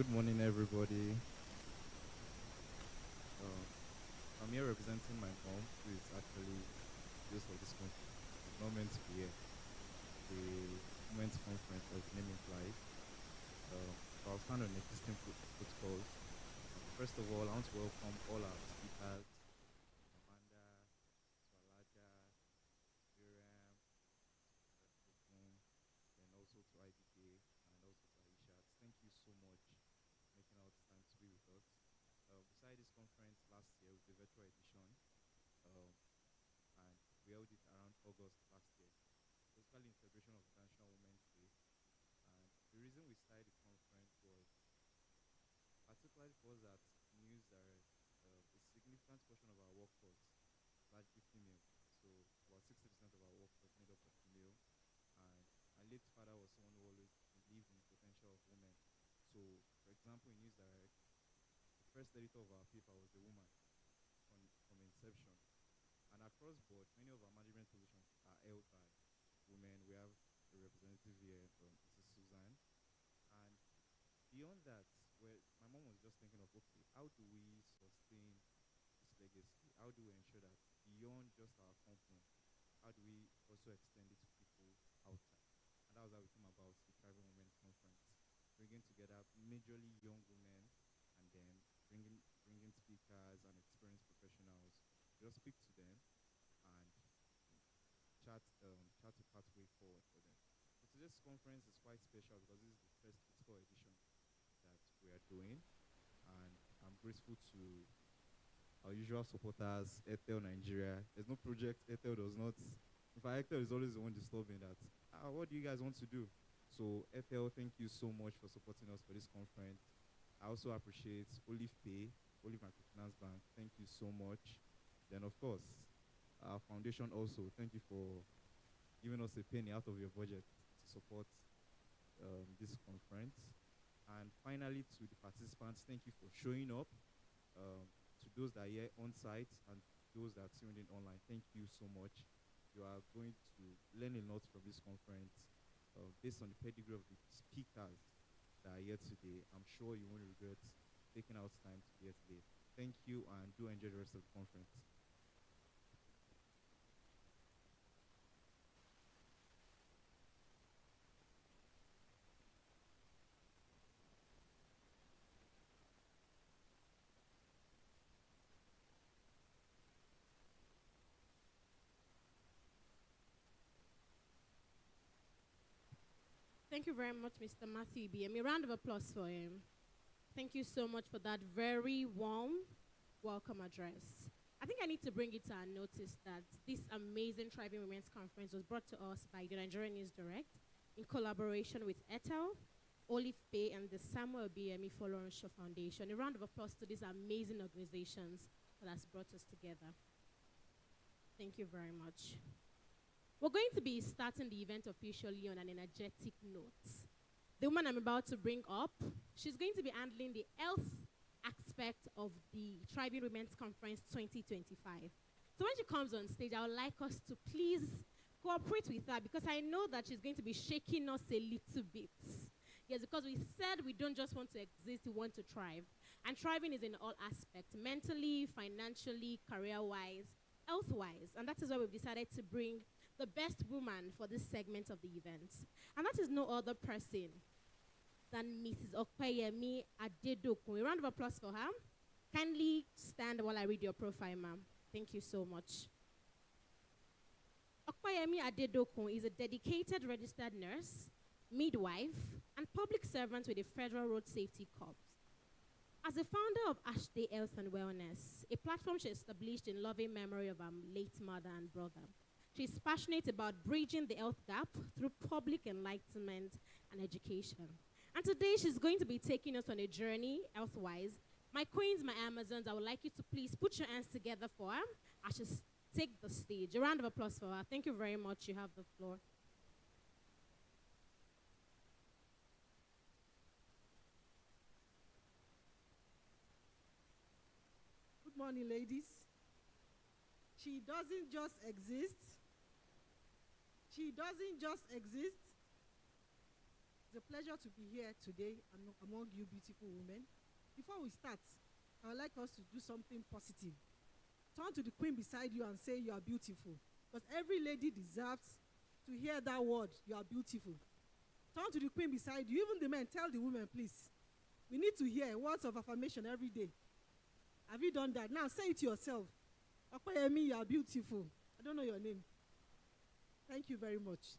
Good morning, everybody. Um, I'm here representing my mom, who is actually the host of this conference. She's not meant to be here. The women's conference, as the name implies. But I'll stand on existing protocols. First of all, I want to welcome all our speakers, Amanda, Swalaja, Miriam, Okun, then also to IDK and also to Aisha. Thank you so much for making out time to be with us. Beside this conference last year with the virtual edition, um, and we held it around August last year, basically in celebration of International Women's Day. And the reason we started the conference was particularly for us that news that a significant portion of our workforce is largely female. So about 60% of our workforce made up of female. And my late father was someone who always believed in the potential of women. So, for example, in News Direct, the first editor of our paper was a woman from inception. And across board, many of our management positions are held by women. We have a representative here, Mrs. Suzanne. And beyond that, my mom was just thinking of, okay, how do we sustain this legacy? How do we ensure that beyond just our company, how do we also extend it to people outside? And that was how we came about the Thriving Women Conference, bringing together majorly young women and then bringing speakers and experienced professionals, just speak to them and chart a pathway forward for them. So today's conference is quite special because this is the first physical edition that we are doing, and I'm grateful to our usual supporters, Airtel Nigeria. There's no project Airtel does not. In fact, Airtel is always the one disturbing that. What do you guys want to do? So Airtel, thank you so much for supporting us for this conference. I also appreciate Olive Pay, Olive Microfinance Bank. Thank you so much. Then of course, our foundation also. Thank you for giving us a penny out of your budget to support this conference. And finally, to the participants, thank you for showing up. To those that are here on site and those that are tuned in online, thank you so much. You are going to learn a lot from this conference based on the pedigree of the speakers that are here today. I'm sure you won't regret taking out time to be here today. Thank you, and do enjoy the rest of the conference. Thank you very much, Mr. Matthew BM. A round of applause for him. Thank you so much for that very warm welcome address. I think I need to bring it to our notice that this amazing Thriving Women's Conference was brought to us by the Nigerian News Direct in collaboration with Etel, Olive Pay, and the Samuel BME Folorenshaw Foundation. A round of applause to these amazing organizations that has brought us together. Thank you very much. We're going to be starting the event officially on an energetic note. The woman I'm about to bring up, she's going to be handling the health aspect of the Thriving Women's Conference 2025. So when she comes on stage, I would like us to please cooperate with her because I know that she's going to be shaking us a little bit. Yes, because we said we don't just want to exist, we want to thrive. And thriving is in all aspects, mentally, financially, career-wise, health-wise. And that is why we've decided to bring the best woman for this segment of the event. And that is no other person than Mrs. Okpeyemi Adedokun. A round of applause for her. Kindly stand while I read your profile, ma'am. Thank you so much. Okpeyemi Adedokun is a dedicated registered nurse, midwife, and public servant with the Federal Road Safety Corps. As a founder of Ashday Health and Wellness, a platform she established in loving memory of her late mother and brother, she's passionate about bridging the health gap through public enlightenment and education. And today she's going to be taking us on a journey, health-wise. My queens, my Amazons, I would like you to please put your hands together for her as she take the stage. A round of applause for her. Thank you very much. You have the floor. Good morning, ladies. She doesn't just exist. She doesn't just exist. It's a pleasure to be here today among you beautiful women. Before we start, I would like us to do something positive. Turn to the queen beside you and say you are beautiful. Because every lady deserves to hear that word, you are beautiful. Turn to the queen beside you. Even the men, tell the women, please. We need to hear words of affirmation every day. Have you done that? Now say it to yourself. Okoyemi, you are beautiful. I don't know your name. Thank you very much.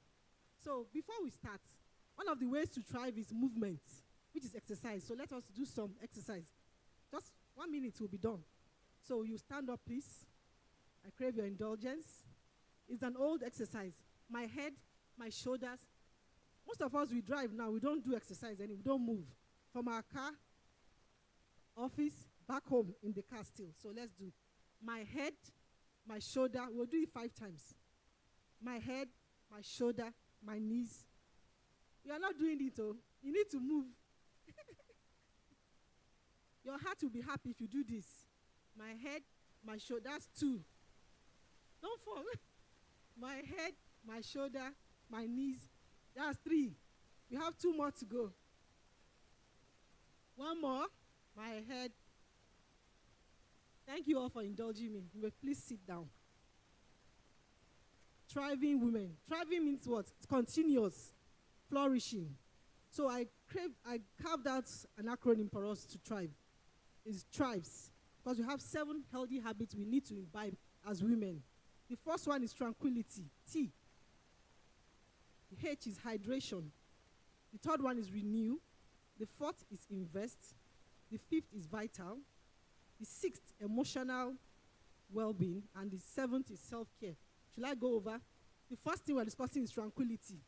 So before we start, one of the ways to thrive is movement, which is exercise. So let us do some exercise. Just 1 minute will be done. So you stand up, please. I crave your indulgence. It's an old exercise. My head, my shoulders. Most of us, we drive now. We don't do exercise anymore. We don't move. From our car, office, back home in the car still. So let's do my head, my shoulder. We'll do it 5 times. My head, my shoulder, my knees. You are not doing it, oh. You need to move. Your heart will be happy if you do this. My head, my shoulder, that's 2. Don't fall. My head, my shoulder, my knees, that's 3. We have 2 more to go. 1 more, my head. Thank you all for indulging me. You may please sit down. Thriving women. Thriving means what? It's continuous, flourishing. So I carved out an acronym for us to thrive. It's thrives. Because we have 7 healthy habits we need to imbibe as women. The first one is tranquility, T. The H is hydration. The third one is renew. The 4th is invest. The 5th is vital. The 6th, emotional well-being. And the 7th is self-care. Should I go over? The first thing we're discussing is tranquility.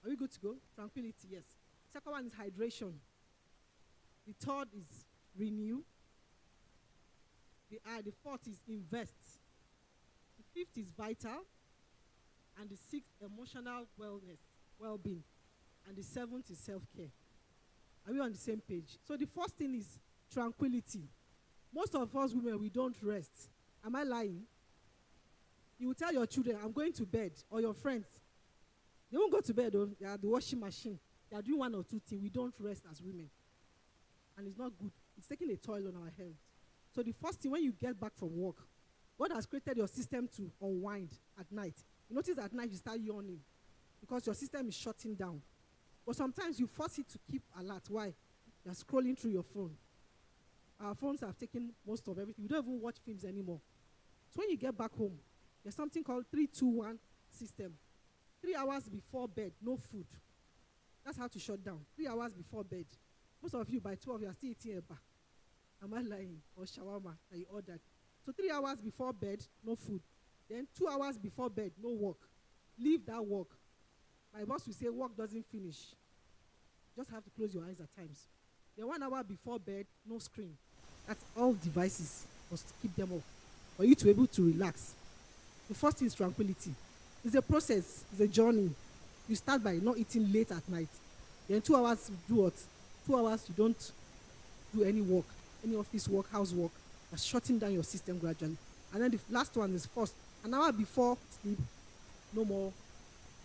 Are we good to go? Tranquility, yes. Second one is hydration. The 3rd is renew. The 4th is invest. The 5th is vital. And the 6th, emotional well-being. And the 7th is self-care. Are we on the same page? So the first thing is tranquility. Most of us women, we don't rest. Am I lying? You will tell your children, I'm going to bed, or your friends. They won't go to bed, though. They are the washing machine. They are doing 1 or 2 things. We don't rest as women. And it's not good. It's taking a toll on our health. So the first thing, when you get back from work, God has created your system to unwind at night. You notice at night you start yawning because your system is shutting down. But sometimes you force it to keep alert. Why? You're scrolling through your phone. Our phones have taken most of everything. We don't even watch films anymore. So when you get back home, there's something called 3-2-1 system. 3 hours before bed, no food. That's how to shut down. 3 hours before bed. Most of you, by 12, you are still eating eba. Am I lying? Or shawarma that you ordered. So 3 hours before bed, no food. Then 2 hours before bed, no work. Leave that work. My boss will say work doesn't finish. Just have to close your eyes at times. Then 1 hour before bed, no screen. That's all devices. Must keep them off for you to be able to relax. The first thing is tranquility. It's a process. It's a journey. You start by not eating late at night. Then 2 hours, you do what? 2 hours, you don't do any work, any office work, housework. You're shutting down your system gradually. And then the last one is first. An hour before sleep, no more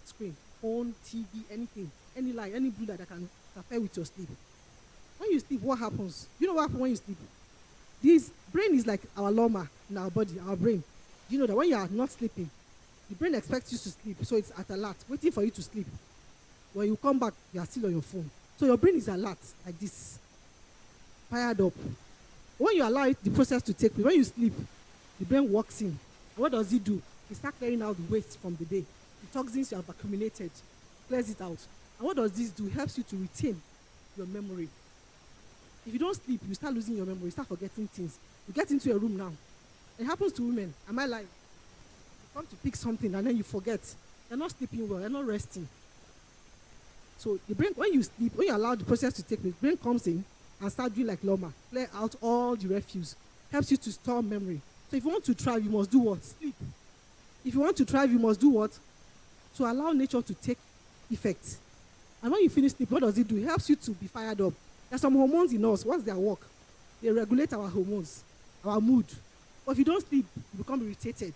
screen, phone, TV, anything, any light, any blue light that can interfere with your sleep. When you sleep, what happens? You know what happens when you sleep? This brain is like our llama in our body, our brain. Do you know that when you are not sleeping, the brain expects you to sleep, so it's at alert, waiting for you to sleep. When you come back, you are still on your phone. So your brain is alert, like this, fired up. When you allow the process to take place, when you sleep, the brain walks in. And what does it do? It starts clearing out the waste from the day. The toxins you have accumulated, clears it out. And what does this do? It helps you to retain your memory. If you don't sleep, you start losing your memory, you start forgetting things. You get into a room now. It happens to women. Am I lying? You come to pick something and then you forget. You're not sleeping well, you're not resting. So the brain, when you sleep, when you allow the process to take place, the brain comes in and starts doing like Loma, clear out all the refuse, helps you to store memory. So if you want to thrive, you must do what? Sleep. If you want to thrive, you must do what? To allow nature to take effect. And when you finish sleep, what does it do? It helps you to be fired up. There's some hormones in us. What's their work? They regulate our hormones, our mood. But if you don't sleep, you become irritated.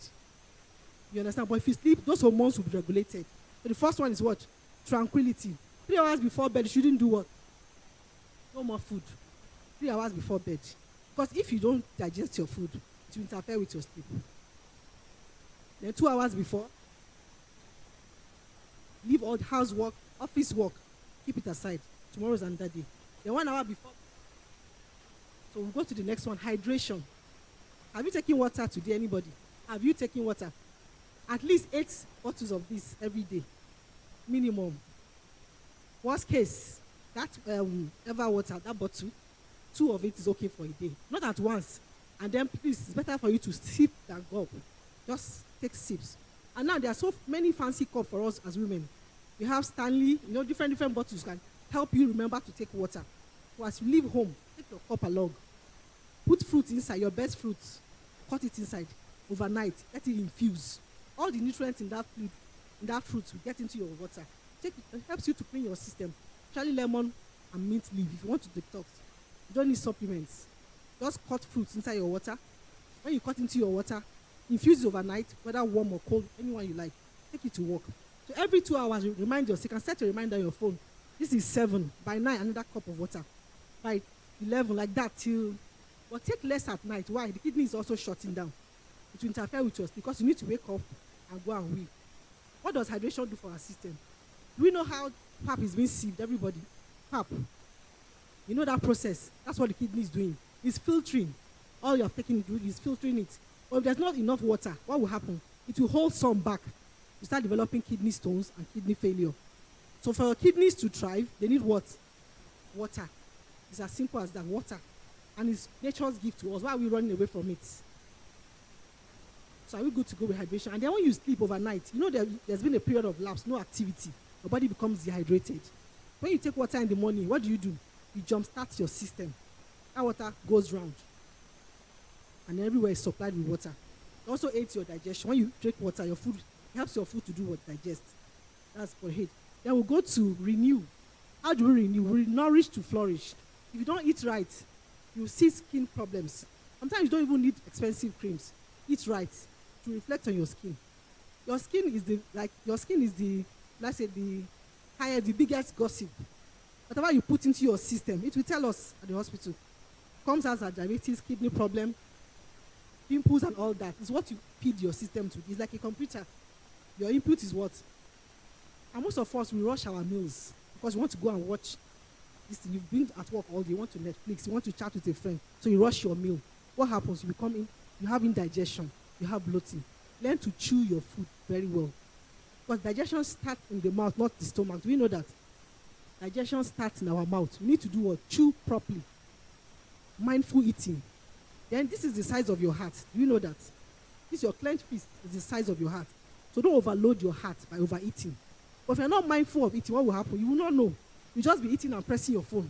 You understand? But if you sleep, those hormones will be regulated. So the first one is what? Tranquility. 3 hours before bed, you shouldn't do what? No more food. 3 hours before bed. Because if you don't digest your food, it will interfere with your sleep. Then 2 hours before, leave all the housework, office work, keep it aside. Tomorrow is another day. Then 1 hour before. So we'll go to the next one, hydration. Have you taken water today, anybody? Have you taken water? At least 8 bottles of this every day, minimum. Worst case, that ever water, that bottle, 2 of it is okay for a day. Not at once. And then please, it's better for you to sip than gulp. Just take sips. And now there are so many fancy cups for us as women. We have Stanley, different bottles can help you remember to take water. So as you leave home, take your cup along. Put fruit inside, your best fruits. Cut it inside overnight. Let it infuse. All the nutrients in that fruit will get into your water. It helps you to clean your system. Especially lemon and mint leaf. If you want to detox, you don't need supplements. Just cut fruits inside your water. When you cut into your water, infuse it overnight, whether warm or cold, anyone you like. Take it to work. So every 2 hours, you remind yourself. You can set a reminder on your phone. This is 7. By 9, another cup of water. By 11, like that till. But take less at night. Why? The kidney is also shutting down. It will interfere with us because you need to wake up and go and wee. What does hydration do for our system? Do we know how pap is being sieved? Everybody, pap. You know that process. That's what the kidney is doing. It's filtering. All you're taking is filtering it. But if there's not enough water, what will happen? It will hold some back. You start developing kidney stones and kidney failure. So for your kidneys to thrive, they need what? Water. It's as simple as that, water. And it's nature's gift to us. Why are we running away from it? So are we good to go with hydration? And then when you sleep overnight, there's been a period of lapse, no activity. Your body becomes dehydrated. When you take water in the morning, what do? You jumpstart your system. That water goes round. And everywhere is supplied with water. It also aids your digestion. When you drink water, it helps your food to do what? Digest. That's for head. Then we'll go to renew. How do we renew? We nourish to flourish. If you don't eat right, you see skin problems. Sometimes you don't even need expensive creams. Eat right to reflect on your skin. Your skin is the biggest gossip. Whatever you put into your system, it will tell us at the hospital. Comes as a diabetes, kidney problem, pimples and all that. It's what you feed your system to. It's like a computer. Your input is what? And most of us, we rush our meals because we want to go and watch this thing. You've been at work all day, you want to Netflix, you want to chat with a friend, so you rush your meal. What happens? You have indigestion, you have bloating. Learn to chew your food very well. Because digestion starts in the mouth, not the stomach. Do we know that? Digestion starts in our mouth. We need to do what? Chew properly. Mindful eating. Then this is the size of your heart. Do you know that? This your clenched fist is the size of your heart. So don't overload your heart by overeating. But if you're not mindful of eating, what will happen? You will not know. You just be eating and pressing your phone.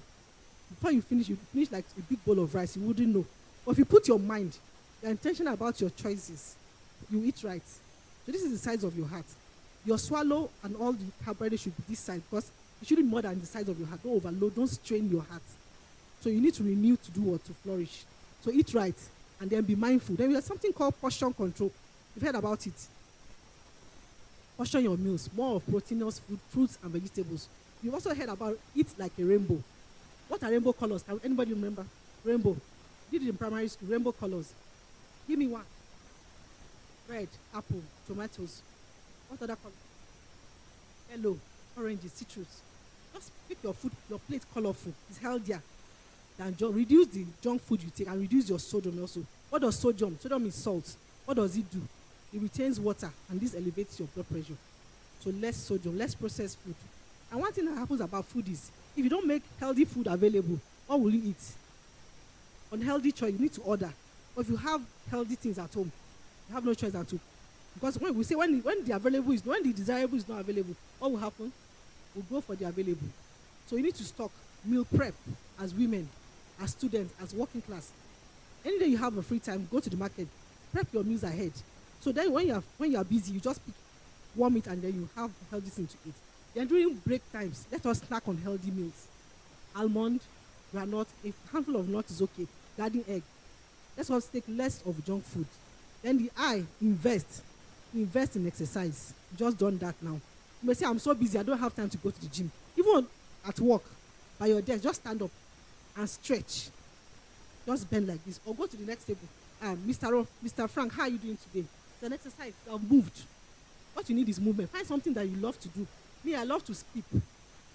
Before you finish like a big bowl of rice. You wouldn't know. But if you put your mind, you're intentional about your choices, you eat right. So this is the size of your heart. Your swallow and all the carbohydrates should be this size because it shouldn't be more than the size of your heart. Don't overload. Don't strain your heart. So you need to renew to do what? To flourish. So eat right and then be mindful. Then we have something called portion control. You've heard about it. Portion your meals. More of proteinous food, fruits and vegetables. You've also heard about eat like a rainbow. What are rainbow colors? Can anybody remember? Rainbow. Did it in primary school. Rainbow colors. Give me one. Red, apple, tomatoes. What other color? Yellow, oranges, citrus. Just make your food, your plate colorful. It's healthier than reduce the junk food you take and reduce your sodium also. What does sodium? Sodium is salt. What does it do? It retains water and this elevates your blood pressure. So less sodium, less processed food. And one thing that happens about food is if you don't make healthy food available, what will you eat? Unhealthy choice, you need to order. But if you have healthy things at home, you have no choice than to. Because when we say when the desirable is not available, what will happen? We'll go for the available. So you need to stock, meal prep as women, as students, as working class. Any day you have a free time, go to the market, prep your meals ahead. So then when you are busy, you just pick warm it and then you have healthy things to eat. Then during break times, let us snack on healthy meals. Almond, granite, a handful of nuts is okay. Garden egg. Let us take less of junk food. Then the eye, invest in exercise. Just done that now. You may say, I'm so busy, I don't have time to go to the gym. Even at work, by your desk, just stand up and stretch. Just bend like this. Or go to the next table. Mr. Frank, how are you doing today? It's an exercise. You have moved. What you need is movement. Find something that you love to do. Me, I love to skip.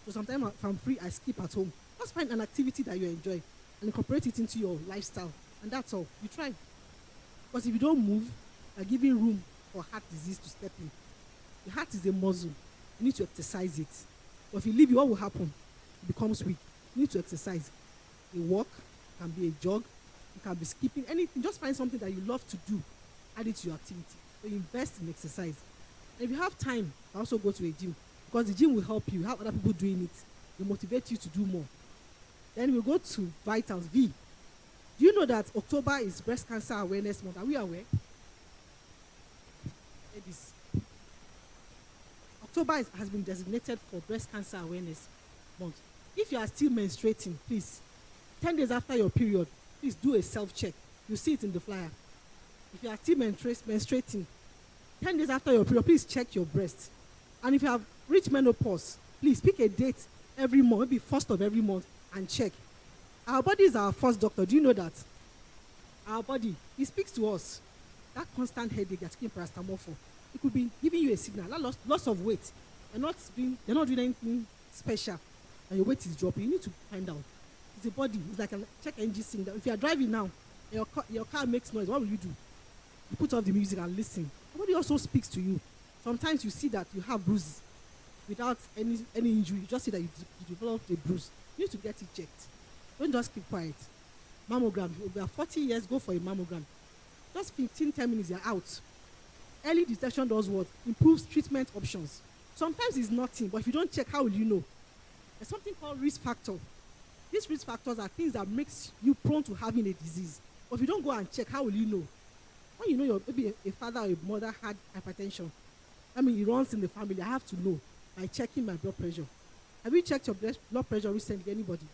So sometimes if I'm free, I skip at home. Just find an activity that you enjoy and incorporate it into your lifestyle. And that's all. You try. Because if you don't move, you're giving room for heart disease to step in. The heart is a muscle. You need to exercise it. But if you leave it, what will happen? It becomes weak. You need to exercise. A walk can be a jog. You can be skipping. Anything. Just find something that you love to do. Add it to your activity. So invest in exercise. And if you have time, also go to a gym. Because the gym will help you. You have other people doing it. They motivate you to do more. Then we'll go to Vitals V. Do you know that October is Breast Cancer Awareness Month? Are we aware? Ladies. October has been designated for Breast Cancer Awareness Month. If you are still menstruating, please, 10 days after your period, please do a self-check. You see it in the flyer. If you are still menstruating, 10 days after your period, please check your breast. And if you have reached menopause, please pick a date every month, maybe first of every month, and check. Our body is our first doctor. Do you know that? Our body, it speaks to us. That constant headache you're taking paracetamol for, it could be giving you a signal. That loss of weight. You're not doing anything special, and your weight is dropping. You need to find out. It's a body. It's like a check engine signal. If you are driving now, your car makes noise, what will you do? You put off the music and listen. Your body also speaks to you. Sometimes you see that you have bruises without any injury. You just see that you developed a bruise. You need to get it checked. Don't just keep quiet. Mammogram. If you are 40 years, go for a mammogram. Just 10 minutes, you're out. Early detection does what? Improves treatment options. Sometimes it's nothing, but if you don't check, how will you know? There's something called risk factor. These risk factors are things that makes you prone to having a disease. But if you don't go and check, how will you know? When you know maybe a father or a mother had hypertension, I mean, it runs in the family. I have to know by checking my blood pressure. Have you checked your blood pressure recently, anybody?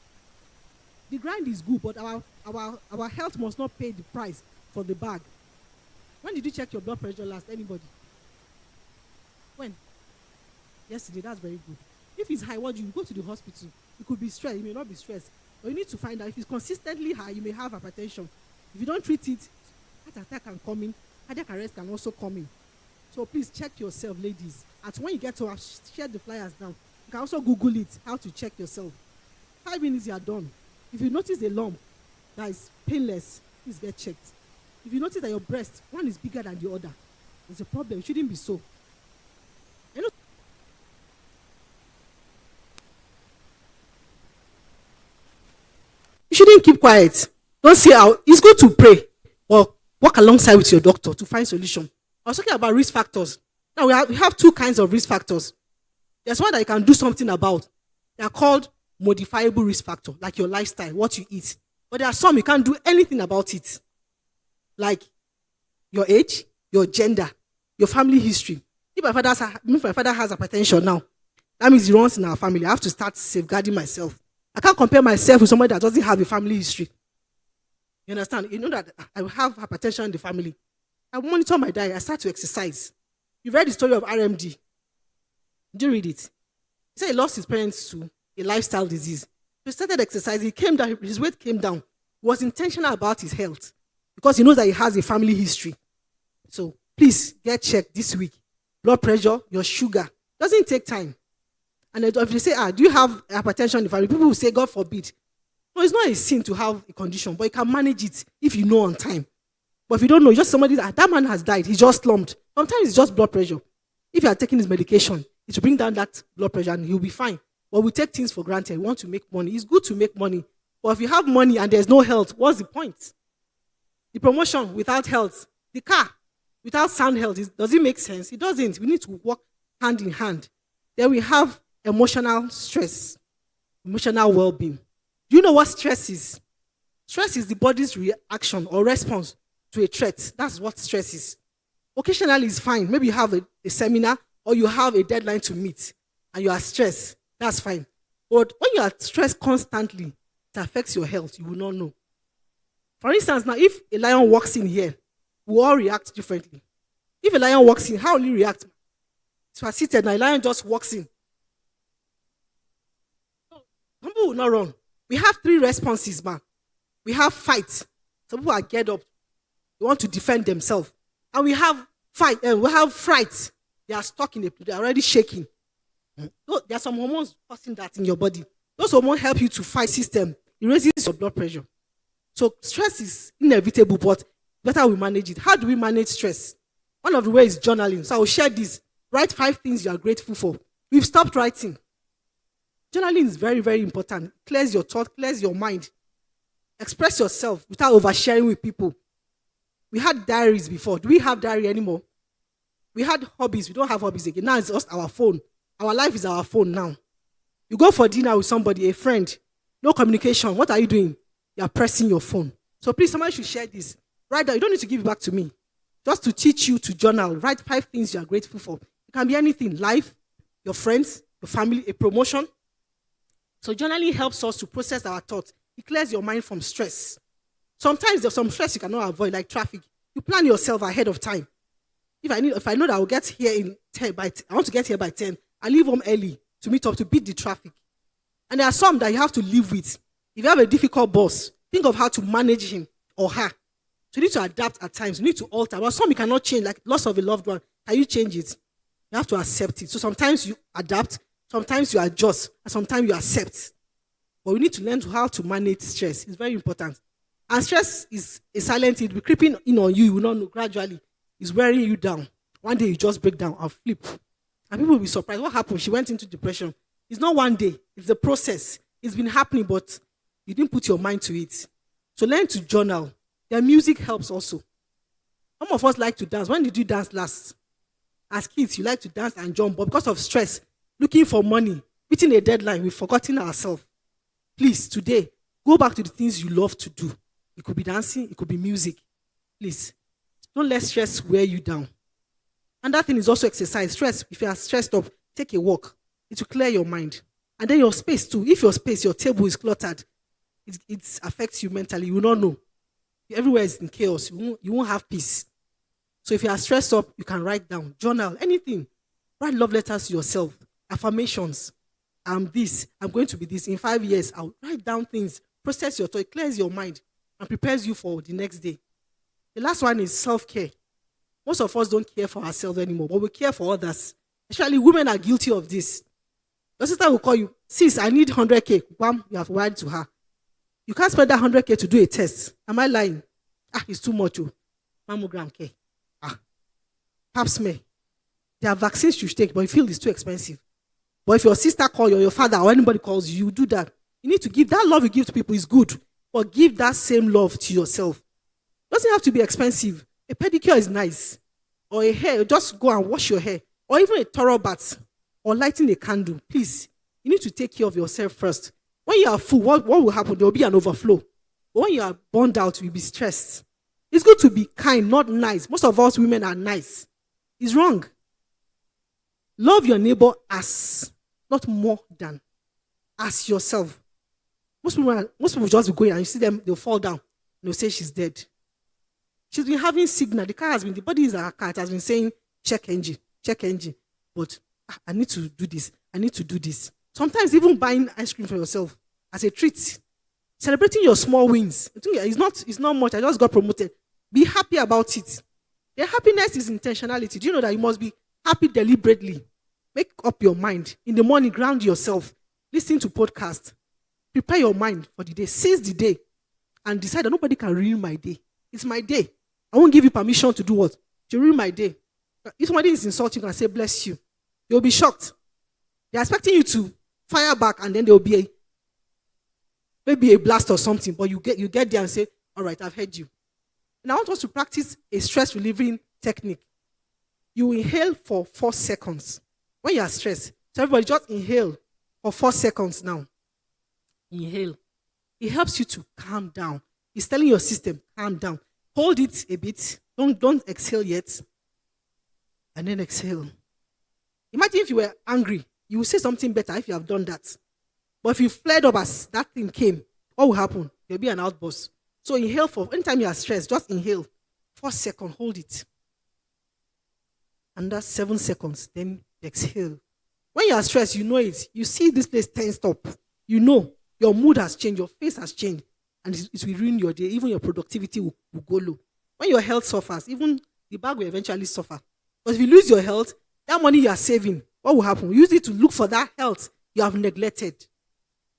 The grind is good, but our health must not pay the price for the bag. When did you check your blood pressure last, anybody? When? Yesterday. That's very good. If it's high, what do you go to the hospital? It could be stress. It may not be stress. But you need to find out. If it's consistently high, you may have hypertension. If you don't treat it, heart attack can come in. Cardiac arrest can also come in. So please check yourself, ladies. At when you get to share the flyers down, you can also Google it, how to check yourself. 5 minutes, you are done. If you notice a lump that is painless, please get checked. If you notice that your breast, one is bigger than the other, there's a problem. It shouldn't be so. You shouldn't keep quiet. Don't say out. It's good to pray or work alongside with your doctor to find solution. I was talking about risk factors. Now we have two kinds of risk factors. There's one that you can do something about. They are called modifiable risk factor, like your lifestyle, what you eat. But there are some you can't do anything about it, like your age, your gender, your family history. If my father has hypertension now, that means it runs in our family. I have to start safeguarding myself. I can't compare myself with somebody that doesn't have a family history. You understand? You know that I have hypertension in the family. I monitor my diet. I start to exercise. You read the story of RMD. Did you read it? He said he lost his parents to a lifestyle disease. He started exercising. He came down. His weight came down. He was intentional about his health because he knows that he has a family history. So please get checked this week. Blood pressure, your sugar. Doesn't take time. And if they say, do you have hypertension in the family? People will say, God forbid. No, it's not a sin to have a condition, but you can manage it if you know on time. But if you don't know, just somebody that man has died, he just slumped. Sometimes it's just blood pressure. If you are taking his medication, it will bring down that blood pressure and he'll be fine. But we take things for granted. We want to make money. It's good to make money. But if you have money and there's no health, what's the point? The promotion without health, the car without sound health, does it make sense? It doesn't. We need to work hand in hand. Then we have emotional stress, emotional well-being. Do you know what stress is? Stress is the body's reaction or response to a threat. That's what stress is. Occasionally it's fine. Maybe you have a seminar or you have a deadline to meet and you are stressed. That's fine. But when you are stressed constantly, it affects your health. You will not know. For instance, now if a lion walks in here, we all react differently. If a lion walks in, how will you react? So I seated, now a lion just walks in. Some people will not run. We have three responses, man. We have fight. Some people are geared up. They want to defend themselves. And we have fight, and we have fright. They are stuck in a place. They are already shaking. There are some hormones causing that in your body. Those hormones help you to fight system. It raises your blood pressure. So stress is inevitable, but better we manage it. How do we manage stress? One of the ways is journaling. So I will share this. Write 5 things you are grateful for. We've stopped writing. Journaling is very, very important. Clears your thought, clears your mind. Express yourself without oversharing with people. We had diaries before. Do we have diary anymore? We had hobbies. We don't have hobbies again. Now it's just our phone. Our life is our phone now. You go for dinner with somebody, a friend, no communication. What are you doing? You are pressing your phone. So please, somebody should share this. Write down. You don't need to give it back to me. Just to teach you to journal. Write 5 things you are grateful for. It can be anything. Life, your friends, your family, a promotion. So journaling helps us to process our thoughts. It clears your mind from stress. Sometimes there's some stress you cannot avoid, like traffic. You plan yourself ahead of time. If I know that I will get here in 10 I want to get here by 10, I leave home early to meet up to beat the traffic. And there are some that you have to live with. If you have a difficult boss, think of how to manage him or her. So you need to adapt at times. You need to alter. But some you cannot change, like loss of a loved one. Can you change it? You have to accept it. So sometimes you adapt, sometimes you adjust, and sometimes you accept. But we need to learn how to manage stress. It's very important. And stress is a silent, it will be creeping in on you. You will not know gradually. It's wearing you down. One day you just break down and flip. And people will be surprised. What happened? She went into depression. It's not one day. It's the process. It's been happening, but you didn't put your mind to it. So learn to journal. Their music helps also. Some of us like to dance. When did you dance last? As kids, you like to dance and jump, but because of stress, looking for money, meeting a deadline, we've forgotten ourselves. Please, today, go back to the things you love to do. It could be dancing, it could be music. Please, don't let stress wear you down. And that thing is also exercise. Stress, if you are stressed up, take a walk. It will clear your mind. And then your space too. If your table is cluttered, it affects you mentally. You will not know. Everywhere is in chaos. You won't have peace. So if you are stressed up, you can write down, journal, anything. Write love letters to yourself, affirmations. I'm this, I'm going to be this. In 5 years, I'll write down things, process your thought, it clears your mind, and prepares you for the next day. The last one is self-care. Most of us don't care for ourselves anymore, but we care for others. Especially women are guilty of this. Your sister will call you, sis, I need 100K. Bam, you have wired to her. You can't spend that 100K to do a test. Am I lying? It's too much. Mammogram care. Pap smear. There are vaccines you should take, but you feel it's too expensive. But if your sister calls you or your father or anybody calls you, you do that. You need to give that love you give to people is good, but give that same love to yourself. It doesn't have to be expensive. A pedicure is nice. Or a hair, just go and wash your hair. Or even a thorough bath. Or lighting a candle. Please, you need to take care of yourself first. When you are full, what will happen? There will be an overflow. But when you are burned out, you'll be stressed. It's good to be kind, not nice. Most of us women are nice. It's wrong. Love your neighbor as, not more than, as yourself. Most people just be going and you see them, they'll fall down. And they'll say she's dead. She's been having signal. The body is her car. It has been saying, check engine. But I need to do this. I need to do this. Sometimes even buying ice cream for yourself as a treat. Celebrating your small wins. It's not much. I just got promoted. Be happy about it. Their happiness is intentionality. Do you know that you must be happy deliberately? Make up your mind. In the morning, ground yourself. Listen to podcasts. Prepare your mind for the day. Seize the day. And decide that nobody can ruin my day. It's my day. I won't give you permission to do what? To ruin my day. If somebody is insulting you and say, bless you, you'll be shocked. They're expecting you to fire back and then there will be maybe a blast or something. But you get there and say, all right, I've heard you. And I want us to practice a stress relieving technique. You inhale for 4 seconds. When you are stressed, so everybody just inhale for 4 seconds now. Inhale. It helps you to calm down. It's telling your system, calm down. Hold it a bit. Don't exhale yet. And then exhale. Imagine if you were angry. You will say something better if you have done that. But if you flared up as that thing came, what will happen? There'll be an outburst. So inhale for, anytime you are stressed, just inhale. 4 seconds, hold it. And that's 7 seconds. Then Exhale. When you are stressed, you know it. You see this place tensed up. You know your mood has changed, your face has changed, and it will ruin your day. Even your productivity will go low. When your health suffers, even the bag will eventually suffer. But if you lose your health, that money you are saving, what will happen? Use it to look for that health you have neglected.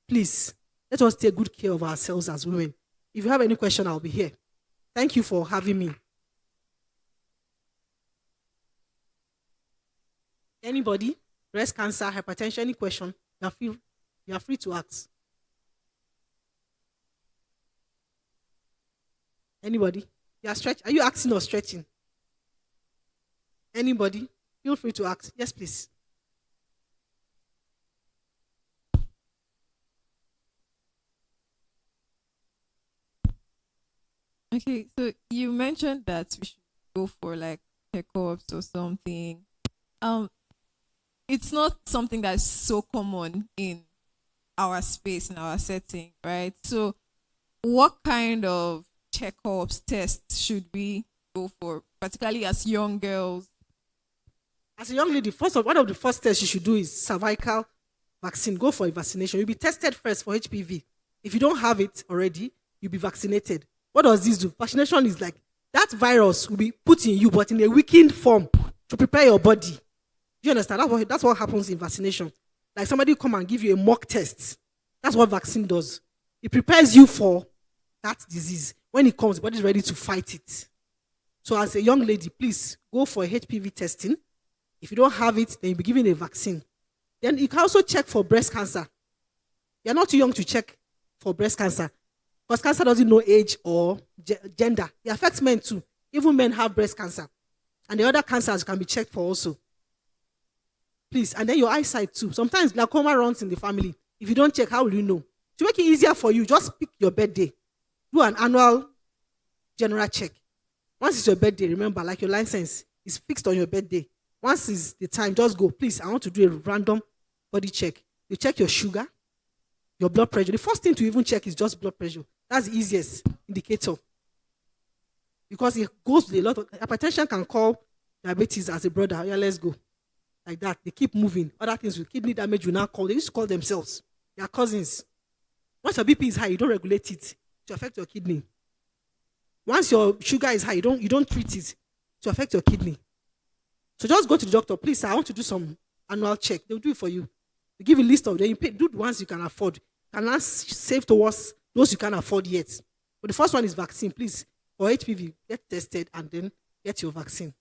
Please, let us take good care of ourselves as women. If you have any question, I'll be here. Thank you for having me. Anybody? Breast cancer, hypertension, any question? You are free to ask. Anybody? Are you asking or stretching? Anybody? Feel free to ask. Yes, please. Okay, so you mentioned that we should go for like checkups or something. Um, it's not something that's so common in our space, in our setting, right? So, what kind of checkups, tests should we go for, particularly as young girls? As a young lady, one of the first tests you should do is cervical vaccine. Go for a vaccination. You'll be tested first for HPV. If you don't have it already, you'll be vaccinated. What does this do? Vaccination is like that virus will be put in you, but in a weakened form to prepare your body. Do you understand? That's what happens in vaccination. Like somebody will come and give you a mock test. That's what vaccine does. It prepares you for that disease. When it comes, the body is ready to fight it. So as a young lady, please go for a HPV testing. If you don't have it, then you'll be given a vaccine. Then you can also check for breast cancer. You're not too young to check for breast cancer. Because cancer doesn't know age or gender. It affects men too. Even men have breast cancer. And the other cancers can be checked for also. Please. And then your eyesight too. Sometimes glaucoma runs in the family. If you don't check, how will you know? To make it easier for you, just pick your birthday. Do an annual general check. Once it's your birthday, remember, like your license is fixed on your birthday. Once it's the time, just go. Please, I want to do a random body check. You check your sugar, your blood pressure. The first thing to even check is just blood pressure. That's the easiest indicator. Because it goes with a lot of hypertension can call diabetes as a brother. Yeah, let's go. Like that. They keep moving. Other things with kidney damage will now call. They used to call themselves. They are cousins. Once your BP is high, you don't regulate it to affect your kidney. Once your sugar is high, you don't treat it to affect your kidney. So just go to the doctor. Please, I want to do some annual check. They'll do it for you. They give you a list of them. You pay, do the ones you can afford. You can save towards those you can't afford yet. But the first one is vaccine. Please, for HPV, get tested and then get your vaccine.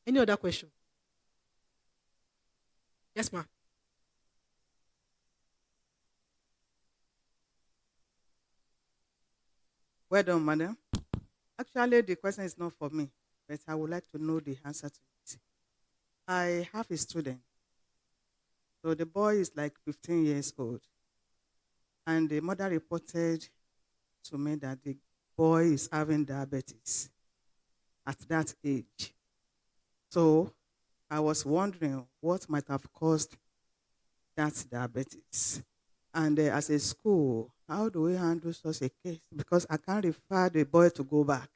Any other question? Yes, ma'am. Well done, madam. Actually, the question is not for me, but I would like to know the answer to it. I have a student. So the boy is like 15 years old. And the mother reported to me that the boy is having diabetes at that age. So I was wondering what might have caused that diabetes. And as a school, how do we handle such a case? Because I can't refer the boy to go back.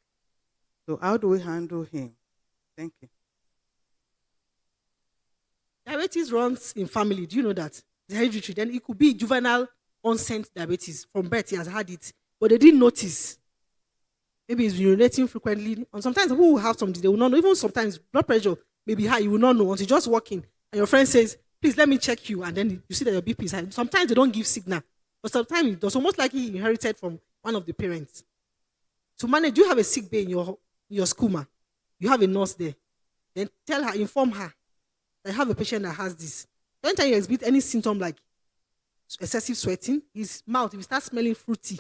So how do we handle him? Thank you. Diabetes runs in family. Do you know that? It's hereditary. Then it could be juvenile onset diabetes. From birth, he has had it. But they didn't notice. Maybe he's urinating frequently. And sometimes people will have something, they will not know. Even sometimes blood pressure may be high, you will not know until you're just walking. And your friend says, please let me check you. And then you see that your BP is high. Sometimes they don't give signal. But sometimes it does. Almost like he inherited from one of the parents. To manage, you have a sick bay in your school, ma. You have a nurse there. Then tell her, inform her that you have a patient that has this. Anytime you exhibit any symptom like excessive sweating, his mouth, if he starts smelling fruity,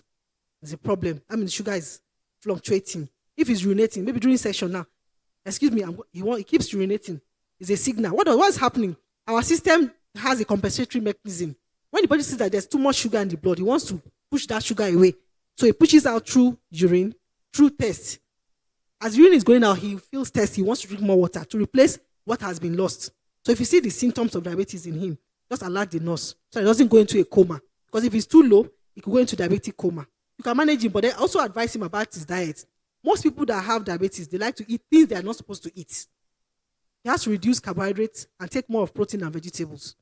there's a problem. I mean, the sugar is fluctuating. If he's urinating, maybe during session now, excuse me, he keeps urinating. It's a signal. What's happening? Our system has a compensatory mechanism. When the body sees that there's too much sugar in the blood, he wants to push that sugar away. So he pushes out through urine, through test. As urine is going out, he feels thirsty. He wants to drink more water to replace what has been lost. So if you see the symptoms of diabetes in him, just alert the nurse so he doesn't go into a coma. Because if it's too low, he could go into diabetic coma. You can manage him, but then also advise him about his diet. Most people that have diabetes, they like to eat things they are not supposed to eat. He has to reduce carbohydrates and take more of protein and vegetables.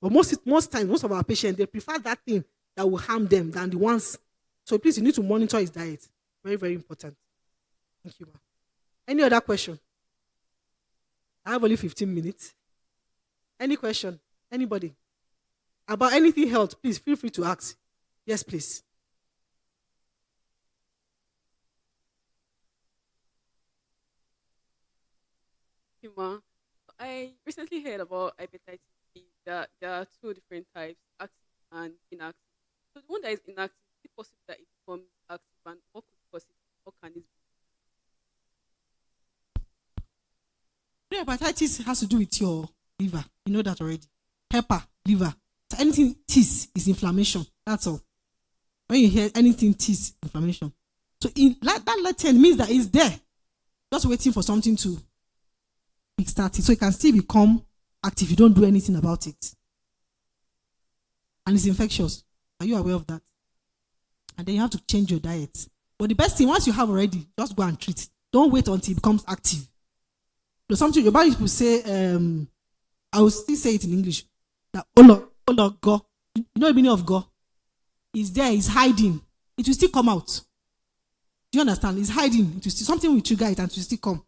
But most times, most of our patients, they prefer that thing that will harm them than the ones. So please, you need to monitor his diet. Very, very important. Thank you, ma'am. Any other question? I have only 15 minutes. Any question? Anybody? About anything health, please feel free to ask. Yes, please. Hima, I recently heard about hepatitis B. There are two different types, active and inactive. So the one that is inactive, is it possible that it becomes active, and what could cause it? What can it be? Hepatitis has to do with your liver. You know that already. Hepa, liver. So anything tis is inflammation. That's all. When you hear anything tis, inflammation. So that latent means that it's there, just waiting for something to kickstart it. So it can still become active if you don't do anything about it. And it's infectious. Are you aware of that? And then you have to change your diet. But the best thing, once you have already, just go and treat it. Don't wait until it becomes active. There's something your body people say, I will still say it in English, that go. You know the meaning of go? It's there, it's hiding. It will still come out. Do you understand? It's hiding. It will still, something will trigger it and it will still come.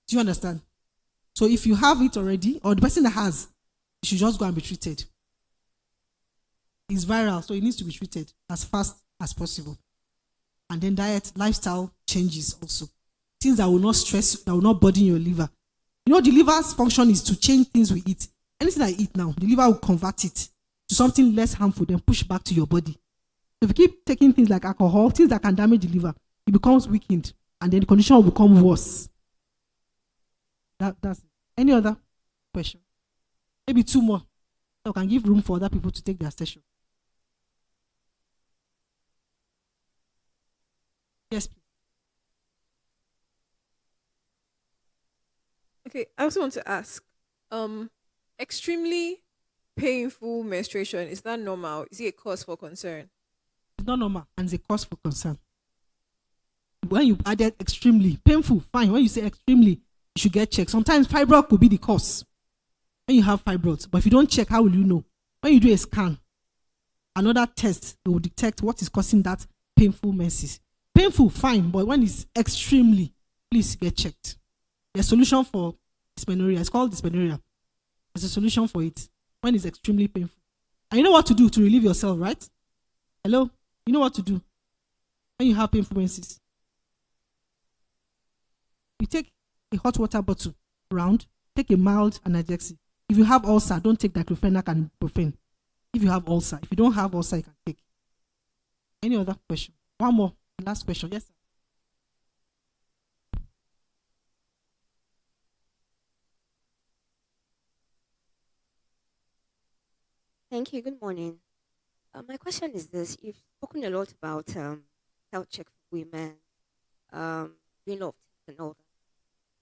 Do you understand? So if you have it already, or the person that has, you should just go and be treated. It's viral, so it needs to be treated as fast as possible. And then diet, lifestyle changes also. Things that will not stress, that will not burden your liver. You know, the liver's function is to change things we eat. Anything I eat now, the liver will convert it to something less harmful, then push back to your body. If you keep taking things like alcohol, things that can damage the liver, it becomes weakened, and then the condition will become worse. That's it. Any other question? Maybe two more, so we can give room for other people to take their session. Yes, please. Okay, I also want to ask, extremely painful menstruation, is that normal? Is it a cause for concern? It's not normal and it's a cause for concern. When you added extremely painful, fine. When you say extremely, you should get checked. Sometimes fibroid could be the cause when you have fibroids, but if you don't check, how will you know? When you do a scan, another test, they will detect what is causing that painful menses. Painful, fine, but when it's extremely, please get checked. There's a solution for dysmenorrhea. It's called dysmenorrhea. There's a solution for it when it's extremely painful. And you know what to do to relieve yourself, right? Hello? You know what to do when you have painful menses? You take a hot water bottle round, take a mild analgesic. If you have ulcer, don't take diclofenac and ibuprofen. If you have ulcer, if you don't have ulcer, you can take. Any other question? One more, last question. Yes, sir. Thank you. Good morning. My question is this: you've spoken a lot about health check for women, doing a lot of things and all that.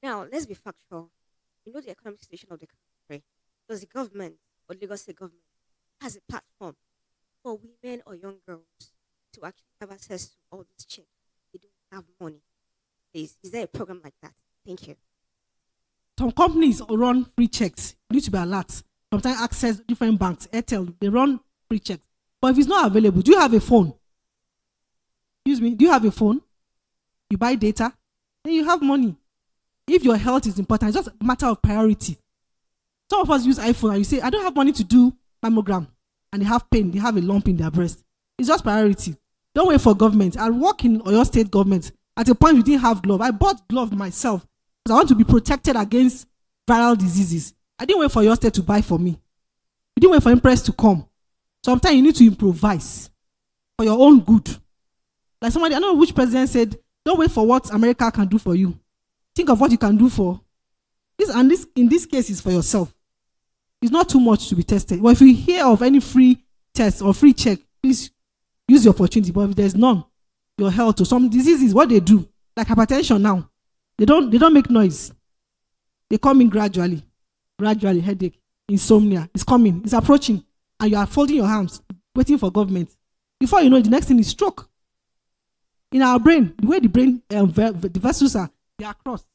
Now, let's be factual. You know the economic situation of the country. Does the government or Lagos State government has a platform for women or young girls to actually have access to all this checks? They don't have money. Is there a program like that? Thank you. Some companies run free checks. You need to be alert. Sometimes access different banks. Airtel, they run free checks. But if it's not available, do you have a phone? Excuse me, do you have a phone? You buy data, then you have money. If your health is important, it's just a matter of priority. Some of us use iPhone and you say, I don't have money to do mammogram. And they have pain, they have a lump in their breast. It's just priority. Don't wait for government. I work in Oyo State government. At a point, we didn't have glove. I bought glove myself because I want to be protected against viral diseases. I didn't wait for your state to buy for me. You didn't wait for Impress to come. Sometimes you need to improvise for your own good. Like somebody, I don't know which president said, don't wait for what America can do for you. Think of what you can do for this, and this in this case is for yourself. It's not too much to be tested. Well, if you hear of any free test or free check, please use the opportunity. But if there's none, your health or some diseases, what they do, like hypertension now, they don't make noise. They come in gradually, headache, insomnia. It's coming, it's approaching, and you are folding your hands, waiting for government. Before you know it, the next thing is stroke. In our brain, the way the brain, the vessels are, they are crossed.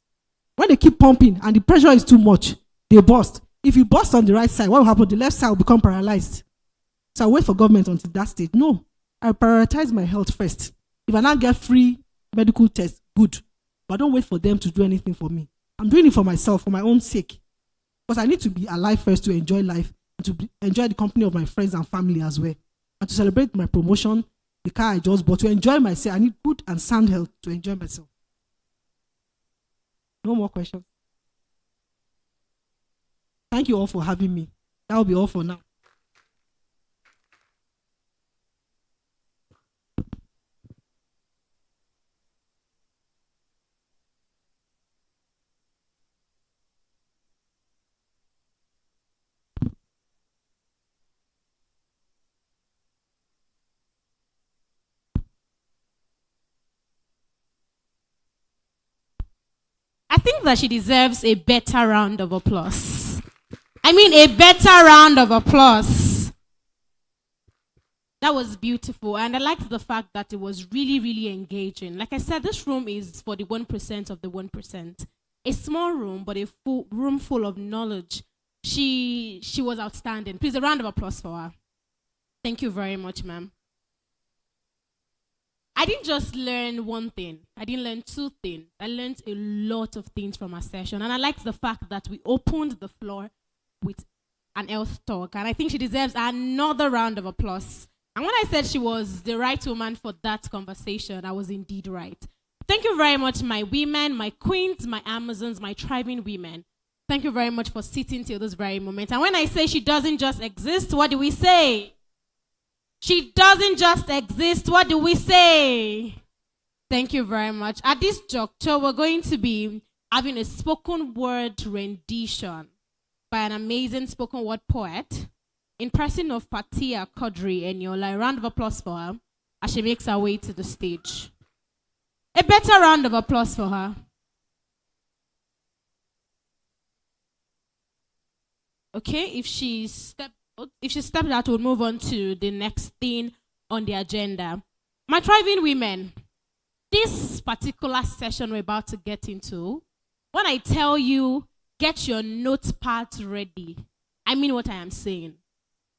When they keep pumping and the pressure is too much, they burst. If you burst on the right side, what will happen? The left side will become paralyzed. So I wait for government until that stage. No, I prioritize my health first. If I now get free medical tests, good. But I don't wait for them to do anything for me. I'm doing it for myself, for my own sake. Because I need to be alive first to enjoy life and to enjoy the company of my friends and family as well. And to celebrate my promotion, the car I just bought, to enjoy myself. I need good and sound health to enjoy myself. No more questions. Thank you all for having me. That will be all for now. I think that she deserves a better round of applause. I mean, a better round of applause. That was beautiful. And I liked the fact that it was really, really engaging. Like I said, this room is for the 1% of the 1%. A small room, but a full room full of knowledge. She was outstanding. Please, a round of applause for her. Thank you very much, ma'am. I didn't just learn one thing. I didn't learn two things. I learned a lot of things from our session. And I liked the fact that we opened the floor with an health talk. And I think she deserves another round of applause. And when I said she was the right woman for that conversation, I was indeed right. Thank you very much, my women, my queens, my Amazons, my thriving women. Thank you very much for sitting till this very moment. And when I say she doesn't just exist, what do we say? She doesn't just exist. What do we say? Thank you very much. At this juncture, we're going to be having a spoken word rendition by an amazing spoken word poet in person of Patia Kodri Eniola. A round of applause for her as she makes her way to the stage. A better round of applause for her. Okay, if she stepped out, we'll move on to the next thing on the agenda. My thriving women, this particular session we're about to get into, when I tell you, get your notepad ready, I mean what I am saying.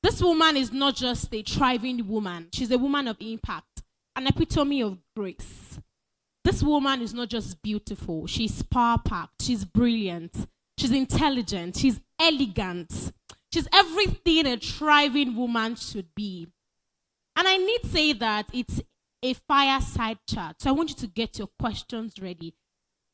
This woman is not just a thriving woman. She's a woman of impact, an epitome of grace. This woman is not just beautiful. She's power-packed. She's brilliant. She's intelligent. She's elegant. She's everything a thriving woman should be. And I need to say that it's a fireside chat. So I want you to get your questions ready.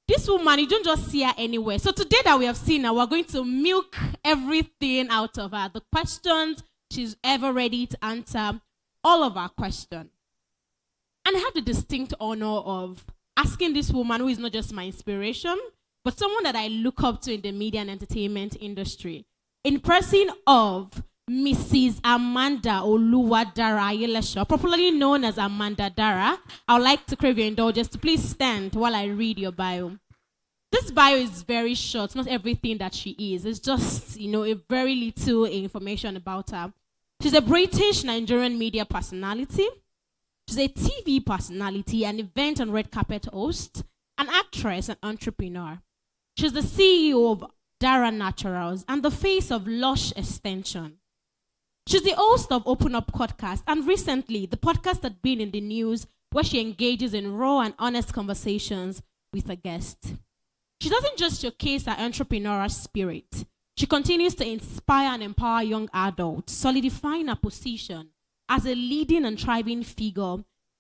This woman, you don't just see her anywhere. So today that we have seen her, we're going to milk everything out of her. The questions, she's ever ready to answer all of our questions. And I have the distinct honor of asking this woman, who is not just my inspiration, but someone that I look up to in the media and entertainment industry, in person of Mrs. Amanda Oluwadara Ayelesho, popularly known as Amanda Dara. I would like to crave your indulgence to please stand while I read your bio. This bio is very short, not everything that she is. It's just, a very little information about her. She's a British Nigerian media personality. She's a TV personality, an event and red carpet host, an actress, and entrepreneur. She's the CEO of Dara Naturals and the face of Lush Extension. She's the host of Open Up Podcast, and recently the podcast had been in the news where she engages in raw and honest conversations with a guest. She doesn't just showcase her entrepreneurial spirit. She continues to inspire and empower young adults, solidifying her position as a leading and thriving figure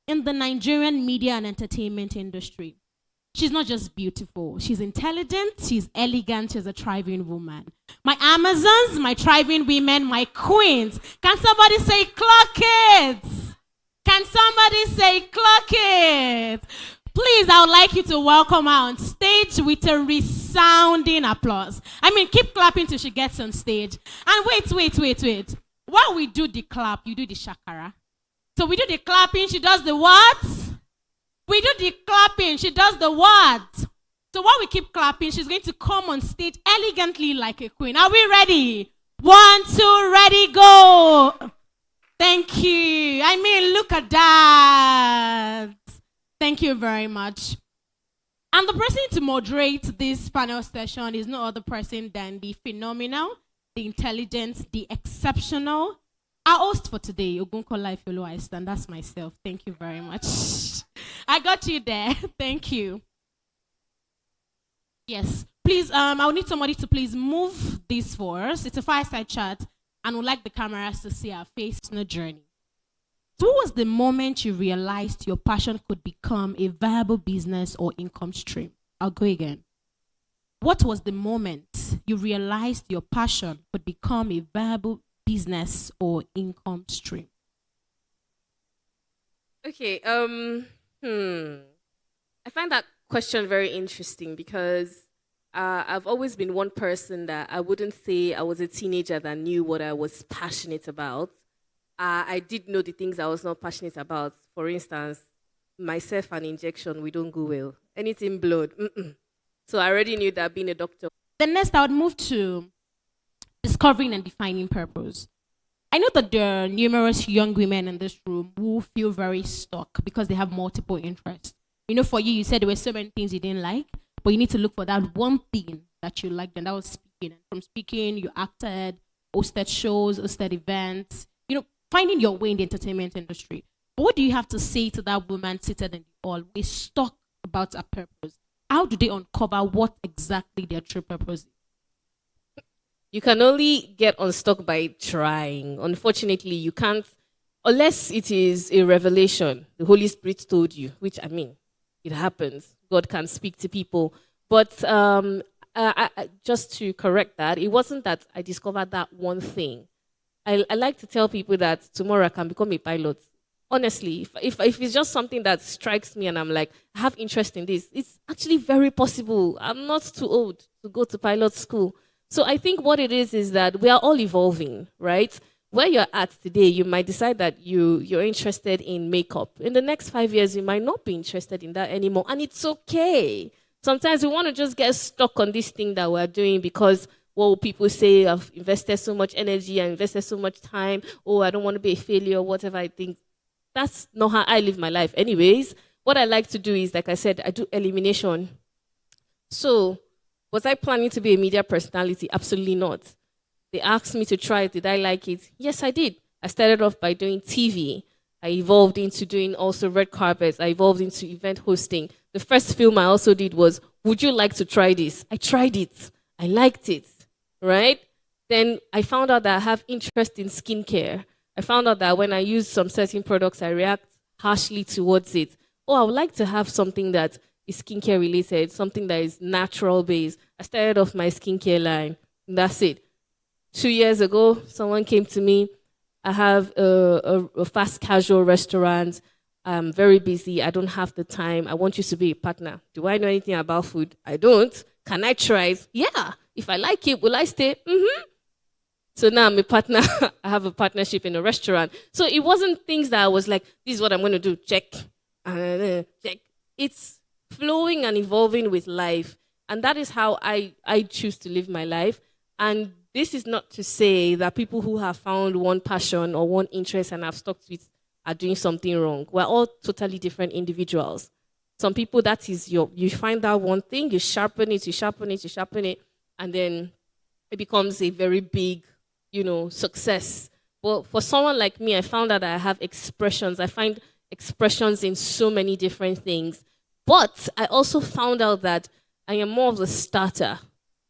in the Nigerian media and entertainment industry. She's not just beautiful. She's intelligent. She's elegant. She's a thriving woman. My Amazons, my thriving women, my queens. Can somebody say clock it? Can somebody say clock it? Please, I would like you to welcome her on stage with a resounding applause. I mean, keep clapping till she gets on stage. And wait. While we do the clap, you do the shakara. So we do the clapping, she does the what? We do the clapping, she does the what? So while we keep clapping, she's going to come on stage elegantly like a queen. Are we ready? 1, 2, ready, go. Thank you. I mean, look at that. Thank you very much. And the person to moderate this panel session is no other person than the phenomenal, the intelligent, the exceptional. Our host for today, Ogunkola Ifeoluwa, and that's myself. Thank you very much. I got you there. Thank you. Yes. Please, I'll need somebody to please move this for us. It's a fireside chat, and we'd like the cameras to see our face in the journey. So what was the moment you realized your passion could become a viable business or income stream? I'll go again. What was the moment you realized your passion could become a viable business or income stream? Okay. I find that question very interesting because I've always been one person that I wouldn't say I was a teenager that knew what I was passionate about. I did know the things I was not passionate about. For instance, myself and injection, we don't go well. Anything blood. So I already knew that being a doctor. Then next, I would move to discovering and defining purpose. I know that there are numerous young women in this room who feel very stuck because they have multiple interests. You know, for you, you said there were so many things you didn't like, but you need to look for that one thing that you liked, and that was speaking. And from speaking, you acted, hosted shows, hosted events, you know, finding your way in the entertainment industry. But what do you have to say to that woman seated in the hall who is stuck about a purpose? How do they uncover what exactly their true purpose is? You can only get unstuck by trying. Unfortunately, you can't, unless it is a revelation. The Holy Spirit told you, which I mean, it happens. God can speak to people. But just to correct that, it wasn't that I discovered that one thing. I like to tell people that tomorrow I can become a pilot. Honestly, if it's just something that strikes me and I'm like, I have interest in this, it's actually very possible. I'm not too old to go to pilot school. So I think what it is that we are all evolving, right? Where you're at today, you might decide that you're interested in makeup. In the next 5 years, you might not be interested in that anymore. And it's okay. Sometimes we want to just get stuck on this thing that we're doing because, well, people say, I've invested so much energy, I invested so much time, oh, I don't want to be a failure, whatever. I think that's not how I live my life. Anyways, what I like to do is, like I said, I do elimination. So, was I planning to be a media personality? Absolutely not. They asked me to try it. Did I like it? Yes, I did. I started off by doing TV. I evolved into doing also red carpets. I evolved into event hosting. The first film I also did was, would you like to try this? I tried it. I liked it, right? Then I found out that I have interest in skincare. I found out that when I use some certain products, I react harshly towards it. Oh, I would like to have something that is skincare related, something that is natural based. I started off my skincare line. And that's it. 2 years ago, someone came to me. I have a fast casual restaurant. I'm very busy. I don't have the time. I want you to be a partner. Do I know anything about food? I don't. Can I try it? Yeah. If I like it, will I stay? Mm-hmm. So now I'm a partner. I have a partnership in a restaurant. So it wasn't things that I was like, this is what I'm going to do. Check. Check. It's flowing and evolving with life. And that is how I choose to live my life. And this is not to say that people who have found one passion or one interest and have stuck to it are doing something wrong. We're all totally different individuals. Some people, that is you find that one thing, you sharpen it, and then it becomes a very big, success. But for someone like me, I found out that I have expressions. I find expressions in so many different things. But I also found out that I am more of a starter.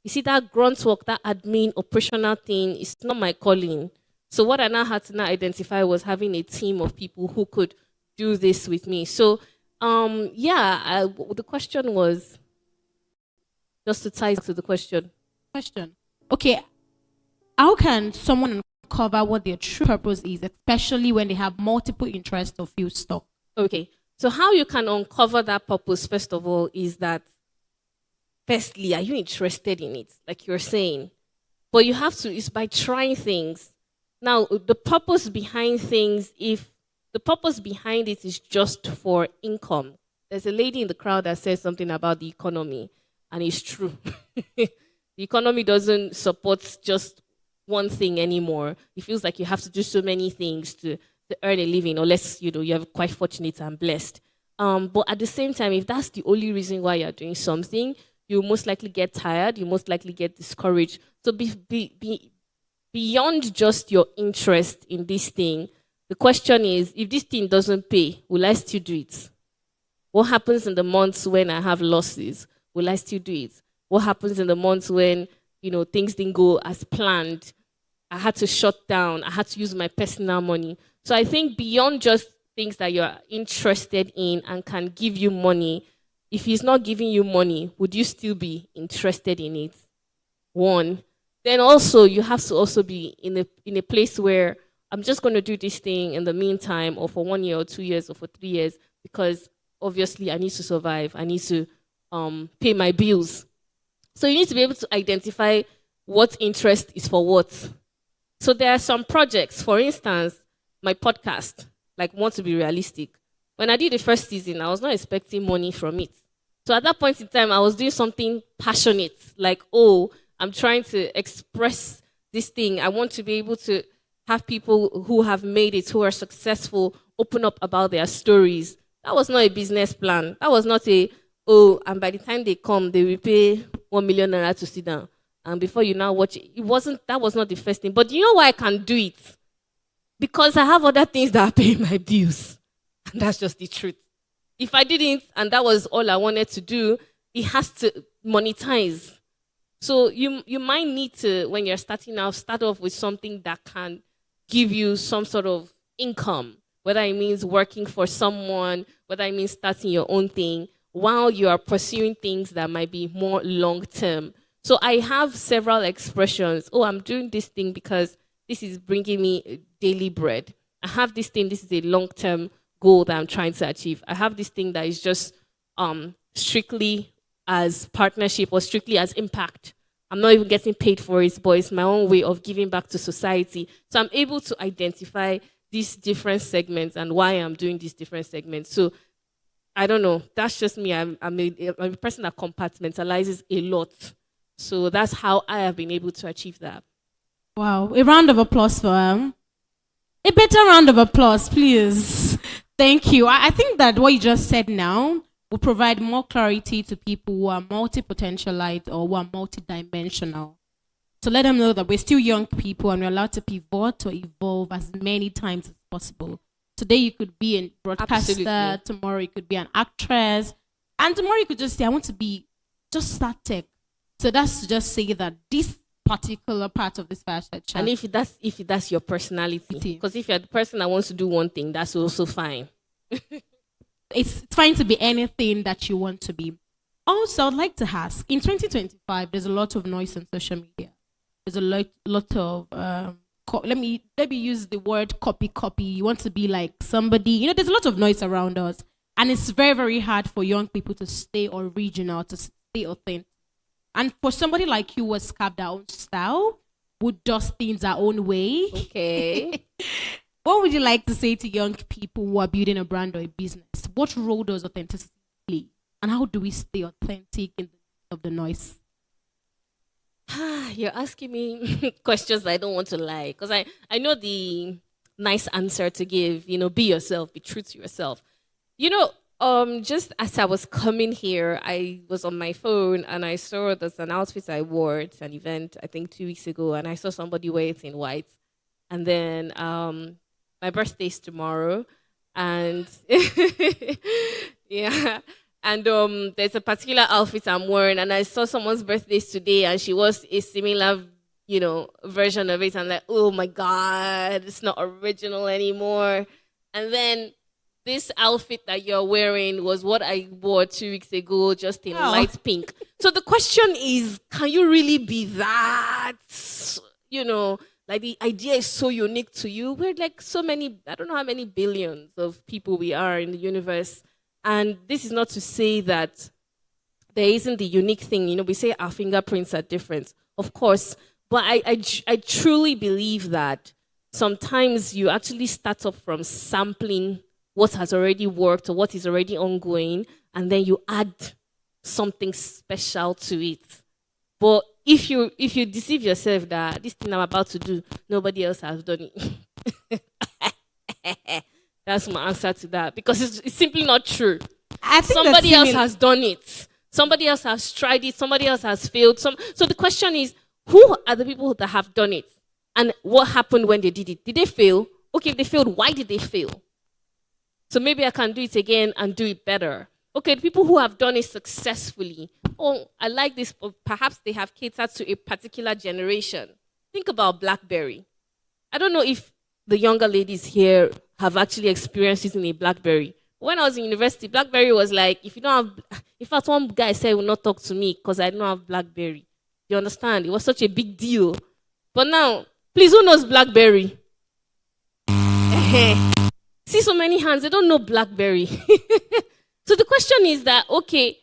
You see, that grunt work, that admin, operational thing, is not my calling. So what I now had to identify was having a team of people who could do this with me. So, the question was, just to tie to the question. Okay, how can someone uncover what their true purpose is, especially when they have multiple interests or feel stuck? Okay, so how you can uncover that purpose, first of all, is that, firstly, are you interested in it? Like you're saying. But you have to, it's by trying things. Now, the purpose behind things, if the purpose behind it is just for income, there's a lady in the crowd that says something about the economy, and it's true. The economy doesn't support just one thing anymore. It feels like you have to do so many things to earn a living, unless you're quite fortunate and blessed. But at the same time, if that's the only reason why you're doing something, you most likely get tired, you most likely get discouraged. So beyond just your interest in this thing, the question is, if this thing doesn't pay, will I still do it? What happens in the months when I have losses? Will I still do it? What happens in the months when, things didn't go as planned? I had to shut down. I had to use my personal money. So I think beyond just things that you're interested in and can give you money, if he's not giving you money, would you still be interested in it? One. Then also you have to also be in a place where I'm just going to do this thing in the meantime, or for 1 year or 2 years or for 3 years, because obviously I need to survive. I need to pay my bills. So you need to be able to identify what interest is for what. So there are some projects, for instance, my podcast, like Want to Be Realistic. When I did the first season, I was not expecting money from it. So at that point in time, I was doing something passionate, like, oh, I'm trying to express this thing. I want to be able to have people who have made it, who are successful, open up about their stories. That was not a business plan. That was not and by the time they come, they will pay 1 million naira to sit down. And before you now watch it, that was not the first thing. But you know why I can do it? Because I have other things that are paying my bills. And that's just the truth. If I didn't, and that was all I wanted to do, it has to monetize. So you might need to, when you're starting out, start off with something that can give you some sort of income, whether it means working for someone, whether it means starting your own thing, while you are pursuing things that might be more long-term. So I have several expressions. Oh, I'm doing this thing because this is bringing me daily bread. I have this thing, this is a long-term goal that I'm trying to achieve. I have this thing that is just strictly as partnership or strictly as impact. I'm not even getting paid for it, but it's my own way of giving back to society. So I'm able to identify these different segments and why I'm doing these different segments. So I don't know. That's just me. I'm a person that compartmentalizes a lot. So that's how I have been able to achieve that. Wow. A round of applause for him. A better round of applause, please. Thank you. I think that what you just said now will provide more clarity to people who are multi-potentialite or who are multi-dimensional. To let them know that we're still young people and we're allowed to pivot or evolve as many times as possible. Today you could be a broadcaster, Absolutely. tomorrow you could be an actress, and tomorrow you could just say, I want to be just start tech. So that's to just say that this particular part of this fireside chat. And if that's your personality, because if you're the person that wants to do one thing, that's also fine. It's fine to be anything that you want to be. Also, I'd like to ask, in 2025, there's a lot of noise on social media. There's a lot of, let me use the word copy. You want to be like somebody. There's a lot of noise around us. And it's very, very hard for young people to stay original, to stay authentic. And for somebody like you who has carved our own style, who does things our own way. Okay. What would you like to say to young people who are building a brand or a business? What role does authenticity play? And how do we stay authentic in the midst of the noise? You're asking me questions that I don't want to lie. Because I know the nice answer to give. Be yourself, be true to yourself. Just as I was coming here, I was on my phone and I saw there's an outfit I wore to an event, I think 2 weeks ago, and I saw somebody wear it in white. And then my birthday's tomorrow, and yeah, and there's a particular outfit I'm wearing, and I saw someone's birthday today, and she was a similar, version of it. I'm like, oh my god, it's not original anymore. And then this outfit that you're wearing was what I wore 2 weeks ago, just in light pink. So the question is, can you really be that? Like the idea is so unique to you. We're like so many, I don't know how many billions of people we are in the universe. And this is not to say that there isn't the unique thing. We say our fingerprints are different, of course. But I truly believe that sometimes you actually start off from sampling what has already worked or what is already ongoing, and then you add something special to it. But if you deceive yourself that this thing I'm about to do, nobody else has done it, That's my answer to that because it's simply not true. I think Somebody else has done it. Somebody else has tried it. Somebody else has failed. So the question is, who are the people that have done it? And what happened when they did it? Did they fail? Okay, if they failed, why did they fail? So maybe I can do it again and do it better. Okay, the people who have done it successfully. Oh, I like this. Perhaps they have catered to a particular generation. Think about BlackBerry. I don't know if the younger ladies here have actually experienced using a BlackBerry. When I was in university, BlackBerry was like, if you don't have, in fact, one guy said, will not talk to me because I don't have BlackBerry. You understand? It was such a big deal. But now, please, who knows BlackBerry? See so many hands, they don't know BlackBerry. So the question is that, okay,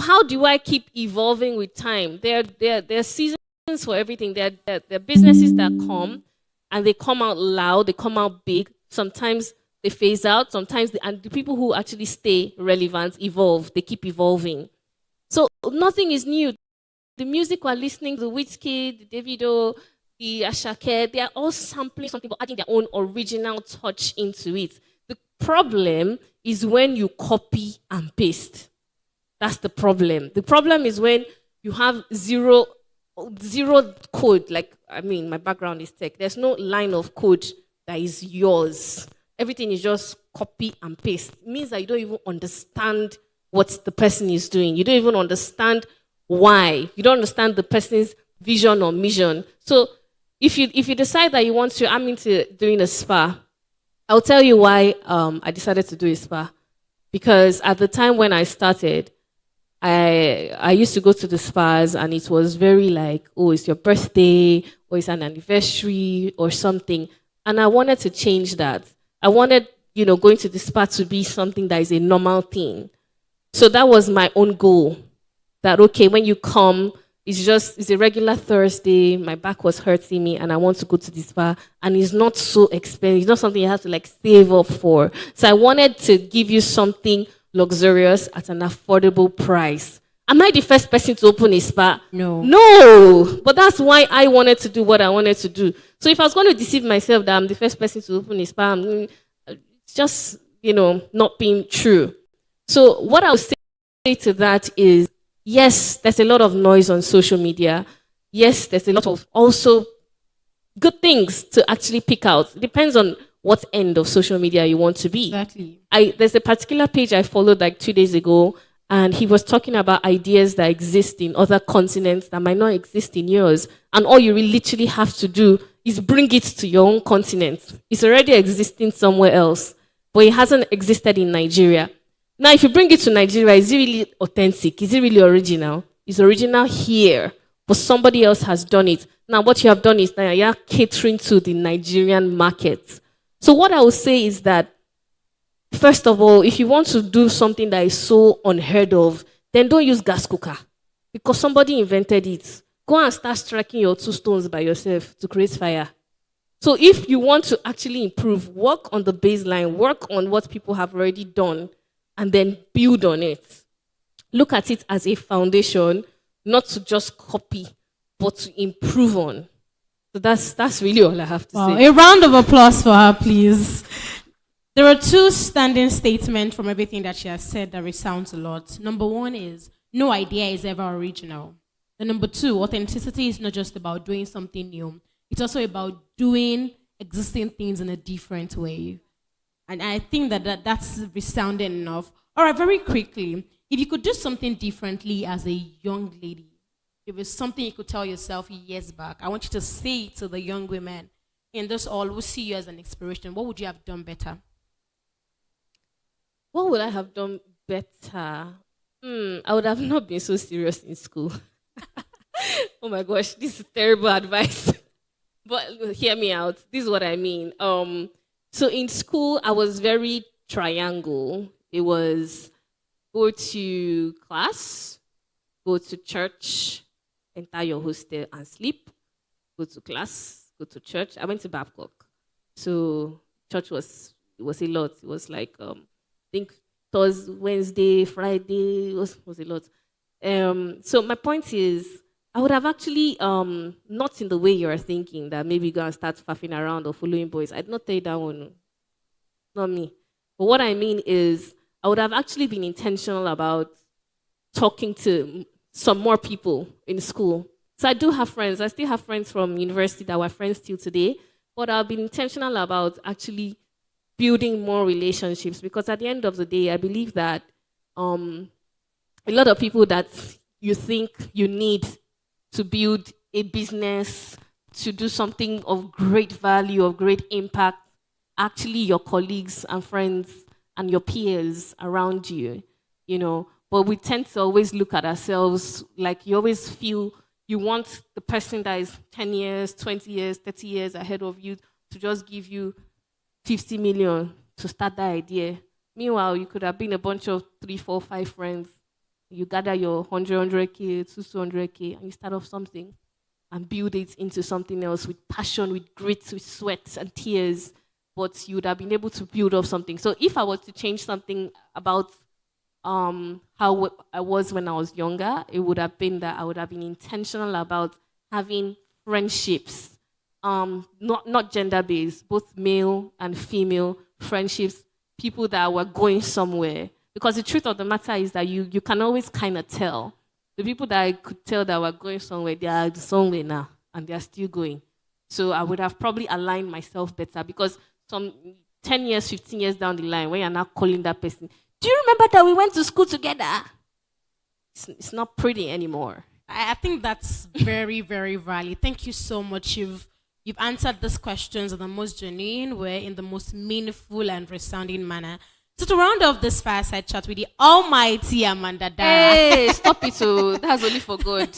how do I keep evolving with time? There are seasons for everything. There are businesses that come and they come out loud, they come out big. Sometimes they phase out, sometimes and the people who actually stay relevant evolve, they keep evolving. So nothing is new. The music we're listening to, the Wizkid, the Davido, the Ashake, they are all sampling something but adding their own original touch into it. The problem is when you copy and paste. That's the problem. The problem is when you have zero code. Like, I mean, my background is tech. There's no line of code that is yours. Everything is just copy and paste. It means that you don't even understand what the person is doing. You don't even understand why. You don't understand the person's vision or mission. So if you decide that you want to, I'm into doing a spa, I'll tell you why I decided to do a spa. Because at the time when I started, I used to go to the spas and it was very like, oh, it's your birthday or it's an anniversary or something. And I wanted to change that. I wanted, going to the spa to be something that is a normal thing. So that was my own goal. That, okay, when you come, it's a regular Thursday, my back was hurting me and I want to go to the spa and it's not so expensive. It's not something you have to like save up for. So I wanted to give you something luxurious at an affordable price. Am I the first person to open a spa? No. No. But that's why I wanted to do what I wanted to do. So if I was going to deceive myself that I'm the first person to open a spa, it's just, not being true. So what I would say to that is, yes, there's a lot of noise on social media. Yes, there's a lot of also good things to actually pick out. It depends on what end of social media you want to be. Exactly. There's a particular page I followed like 2 days ago, and he was talking about ideas that exist in other continents that might not exist in yours. And all you really literally have to do is bring it to your own continent. It's already existing somewhere else, but it hasn't existed in Nigeria. Now, if you bring it to Nigeria, is it really authentic? Is it really original? It's original here, but somebody else has done it. Now, what you have done is now you're catering to the Nigerian market. So what I would say is that, first of all, if you want to do something that is so unheard of, then don't use gas cooker because somebody invented it. Go and start striking your 2 stones by yourself to create fire. So if you want to actually improve, work on the baseline, work on what people have already done, and then build on it. Look at it as a foundation, not to just copy, but to improve on. So that's really all I have to say. A round of applause for her, please. There are 2 standing statements from everything that she has said that resounds a lot. Number 1 is, no idea is ever original. And number 2, authenticity is not just about doing something new. It's also about doing existing things in a different way. And I think that's resounding enough. All right, very quickly, if you could do something differently as a young lady, if it's something you could tell yourself years back, I want you to say it to the young women in this all who see you as an inspiration. What would you have done better? What would I have done better? I would have not been so serious in school. Oh my gosh, this is terrible advice. But hear me out. This is what I mean. So in school, I was very triangle. It was go to class, go to church, enter your hostel and sleep, go to class, go to church. I went to Babcock. So church was a lot. It was like, I think Thursday, Wednesday, Friday, was a lot. So my point is, I would have actually, not in the way you are thinking, that maybe go and start faffing around or following boys. I'd not tell you that one. not me. But what I mean is, I would have actually been intentional about talking to some more people in school. So I do have friends. I still have friends from university that were friends till today. But I've been intentional about actually building more relationships because at the end of the day, I believe that a lot of people that you think you need to build a business, to do something of great value, of great impact, actually your colleagues and friends and your peers around you, you know. But we tend to always look at ourselves like you always feel you want the person that is 10 years, 20 years, 30 years ahead of you to just give you 50 million to start that idea. Meanwhile, you could have been a bunch of 3, 4, 5 friends. You gather your 100K, 200K, and you start off something and build it into something else with passion, with grit, with sweat and tears. But you would have been able to build up something. So if I was to change something about how I was when I was younger, it would have been that I would have been intentional about having friendships, not gender-based, both male and female friendships, people that were going somewhere. Because the truth of the matter is that you can always kind of tell. The people that I could tell that were going somewhere, they are somewhere now, and they are still going. So I would have probably aligned myself better because some 10 years, 15 years down the line, when you're now calling that person, do you remember that we went to school together? It's not pretty anymore. I think that's very, very valid. Thank you so much. You've answered these questions in the most genuine way, in the most meaningful and resounding manner. So to round off this fireside chat with the almighty Amanda Dara, Hey, stop it! Oh, that's only for God.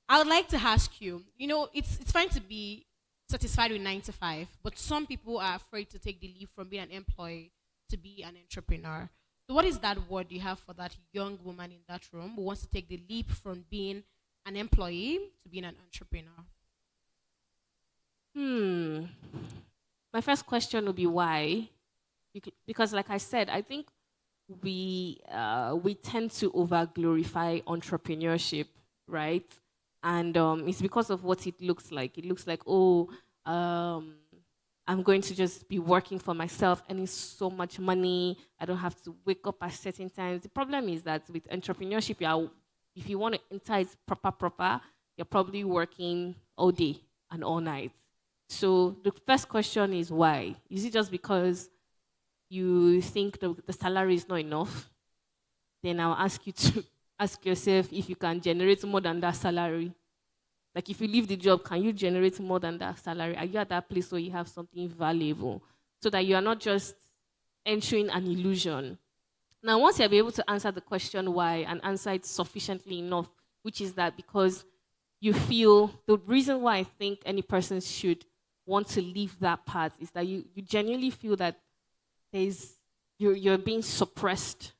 I would like to ask you, it's fine to be satisfied with 9 to 5, but some people are afraid to take the leap from being an employee to be an entrepreneur. So what is that word you have for that young woman in that room who wants to take the leap from being an employee to being an entrepreneur? My first question would be why? Because like I said, I think we tend to over glorify entrepreneurship, right? And it's because of what it looks like. It looks like, I'm going to just be working for myself, earning so much money. I don't have to wake up at certain times. The problem is that with entrepreneurship, if you want to enter it proper, you're probably working all day and all night. So the first question is why? Is it just because you think the salary is not enough? Then I'll ask you to ask yourself if you can generate more than that salary. Like if you leave the job, can you generate more than that salary? Are you at that place where you have something valuable so that you are not just entering an illusion? Now, once you'll be able to answer the question why and answer it sufficiently enough, which is that because you feel the reason why I think any person should want to leave that path is that you genuinely feel that you're being suppressed.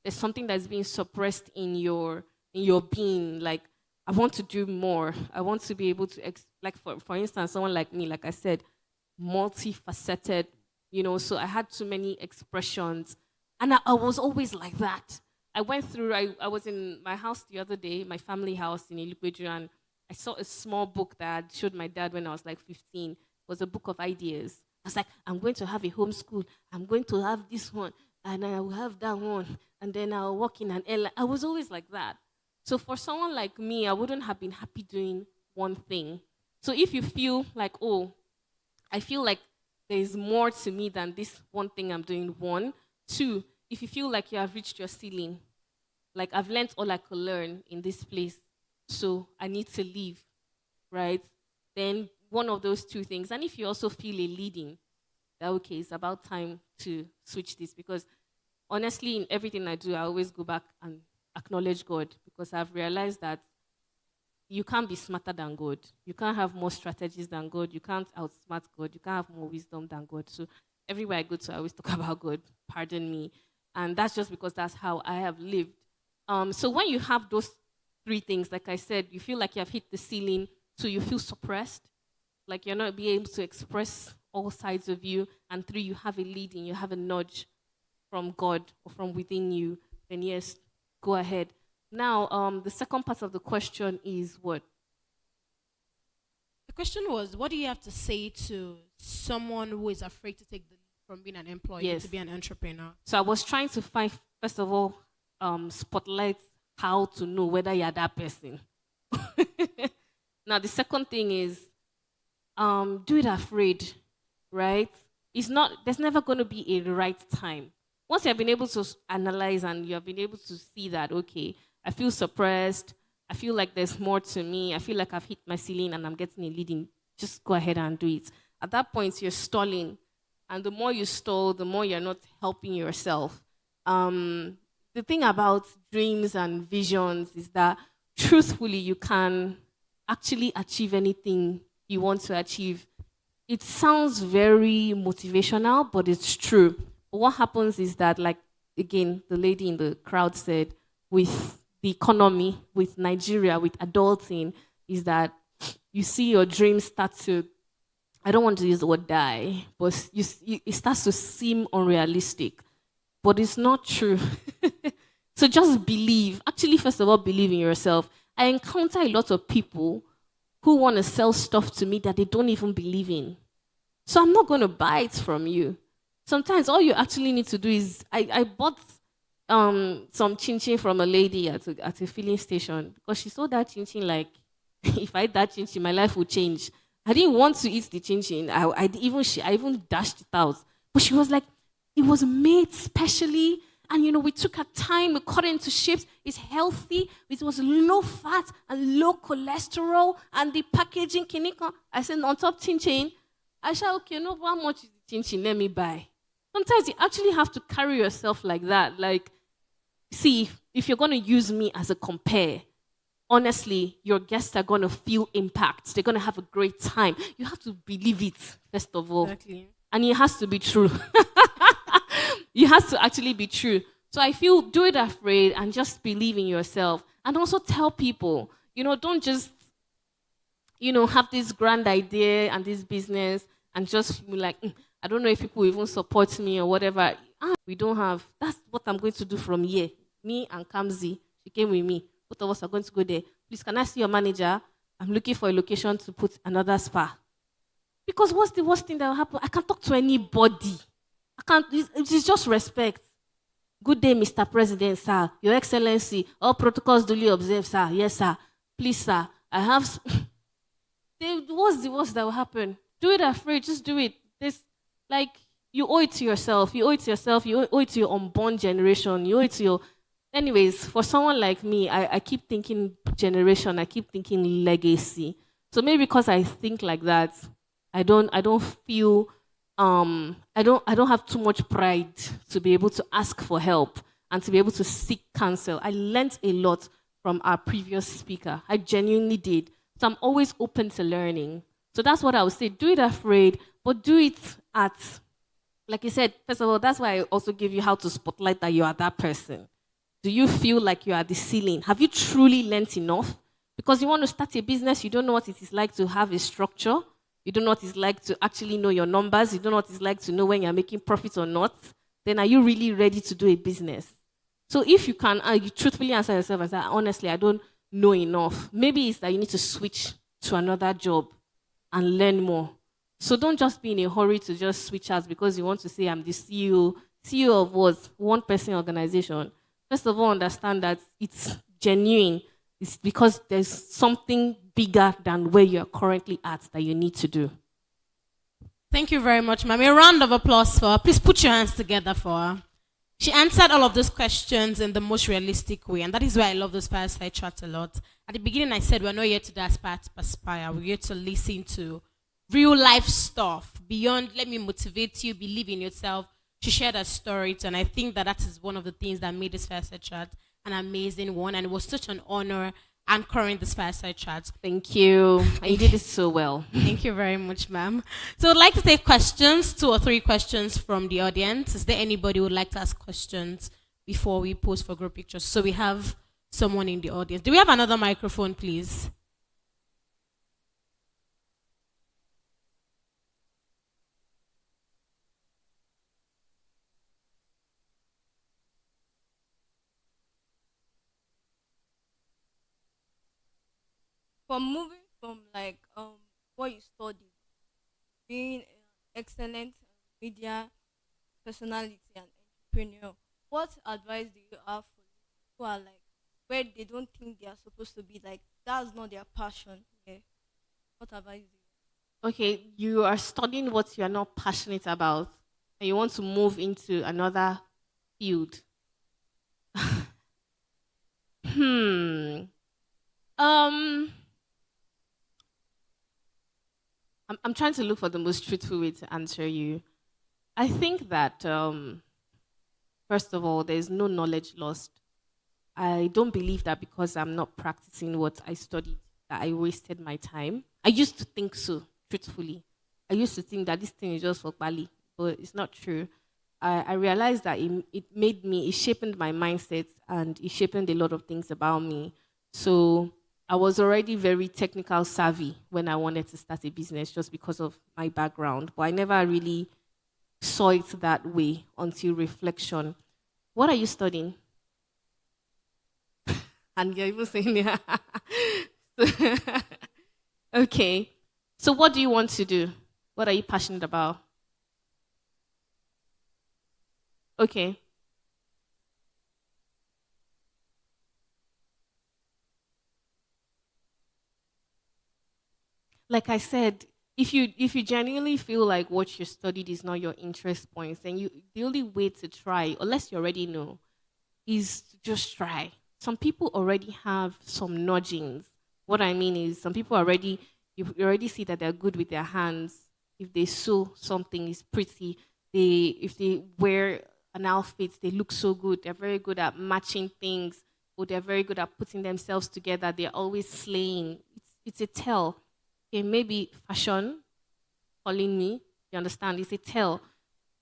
There's something that's being suppressed in your being. Like, I want to do more. I want to be able to, for instance, someone like me, like I said, multifaceted, so I had too many expressions. And I was always like that. I was in my house the other day, my family house in Ilukweju, and I saw a small book that I showed my dad when I was like 15. It was a book of ideas. I was like, I'm going to have a homeschool. I'm going to have this one, and I will have that one, and then I'll work in an airline. I was always like that. So for someone like me, I wouldn't have been happy doing one thing. So if you feel like, I feel like there is more to me than this one thing I'm doing, 1. 2, if you feel like you have reached your ceiling, like I've learned all I could learn in this place, so I need to leave, right? Then one of those 2 things. And if you also feel a leading, that okay, it's about time to switch this, because honestly, in everything I do, I always go back and acknowledge God, because I've realized that you can't be smarter than God. You can't have more strategies than God. You can't outsmart God. You can't have more wisdom than God. So everywhere I go to, I always talk about God. Pardon me. And that's just because that's how I have lived. So when you have those 3 things, like I said, you feel like you have hit the ceiling, so you feel suppressed, like you're not being able to express all sides of you, and 3, you have a leading, you have a nudge from God or from within you, then yes, go ahead. Now, the second part of the question is what? The question was, what do you have to say to someone who is afraid to take the leap from being an employee Yes. to be an entrepreneur? So I was trying to find, first of all, spotlight how to know whether you're that person. Now, the second thing is do it afraid, right? It's not, there's never going to be a right time. Once you have been able to analyze and you have been able to see that, okay, I feel suppressed, I feel like there's more to me, I feel like I've hit my ceiling and I'm getting a leading, just go ahead and do it. At that point, you're stalling. And the more you stall, the more you're not helping yourself. The thing about dreams and visions is that truthfully, you can actually achieve anything you want to achieve. It sounds very motivational, but it's true. But what happens is that, like, again, the lady in the crowd said, with the economy, with Nigeria, with adulting, is that you see your dreams start to, I don't want to use the word die, but it starts to seem unrealistic. But it's not true. So just believe. Actually, first of all, believe in yourself. I encounter a lot of people who want to sell stuff to me that they don't even believe in. So I'm not going to buy it from you. Sometimes all you actually need to do is, I bought some chin-chin from a lady at a filling station because she sold that chin-chin like, if I eat that chin-chin, my life would change. I didn't want to eat the chin-chin. I even dashed it out. But she was like, it was made specially. And, we took our time, we cut it into shapes. It's healthy. It was low fat and low cholesterol. And the packaging, kinika. I said, on top chin-chin. I said, okay, no, how much is the chin-chin? Let me buy. Sometimes you actually have to carry yourself like that. Like, see, if you're going to use me as a compare, honestly, your guests are going to feel impact. They're going to have a great time. You have to believe it, first of all. Exactly. And it has to be true. It has to actually be true. So I feel do it afraid and just believe in yourself. And also tell people, don't just, have this grand idea and this business and just be like, I don't know if people even support me or whatever. We don't have. That's what I'm going to do from here. Me and Kamzi, she came with me. Both of us are going to go there. Please, can I see your manager? I'm looking for a location to put another spa. Because what's the worst thing that will happen? I can't talk to anybody. I can't. It's just respect. Good day, Mr. President, sir. Your Excellency. All protocols duly observed, sir. Yes, sir. Please, sir. I have. What's the worst that will happen? Do it afraid. Just do it. Like, you owe it to yourself. You owe it to yourself. You owe it to your unborn generation. You owe it to your. Anyways, for someone like me, I keep thinking generation. I keep thinking legacy. So maybe because I think like that, I don't feel I don't have too much pride to be able to ask for help and to be able to seek counsel. I learned a lot from our previous speaker. I genuinely did. So I'm always open to learning. So that's what I would say. Do it afraid, but do it at, like you said, first of all, that's why I also give you how to spotlight that you are that person. Do you feel like you are the ceiling? Have you truly learnt enough? Because you want to start a business, you don't know what it is like to have a structure. You don't know what it's like to actually know your numbers. You don't know what it's like to know when you're making profits or not. Then are you really ready to do a business? So if you can, you truthfully answer yourself and say, honestly, I don't know enough. Maybe it's that you need to switch to another job and learn more. So don't just be in a hurry to just switch out because you want to say, I'm the CEO. CEO of what? One person organization. First of all, understand that it's genuine. It's because there's something bigger than where you're currently at that you need to do. Thank you very much, ma'am. A round of applause for her. Please put your hands together for her. She answered all of those questions in the most realistic way, and that is why I love those fireside chats a lot. At the beginning, I said we're not here to do aspire to perspire. We're here to listen to real life stuff beyond let me motivate you, believe in yourself. She shared her story, and I think that is one of the things that made this fireside chat an amazing one, and it was such an honor anchoring this fireside chat. Thank you. And you did it so well. Thank you very much, ma'am. So I'd like to take questions, 2 or 3 questions from the audience. Is there anybody who would like to ask questions before we pose for group pictures? So we have someone in the audience. Do we have another microphone, please? From moving from what you studied, being excellent media personality and entrepreneur, what advice do you have for people who are like where they don't think they are supposed to be, like that's not their passion? Yeah. What advice do you? Okay, you are studying what you are not passionate about, and you want to move into another field. Hmm. Um, I'm trying to look for the most truthful way to answer you. I think that first of all, there's no knowledge lost. I don't believe that because I'm not practicing what I studied, that I wasted my time. I used to think so, truthfully. I used to think that this thing is just for Bali, but it's not true. I realized that it shaped my mindset and it shaped a lot of things about me. So I was already very technical savvy when I wanted to start a business just because of my background, but I never really saw it that way until reflection. What are you studying? And you're even saying, yeah. Okay. So what do you want to do? What are you passionate about? Okay. Like I said, if you genuinely feel like what you studied is not your interest points, then the only way to try, unless you already know, is to just try. Some people already have some nudgings. What I mean is some people already you already see that they're good with their hands. If they sew something is pretty. If they wear an outfit, they look so good. They're very good at matching things, or they're very good at putting themselves together. They're always slaying. It's a tell. Okay, maybe fashion, calling me. You understand? It's a tell.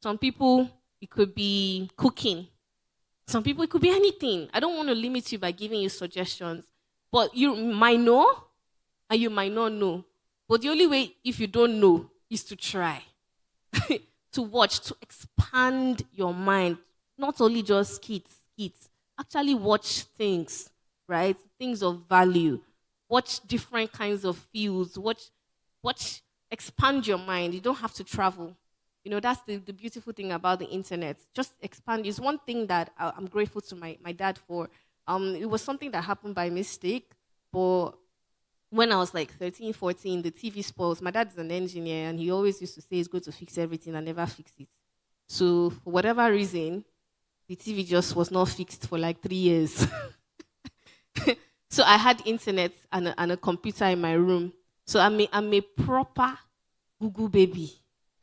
Some people, it could be cooking. Some people, it could be anything. I don't want to limit you by giving you suggestions. But you might know and you might not know. But the only way, if you don't know, is to try, to watch, to expand your mind. Not only just skits. Actually watch things, right? Things of value. Watch different kinds of fields. Watch, expand your mind. You don't have to travel. You know, that's the beautiful thing about the internet. Just expand. It's one thing that I'm grateful to my dad for. It was something that happened by mistake, but when I was like 13, 14, the TV spoils. My dad is an engineer, and he always used to say he's going to fix everything and never fix it. So for whatever reason, the TV just was not fixed for like 3 years. So I had internet and a computer in my room. So I'm a proper Google baby.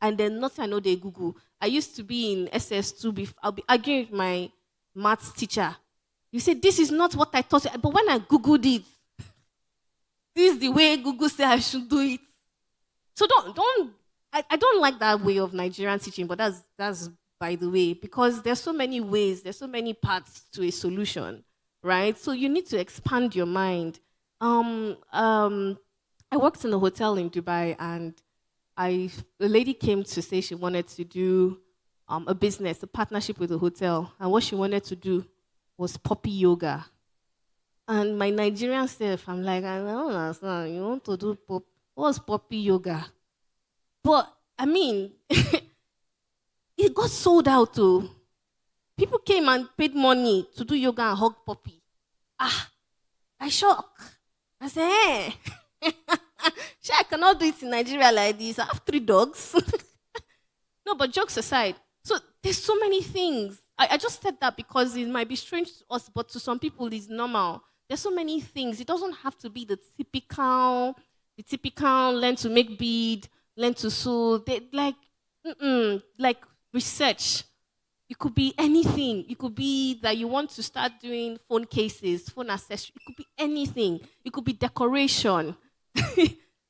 And then nothing I know they Google. I used to be in SS2. I'll be arguing with my maths teacher. You say, this is not what I thought. But when I Googled it, this is the way Google said I should do it. So I don't like that way of Nigerian teaching, but that's by the way, because there's so many ways, there's so many paths to a solution, right? So you need to expand your mind. I worked in a hotel in Dubai, and a lady came to say she wanted to do a business, a partnership with a hotel, and what she wanted to do was puppy yoga. And my Nigerian self, I'm like, I don't understand. You want to do what's puppy yoga? But I mean, it got sold out too. People came and paid money to do yoga and hug puppy. I shock. I said, hey, sure, I cannot do it in Nigeria like this. I have 3 dogs. No, but jokes aside, so there's so many things. I just said that because it might be strange to us, but to some people it's normal. There's so many things. It doesn't have to be the typical learn to make bead, learn to sew. Like research. It could be anything. It could be that you want to start doing phone cases, phone accessories. It could be anything. It could be decoration.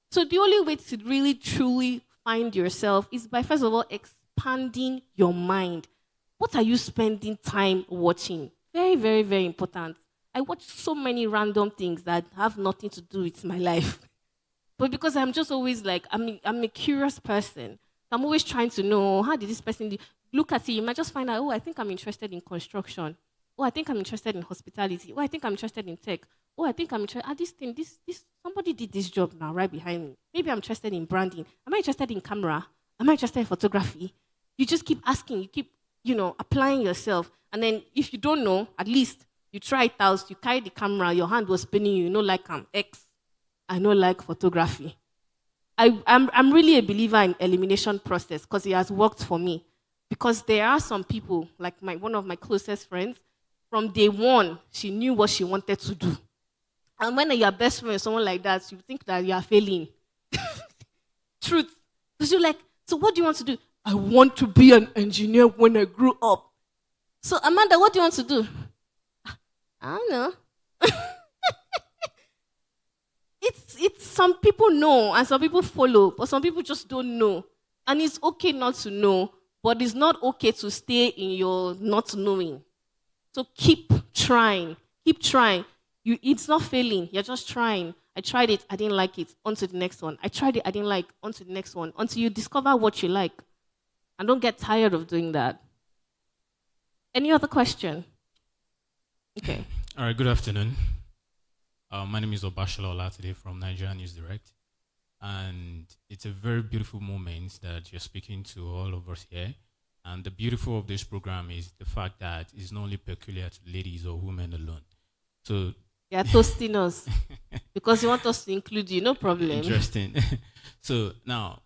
So the only way to really, truly find yourself is by, first of all, expanding your mind. What are you spending time watching? Very, very, very important. I watch so many random things that have nothing to do with my life. But because I'm just always like, I'm a curious person. I'm always trying to know, how did this person do? Look at it, you might just find out, oh, I think I'm interested in construction. Oh, I think I'm interested in hospitality. Oh, I think I'm interested in tech. Oh, I think I'm interested, this thing, this, somebody did this job now right behind me. Maybe I'm interested in branding. Am I interested in camera? Am I interested in photography? You just keep asking, you keep applying yourself. And then if you don't know, at least you try it out, you carry the camera, your hand was spinning you, like X. I know like photography. I'm really a believer in elimination process because it has worked for me. Because there are some people, like one of my closest friends, from day one, she knew what she wanted to do. And when you're best friend with someone like that, you think that you are failing. Truth. Because you're like, so what do you want to do? I want to be an engineer when I grow up. So Amanda, what do you want to do? I don't know. It's some people know and some people follow, but some people just don't know. And it's okay not to know, but it's not okay to stay in your not knowing. So keep trying. Keep trying. It's not failing. You're just trying. I tried it. I didn't like it. On to the next one. I tried it. I didn't like. On to the next one. Until you discover what you like. And don't get tired of doing that. Any other question? Okay. All right, good afternoon. My name is Obashala Olatide from Nigerian News Direct. And it's a very beautiful moment that you're speaking to all of us here. And the beautiful of this program is the fact that it's not only peculiar to ladies or women alone. So they are toasting us because you want us to include you, no problem. Interesting. So now,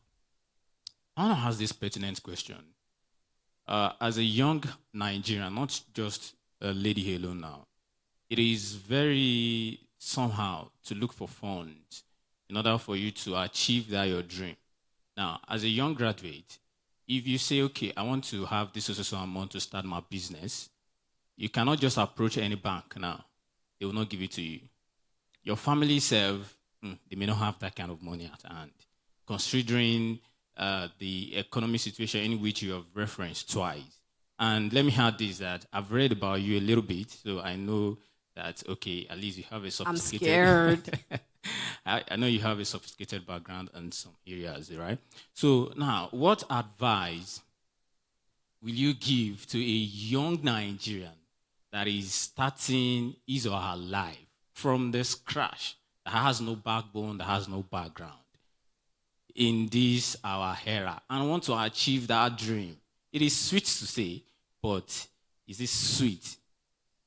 I want to ask this pertinent question. As a young Nigerian, not just a lady alone now, it is very somehow to look for funds in order for you to achieve that your dream. Now, as a young graduate, if you say, okay, I want to have this or so amount to start my business, you cannot just approach any bank now. They will not give it to you. Your family self, they may not have that kind of money at hand. Considering the economic situation in which you have referenced twice. And let me add this, that I've read about you a little bit, so I know that, okay, at least you have a sophisticated... I'm scared. I know you have a sophisticated background in some areas, right? So now, what advice will you give to a young Nigerian that is starting his or her life from the scratch, that has no backbone, that has no background in this our era, and want to achieve that dream? It is sweet to say, but is it sweet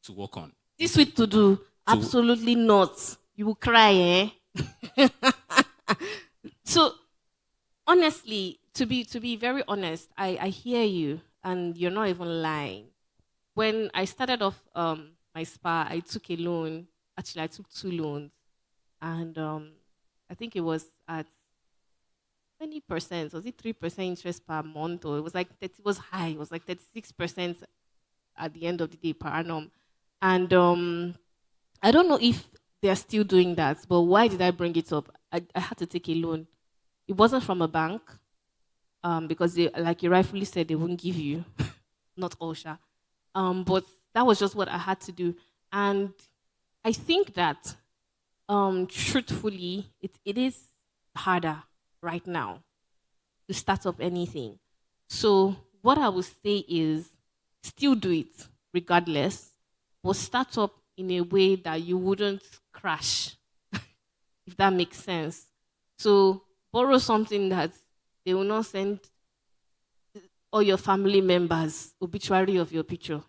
to work on? Is it sweet to do? Absolutely not. You will cry, eh? So, honestly, to be very honest, I hear you, and you're not even lying. When I started off my spa, I took a loan. Actually, I took 2 loans, and I think it was at 20%. Was it 3% interest per month, or it was like it was high. It was like 36% at the end of the day per annum, and I don't know if they're still doing that. But why did I bring it up? I had to take a loan. It wasn't from a bank, because they, like you rightfully said, they wouldn't give you, not OSHA. But that was just what I had to do. And I think that, truthfully, it is harder right now to start up anything. So what I would say is still do it regardless, but start up in a way that you wouldn't crash, if that makes sense. So borrow something that they will not send all your family members obituary of your picture.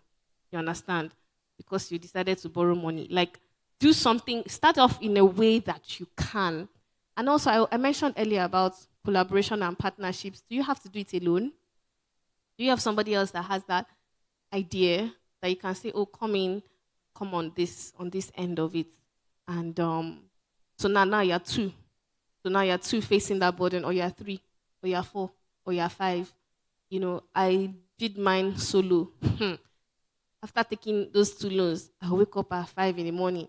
You understand? Because you decided to borrow money. Like, do something, start off in a way that you can. And also, I mentioned earlier about collaboration and partnerships. Do you have to do it alone? Do you have somebody else that has that idea that you can say, oh, come on this end of it? And so now you're 2. So now you're 2 facing that burden, or you're 3, or you're 4, or you're 5. You know, I did mine solo. After taking those 2 loans, I wake up at 5 in the morning.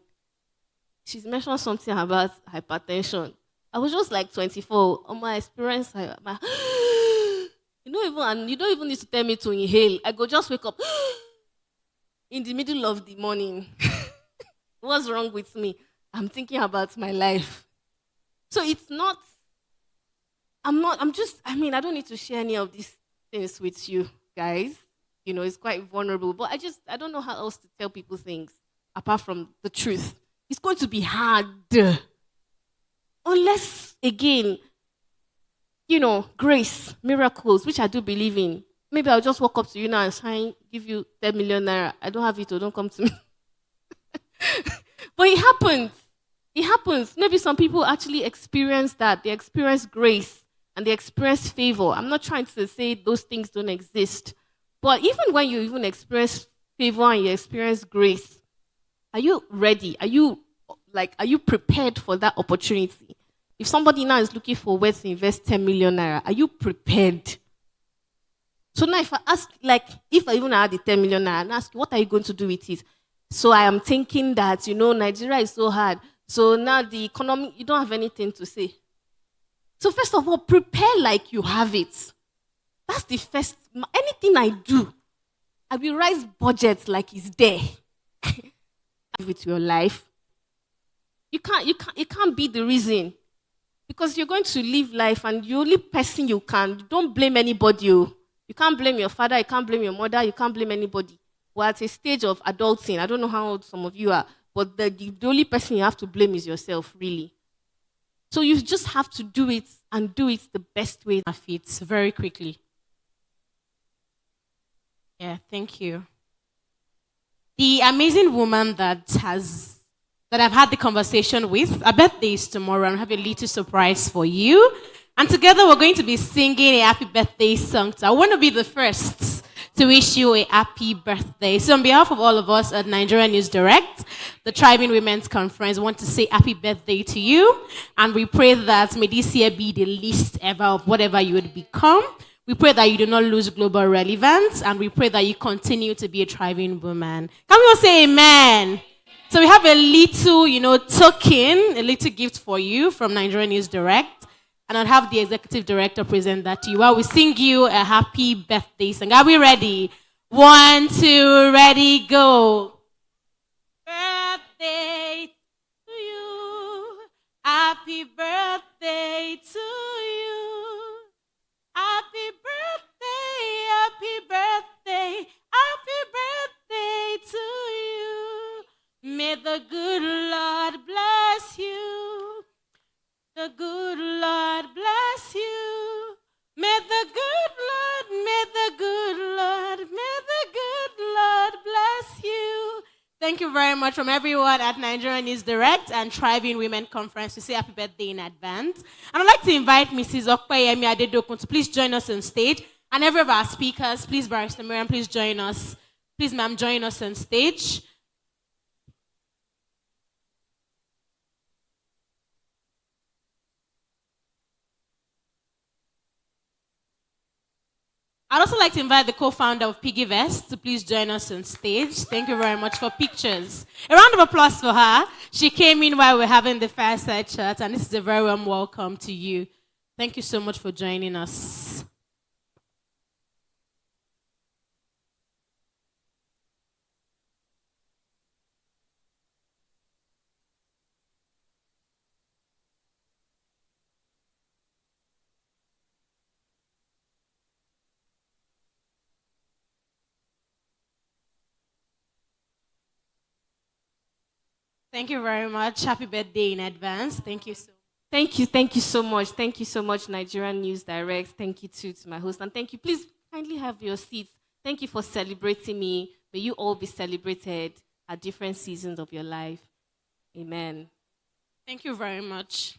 She's mentioned something about hypertension. I was just like 24. On my experience, you don't even need to tell me to inhale. I go just wake up in the middle of the morning. What's wrong with me? I'm thinking about my life. So it's not, I don't need to share any of these things with you guys. You know, it's quite vulnerable, but I don't know how else to tell people things apart from the truth. It's going to be hard. Unless, again, you know, grace, miracles, which I do believe in, maybe I'll just walk up to you now and sign, give you 10 million naira. I don't have it, or don't come to me. But it happens. It happens. Maybe some people actually experience that. They experience grace and they experience favor. I'm not trying to say those things don't exist. But even when you even experience favor and you experience grace, are you ready? Are you prepared for that opportunity? If somebody now is looking for where to invest 10 million naira, are you prepared? So now if I ask, like, if I even had the 10 million naira and ask, what are you going to do with it? So I am thinking that, Nigeria is so hard. So now the economy, you don't have anything to say. So first of all, prepare like you have it. That's the first, anything I do, I will raise budget like it's there. With your life. It can't be the reason. Because you're going to live life and the only person you can, don't blame anybody. You can't blame your father, you can't blame your mother, you can't blame anybody. We're at a stage of adulting. I don't know how old some of you are, but the only person you have to blame is yourself, really. So you just have to do it and do it the best way. Feet very quickly. Yeah, thank you. The amazing woman that I've had the conversation with, her birthday is tomorrow, and I have a little surprise for you. And together we're going to be singing a happy birthday song. So I want to be the first to wish you a happy birthday. So on behalf of all of us at Nigerian News Direct, the Thriving Women's Conference, I want to say happy birthday to you. And we pray that may this year be the least ever of whatever you would become. We pray that you do not lose global relevance. And we pray that you continue to be a thriving woman. Can we all say amen? So we have a little, token, a little gift for you from Nigerian News Direct. And I'll have the executive director present that to you while we sing you a happy birthday song. Are we ready? 1, 2, ready, go. Birthday to you. Happy birthday to you. Happy birthday, happy birthday, happy birthday to you. May the good Lord bless you. The good Lord bless you. May the good Lord bless you. Thank you very much from everyone at Nigerian News Direct and Thriving Women Conference to say happy birthday in advance. And I'd like to invite Mrs. Okpeyemi Adedokun to please join us on stage. And every of our speakers, please, Barrister Miriam, please join us. Please, ma'am, join us on stage. I'd also like to invite the co-founder of Piggyvest to please join us on stage. Thank you very much for pictures. A round of applause for her. She came in while we're having the fireside chat, and this is a very warm welcome to you. Thank you so much for joining us. Thank you very much. Happy birthday in advance. Thank you so much. Thank you so much. Thank you so much, Nigerian News Direct. Thank you too to my host. And thank you. Please kindly have your seats. Thank you for celebrating me. May you all be celebrated at different seasons of your life. Amen. Thank you very much.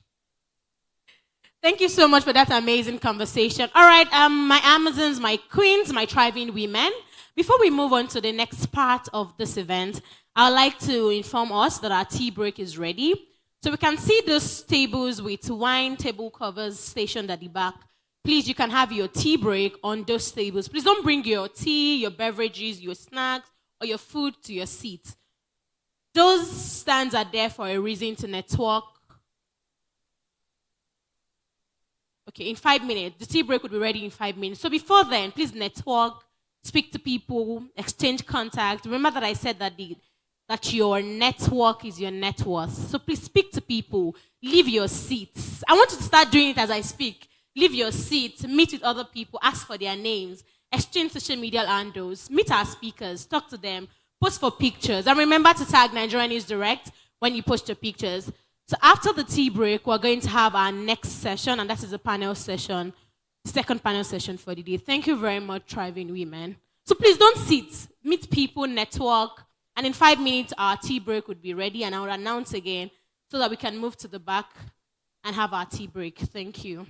Thank you so much for that amazing conversation. All right, my Amazons, my queens, my thriving women. Before we move on to the next part of this event, I would like to inform us that our tea break is ready. So we can see those tables with wine table covers stationed at the back. Please, you can have your tea break on those tables. Please don't bring your tea, your beverages, your snacks, or your food to your seat. Those stands are there for a reason to network. Okay, in 5 minutes. The tea break will be ready in 5 minutes. So before then, please network, speak to people, exchange contact. Remember that I said that your network is your net worth. So please speak to people. Leave your seats. I want you to start doing it as I speak. Leave your seats. Meet with other people. Ask for their names. Exchange social media handles. Meet our speakers. Talk to them. Post for pictures. And remember to tag Nigerian News Direct when you post your pictures. So after the tea break, we're going to have our next session, and that is a panel session second panel session for the day. Thank you very much, Thriving Women. So please don't sit, meet people, network, and in 5 minutes, our tea break would be ready, and I will announce again so that we can move to the back and have our tea break. Thank you.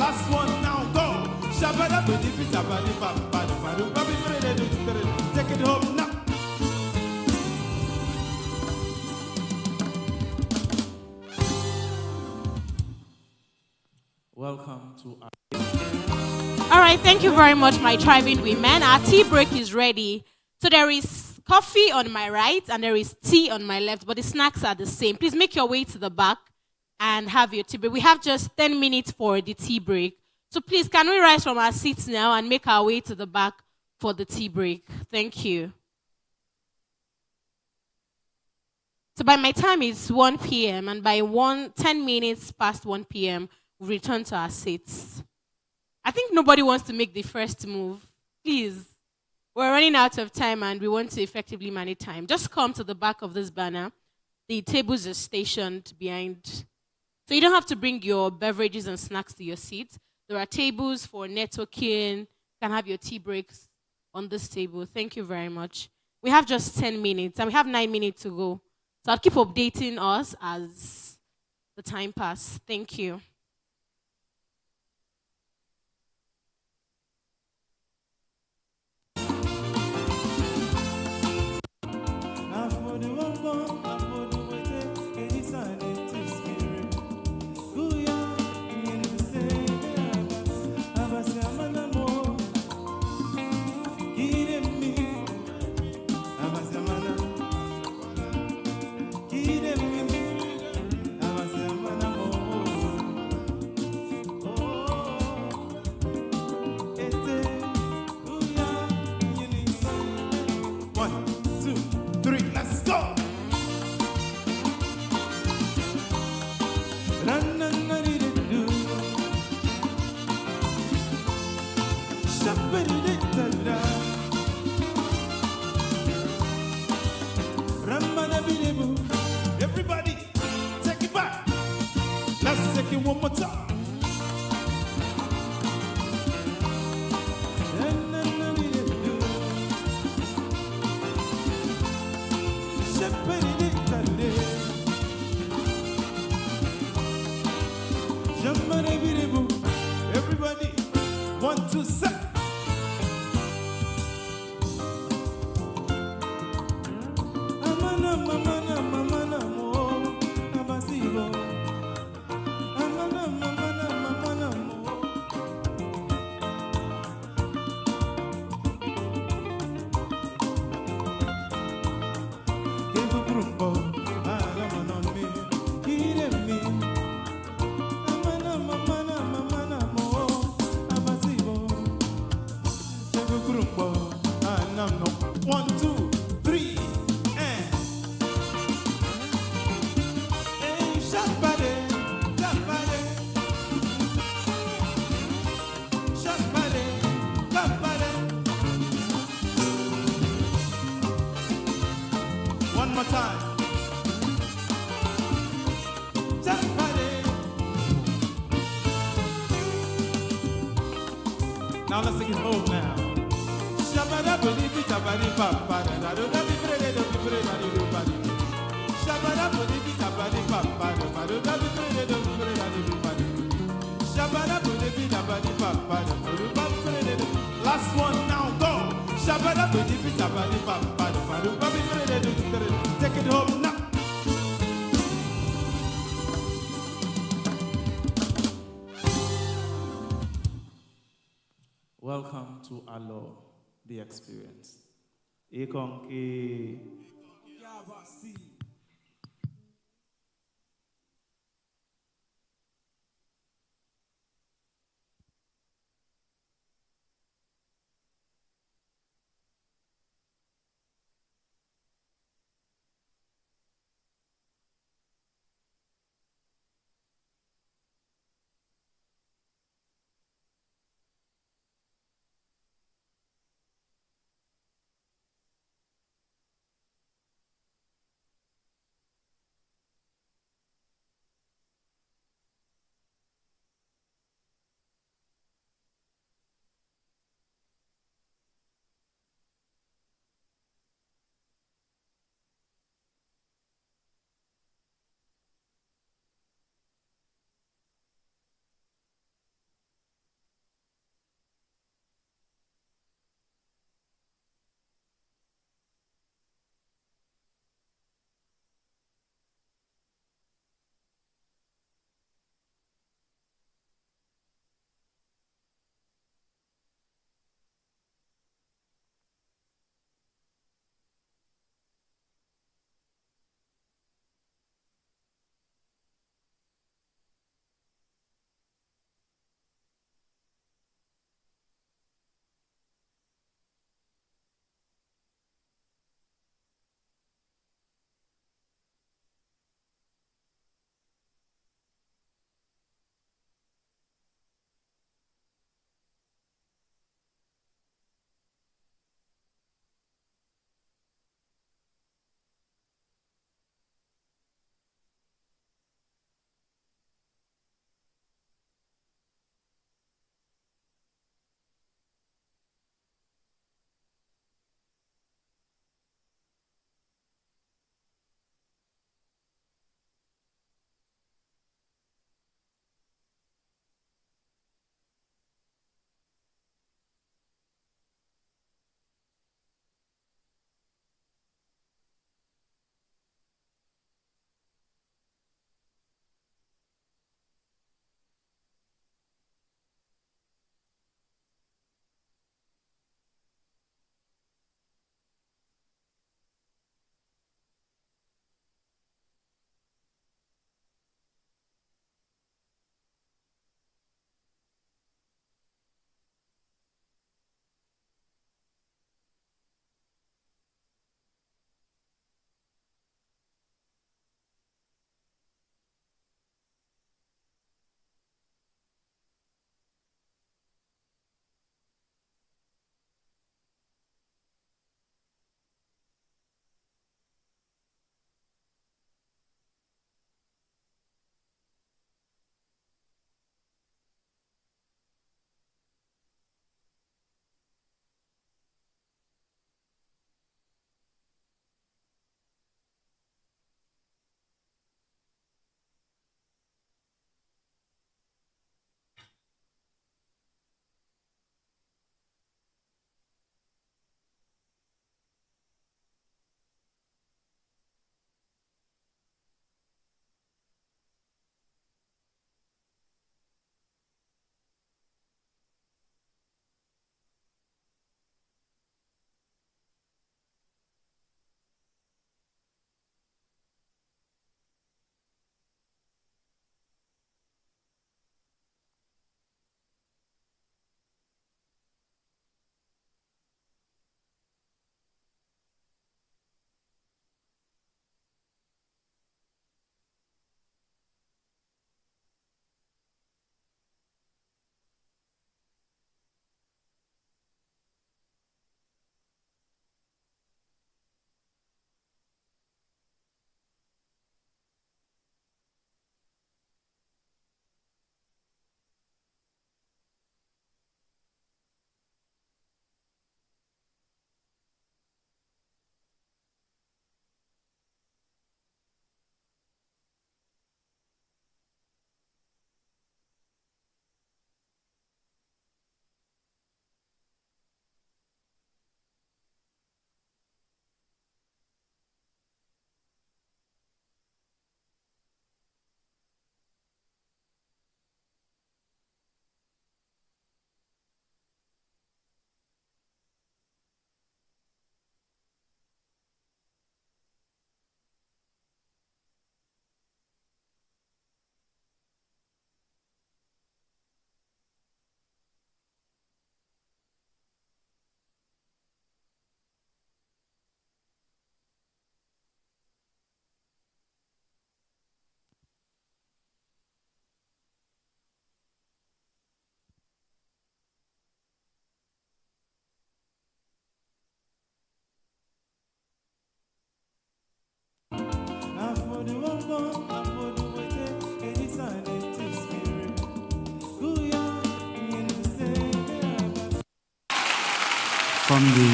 Last one now, go. Take it home now. Welcome to our All right, thank you very much, my thriving women. Our tea break is ready. So there is coffee on my right and there is tea on my left, but the snacks are the same. Please make your way to the back and have your tea break. We have just 10 minutes for the tea break. So please, can we rise from our seats now and make our way to the back for the tea break? Thank you. So by my time it's 1 p.m. and by 10 minutes past 1 p.m., we return to our seats. I think nobody wants to make the first move. Please. We're running out of time and we want to effectively manage time. Just come to the back of this banner. The tables are stationed behind. So you don't have to bring your beverages and snacks to your seat. There are tables for networking. You can have your tea breaks on this table. Thank you very much. We have just 10 minutes and we have 9 minutes to go. So I'll keep updating us as the time passes. Thank you. One, two, three, let's go! Everybody, take it back. Let's take it one more time. Everybody, 1, 2, 7. One, two, three, and hey, somebody, somebody, somebody, somebody. One more time. Somebody. Now let's take it home now. Last one now, go. Take it home now. Welcome to Allo, the experience. Ikonki. from the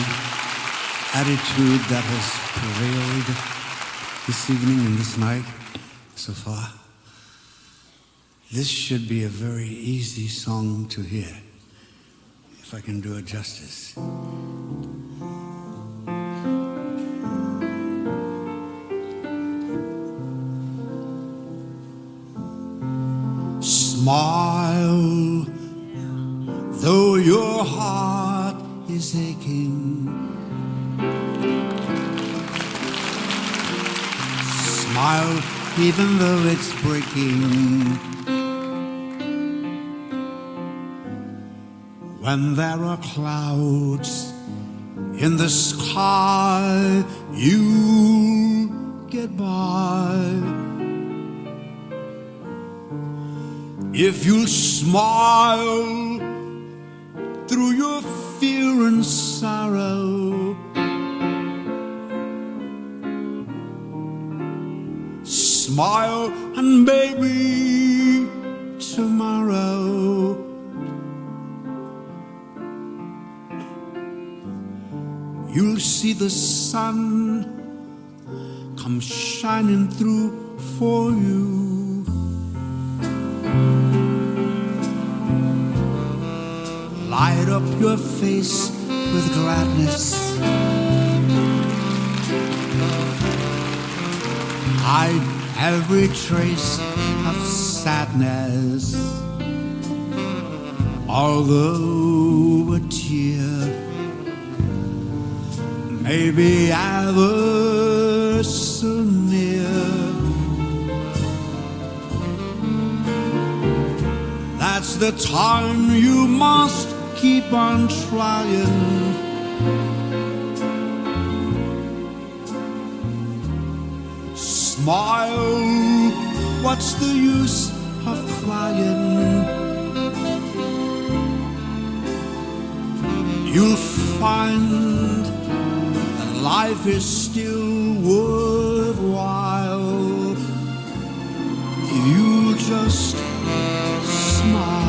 attitude that has prevailed this evening and this night so far, this should be a very easy song to hear, if I can do it justice. Smile, though your heart is aching. Smile, even though it's breaking. When there are clouds in the sky, you get by. If you smile through your fear and sorrow, smile and maybe tomorrow you'll see the sun come shining through for you. Light up your face with gladness. Hide every trace of sadness. Although a tear may be ever so near, that's the time you must keep on trying. Smile, what's the use of crying? You'll find that life is still worthwhile if you just smile.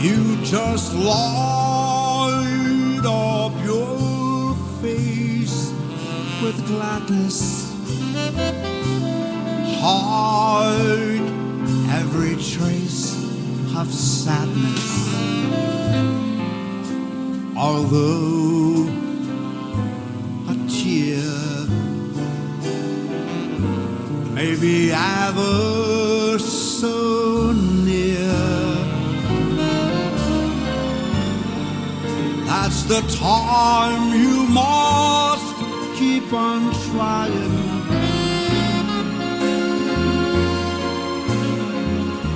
You just light up your face with gladness. Hide every trace of sadness. Although a tear may be ever so near, that's the time you must keep on trying.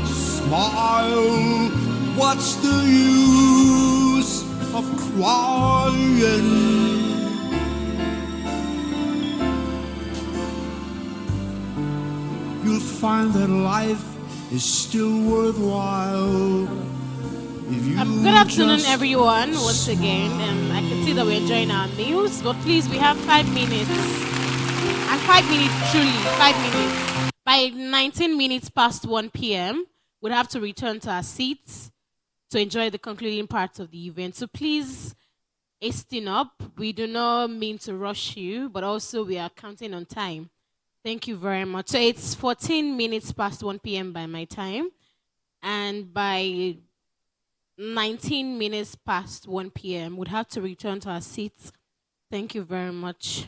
Smile, what's the use of crying? You'll find that life is still worthwhile if you Good afternoon, just everyone, once again. I can see that we're enjoying our meals, but please, we have 5 minutes. And 5 minutes, truly, 5 minutes. By 19 minutes past 1 p.m., we'll have to return to our seats to enjoy the concluding part of the event. So please, hasten up. We do not mean to rush you, but also we are counting on time. Thank you very much. So it's 14 minutes past 1 p.m. by my time. and by 19 minutes past 1 p.m., we'd have to return to our seats. Thank you very much.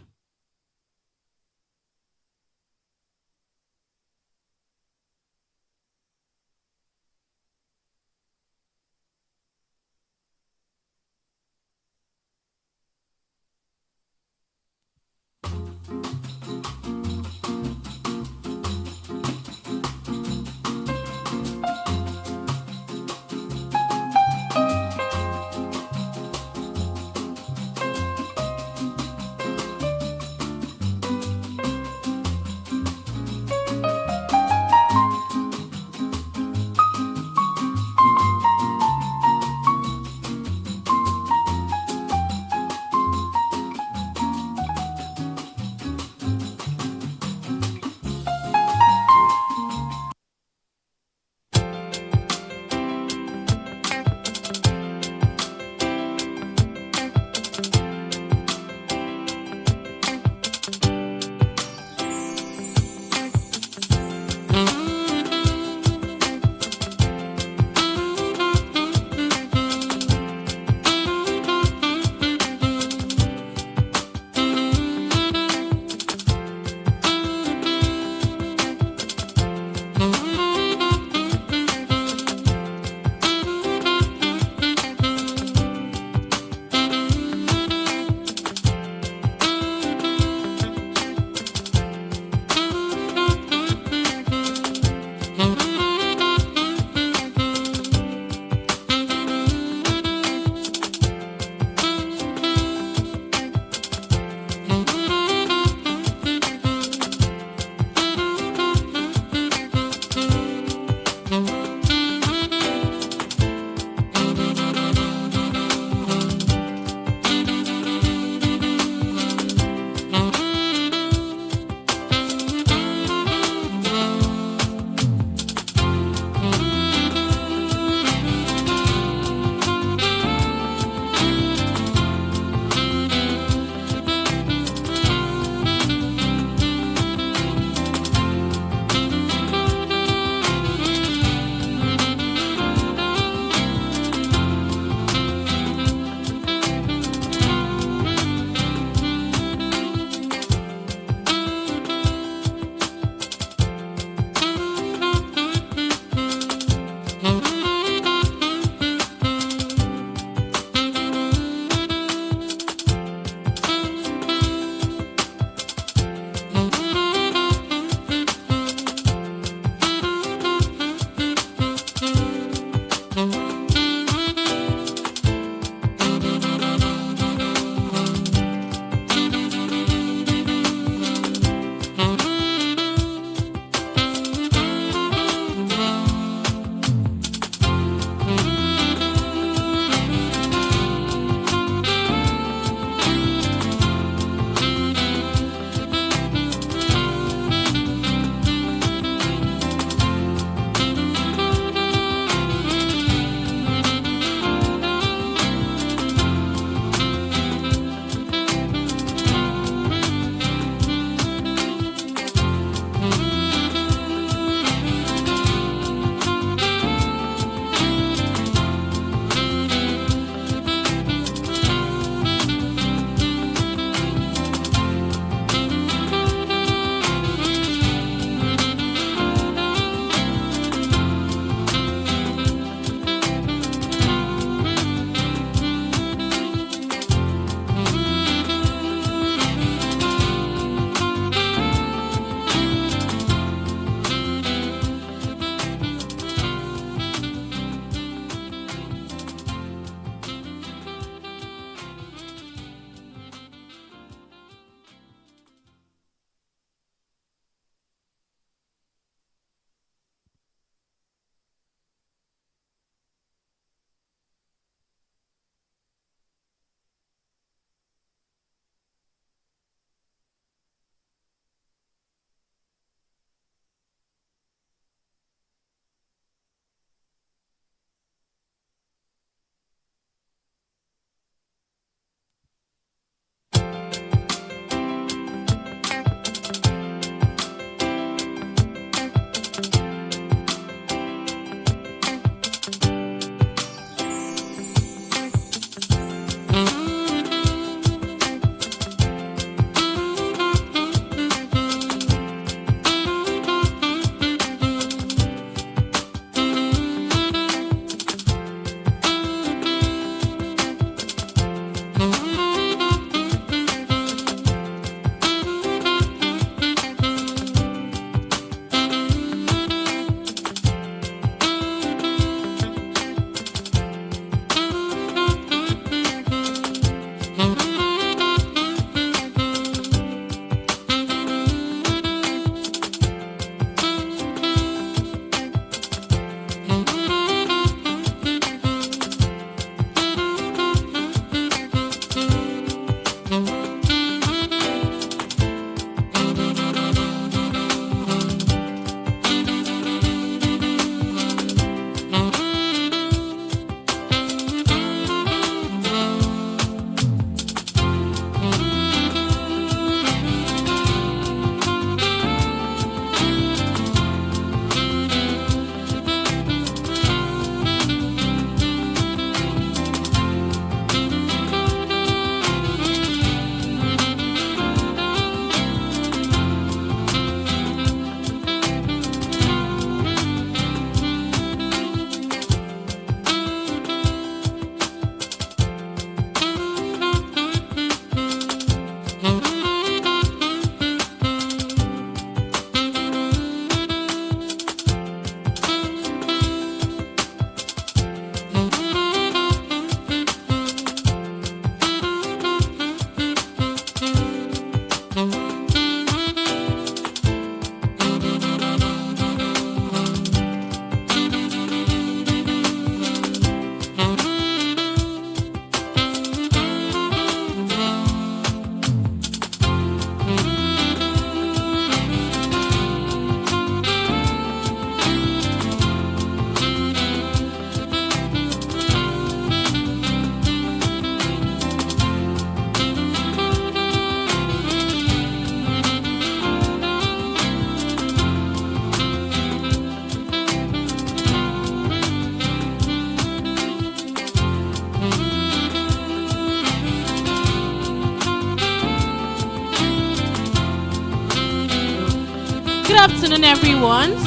Good afternoon, everyone.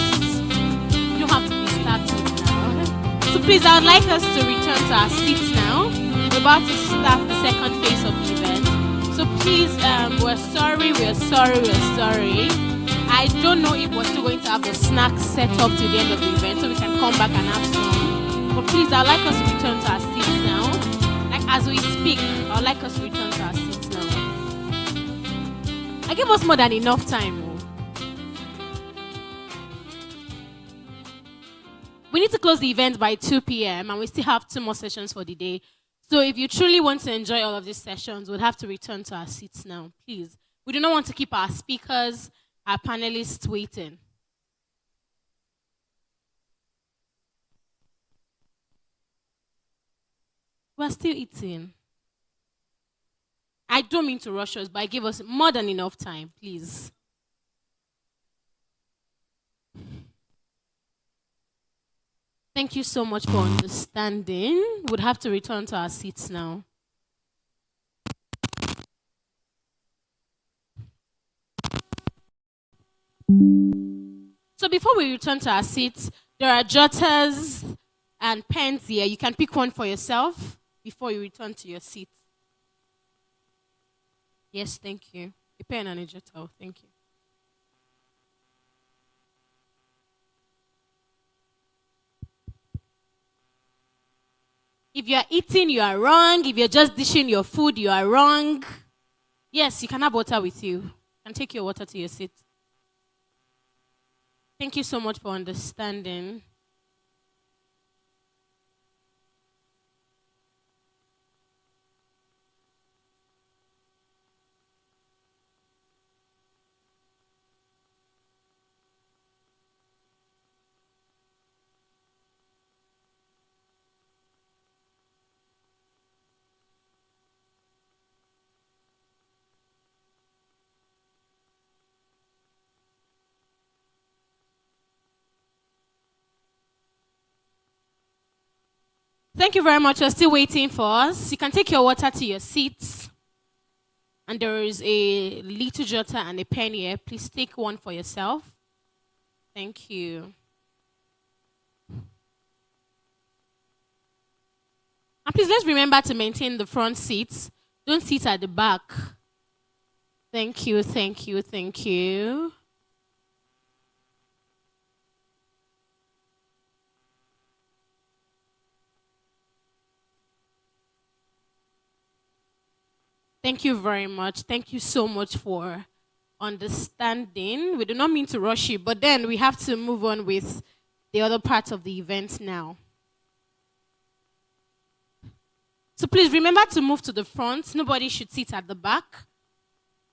You don't have to be starting now. So please, I would like us to return to our seats now. We're about to start the second phase of the event. So please, we're sorry. I don't know if we're still going to have the snacks set up till the end of the event, so we can come back and have some. But please, I'd like us to return to our seats now. Like as we speak, I'd like us to return to our seats now. I give us more than enough time. We need to close the event by 2 p.m. and we still have 2 more sessions for the day. So if you truly want to enjoy all of these sessions, we'll have to return to our seats now, please. We do not want to keep our speakers, our panelists waiting. We're still eating. I don't mean to rush us, but give us more than enough time, please. Thank you so much for understanding. We'd have to return to our seats now. So before we return to our seats, there are jotters and pens here. You can pick one for yourself before you return to your seat. Yes, thank you. A pen and a jotter. Thank you. If you are eating, you are wrong. If you're just dishing your food, you are wrong. Yes, you can have water with you. You can take your water to your seat. Thank you so much for understanding. Thank you very much. You're still waiting for us. You can take your water to your seats. And there is a little jotter and a pen here. Please take one for yourself. Thank you. And please let's remember to maintain the front seats. Don't sit at the back. Thank you, thank you, thank you. Thank you very much. Thank you so much for understanding. We do not mean to rush you, but then we have to move on with the other part of the event now. So please remember to move to the front. Nobody should sit at the back.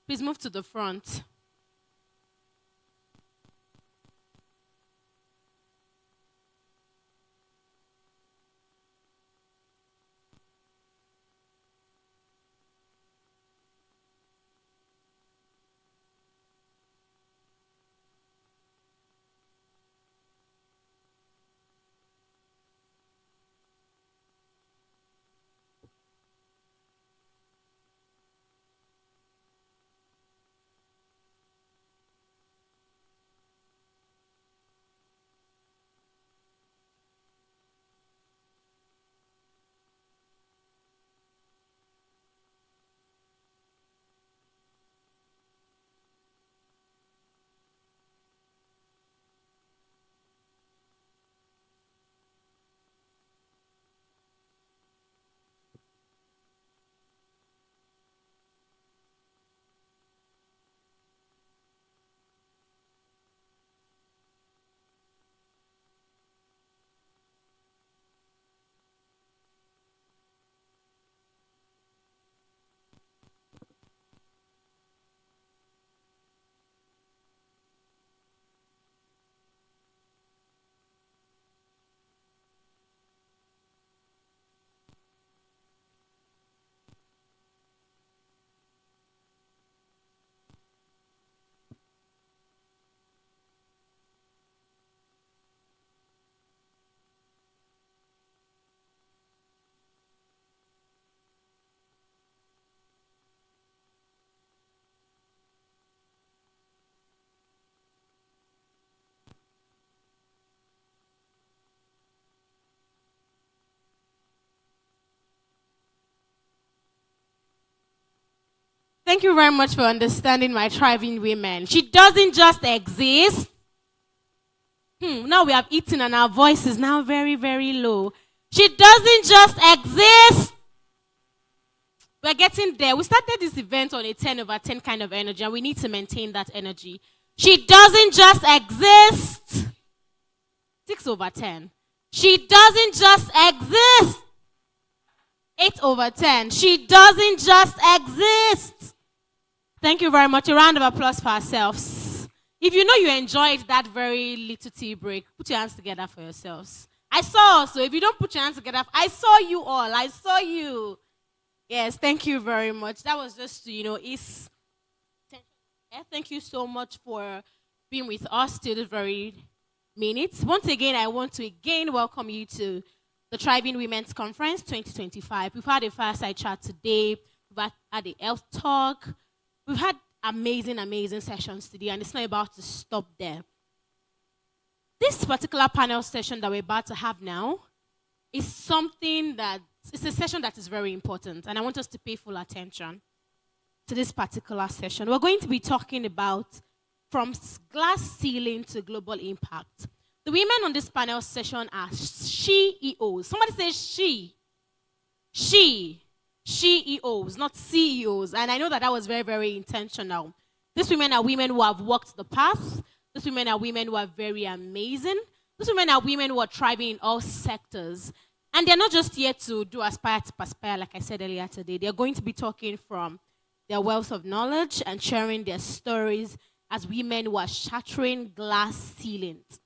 Please move to the front. Thank you very much for understanding my thriving women. She doesn't just exist. Now we have eaten and our voice is now very, very low. She doesn't just exist. We're getting there. We started this event on a 10 over 10 kind of energy, and we need to maintain that energy. She doesn't just exist. 6 over 10. She doesn't just exist. 8 over 10. She doesn't just exist. Thank you very much. A round of applause for ourselves. If you know you enjoyed that very little tea break, put your hands together for yourselves. I saw also. If you don't put your hands together, I saw you all. I saw you. Yes, thank you very much. That was just to, ease. Thank you so much for being with us till this very minute. Once again, I want to welcome you to the Thriving Women's Conference 2025. We've had a fireside chat today. We've had a health talk. We've had amazing sessions today, and it's not about to stop there. This particular panel session that we're about to have now is something that it's a session that is very important, and I want us to pay full attention to this particular session. We're going to be talking about from glass ceiling to global impact. The women on this panel session are CEOs. Somebody say she. CEOs, not CEOs. And I know that was very, very intentional. These women are women who have walked the path. These women are women who are very amazing. These women are women who are thriving in all sectors. And they're not just here to do aspire to perspire, like I said earlier today. They're going to be talking from their wealth of knowledge and sharing their stories as women who are shattering glass ceilings.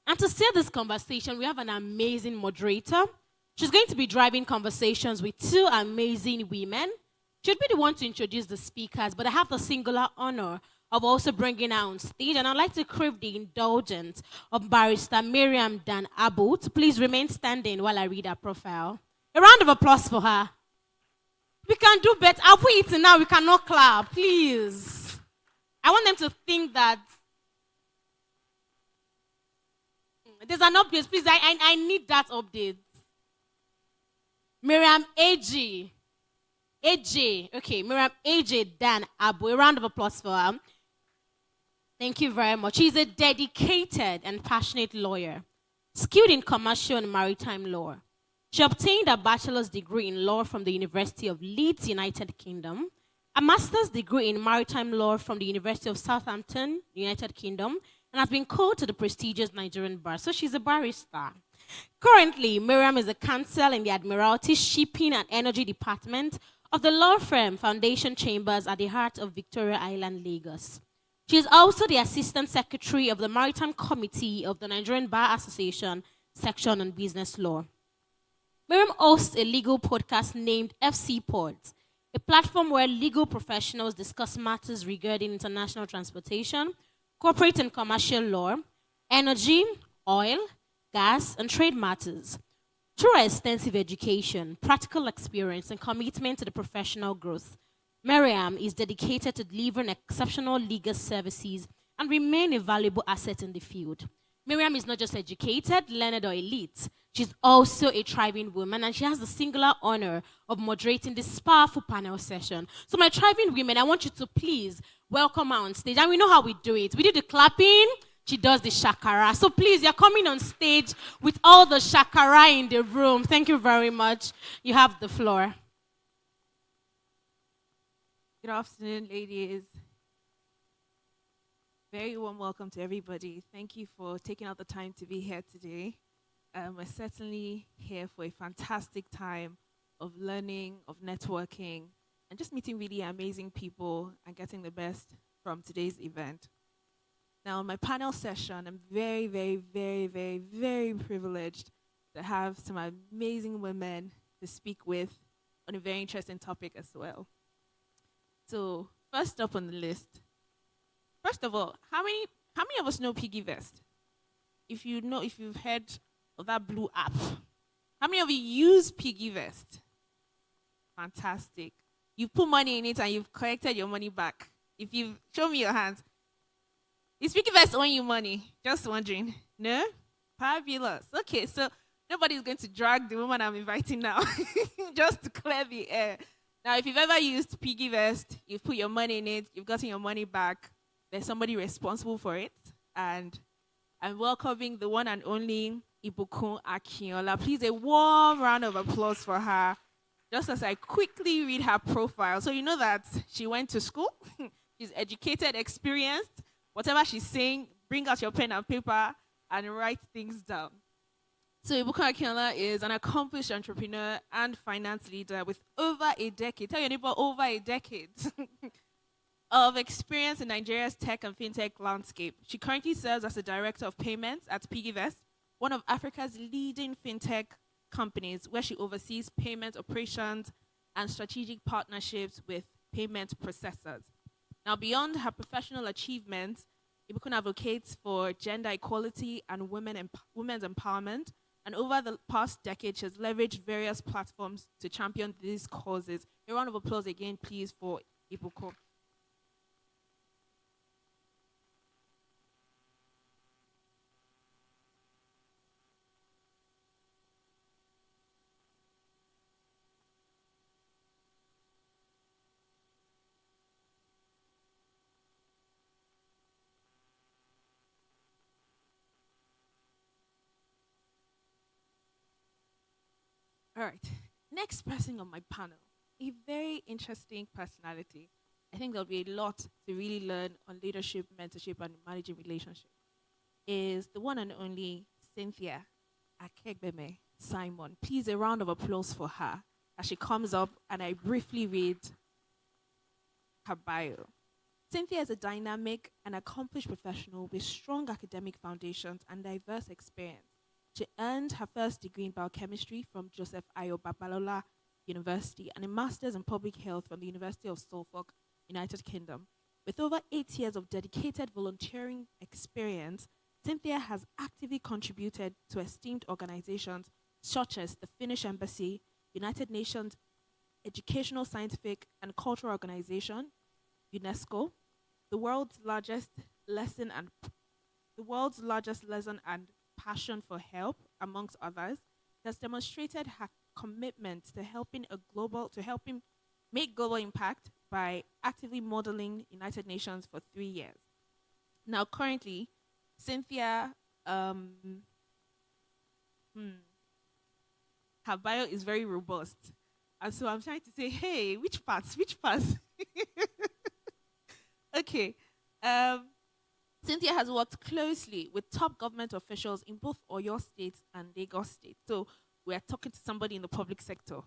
And to steer this conversation, we have an amazing moderator. She's going to be driving conversations with two amazing women. She'll be the one to introduce the speakers, but I have the singular honor of also bringing her on stage, and I'd like to crave the indulgence of Barrister Miriam Dan Abu to please remain standing while I read her profile. A round of applause for her. We can do better. Have we eaten now? We cannot clap, please. I want them to think that there's an update. Please, I need that update. Miriam AJ. Okay, Miriam AJ Dan Abu. A round of applause for her. Thank you very much. She's a dedicated and passionate lawyer, skilled in commercial and maritime law. She obtained a bachelor's degree in law from the University of Leeds, United Kingdom, a master's degree in maritime law from the University of Southampton, United Kingdom, and has been called to the prestigious Nigerian bar. So she's a barrister. Currently, Miriam is a counsel in the Admiralty Shipping and Energy Department of the law firm Foundation Chambers at the heart of Victoria Island, Lagos. She is also the Assistant Secretary of the Maritime Committee of the Nigerian Bar Association Section on Business Law. Miriam hosts a legal podcast named FC Pods, a platform where legal professionals discuss matters regarding international transportation, corporate and commercial law, energy, oil, gas, and trade matters. Through her extensive education, practical experience, and commitment to the professional growth, Miriam is dedicated to delivering exceptional legal services and remain a valuable asset in the field. Miriam is not just educated, learned, or elite. She's also a thriving woman, and she has the singular honor of moderating this powerful panel session. So my thriving women, I want you to please welcome her on stage. And we know how we do it. We do the clapping. She does the shakara. So please, you're coming on stage with all the shakara in the room. Thank you very much. You have the floor. Good afternoon, ladies. Very warm welcome to everybody. Thank you for taking out the time to be here today. We're certainly here for a fantastic time of learning, of networking, and just meeting really amazing people and getting the best from today's event. Now, in my panel session, I'm very privileged to have some amazing women to speak with on a very interesting topic as well. So, first up on the list. First of all, how many of us know Piggy Vest? If you've heard of that blue app, how many of you use Piggy Vest? Fantastic. You've put money in it and you've collected your money back. If you've show me your hands. Is Piggy Vest owing you money? Just wondering. No? Fabulous. Okay, so nobody's going to drag the woman I'm inviting now. Just to clear the air. Now, if you've ever used Piggy Vest, you've put your money in it, you've gotten your money back, there's somebody responsible for it. And I'm welcoming the one and only Ibukun Akinola. Please, a warm round of applause for her. Just as I quickly read her profile. So you know that she went to school, she's educated, experienced. Whatever she's saying, bring out your pen and paper and write things down. So Ibuka Akinola is an accomplished entrepreneur and finance leader with over a decade. Tell your neighbor, over a decade of experience in Nigeria's tech and fintech landscape. She currently serves as the director of payments at PiggyVest, one of Africa's leading fintech companies, where she oversees payment operations and strategic partnerships with payment processors. Now, beyond her professional achievements, Ibukun advocates for gender equality and women's empowerment. And over the past decade, she has leveraged various platforms to champion these causes. A round of applause again, please, for Ibukun. All right. Next person on my panel, a very interesting personality. I think there'll be a lot to really learn on leadership, mentorship, and managing relationships. Is the one and only Cynthia Akegbeme Simon. Please, a round of applause for her as she comes up and I briefly read her bio. Cynthia is a dynamic and accomplished professional with strong academic foundations and diverse experience. She earned her first degree in biochemistry from Joseph Ayo Babalola University and a master's in public health from the University of Suffolk, United Kingdom. With over 8 years of dedicated volunteering experience, Cynthia has actively contributed to esteemed organizations such as the Finnish Embassy, United Nations Educational, Scientific, and Cultural Organization, UNESCO, the world's largest lesson and passion for help, amongst others, has demonstrated her commitment to helping make global impact by actively modeling United Nations for 3 years. Now, currently, Cynthia, her bio is very robust. And so I'm trying to say, hey, which parts? Okay. Cynthia has worked closely with top government officials in both Oyo State and Lagos State. So we're talking to somebody in the public sector,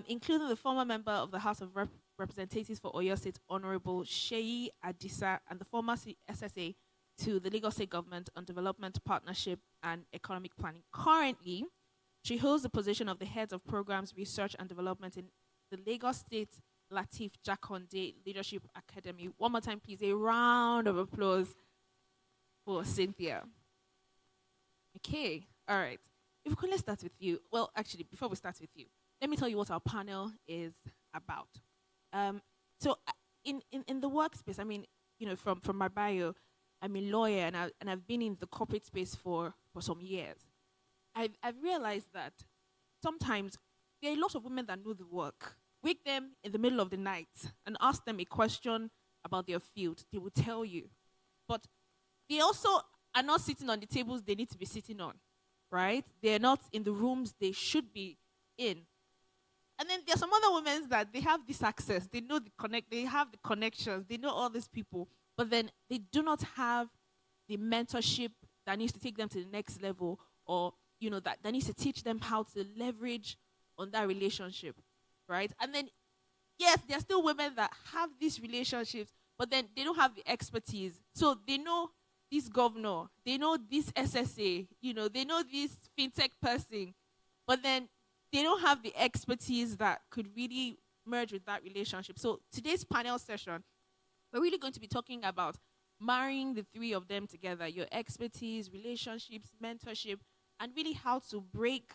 including the former member of the House of Representatives for Oyo State, Honorable Sheyi Adisa, and the former SSA to the Lagos State government on development, partnership, and economic planning. Currently, she holds the position of the head of programs, research, and development in the Lagos State Latif Jakonde Leadership Academy. One more time, please, a round of applause for Cynthia. Okay, all right. If we could, let's start with you. Well, actually, before we start with you, let me tell you what our panel is about. In the workspace, I mean, from my bio, I'm a lawyer and I've been in the corporate space for some years. I've realized that sometimes there are a lot of women that know the work. Wake them in the middle of the night and ask them a question about their field. They will tell you. But they also are not sitting on the tables they need to be sitting on, right? They're not in the rooms they should be in. And then there are some other women that they have this access. They know they have the connections. They know all these people. But then they do not have the mentorship that needs to take them to the next level, or that needs to teach them how to leverage on that relationship. Right? And then, yes, there are still women that have these relationships, but then they don't have the expertise. So they know this governor, they know this SSA, they know this fintech person, but then they don't have the expertise that could really merge with that relationship. So today's panel session, we're really going to be talking about marrying the three of them together, your expertise, relationships, mentorship, and really how to break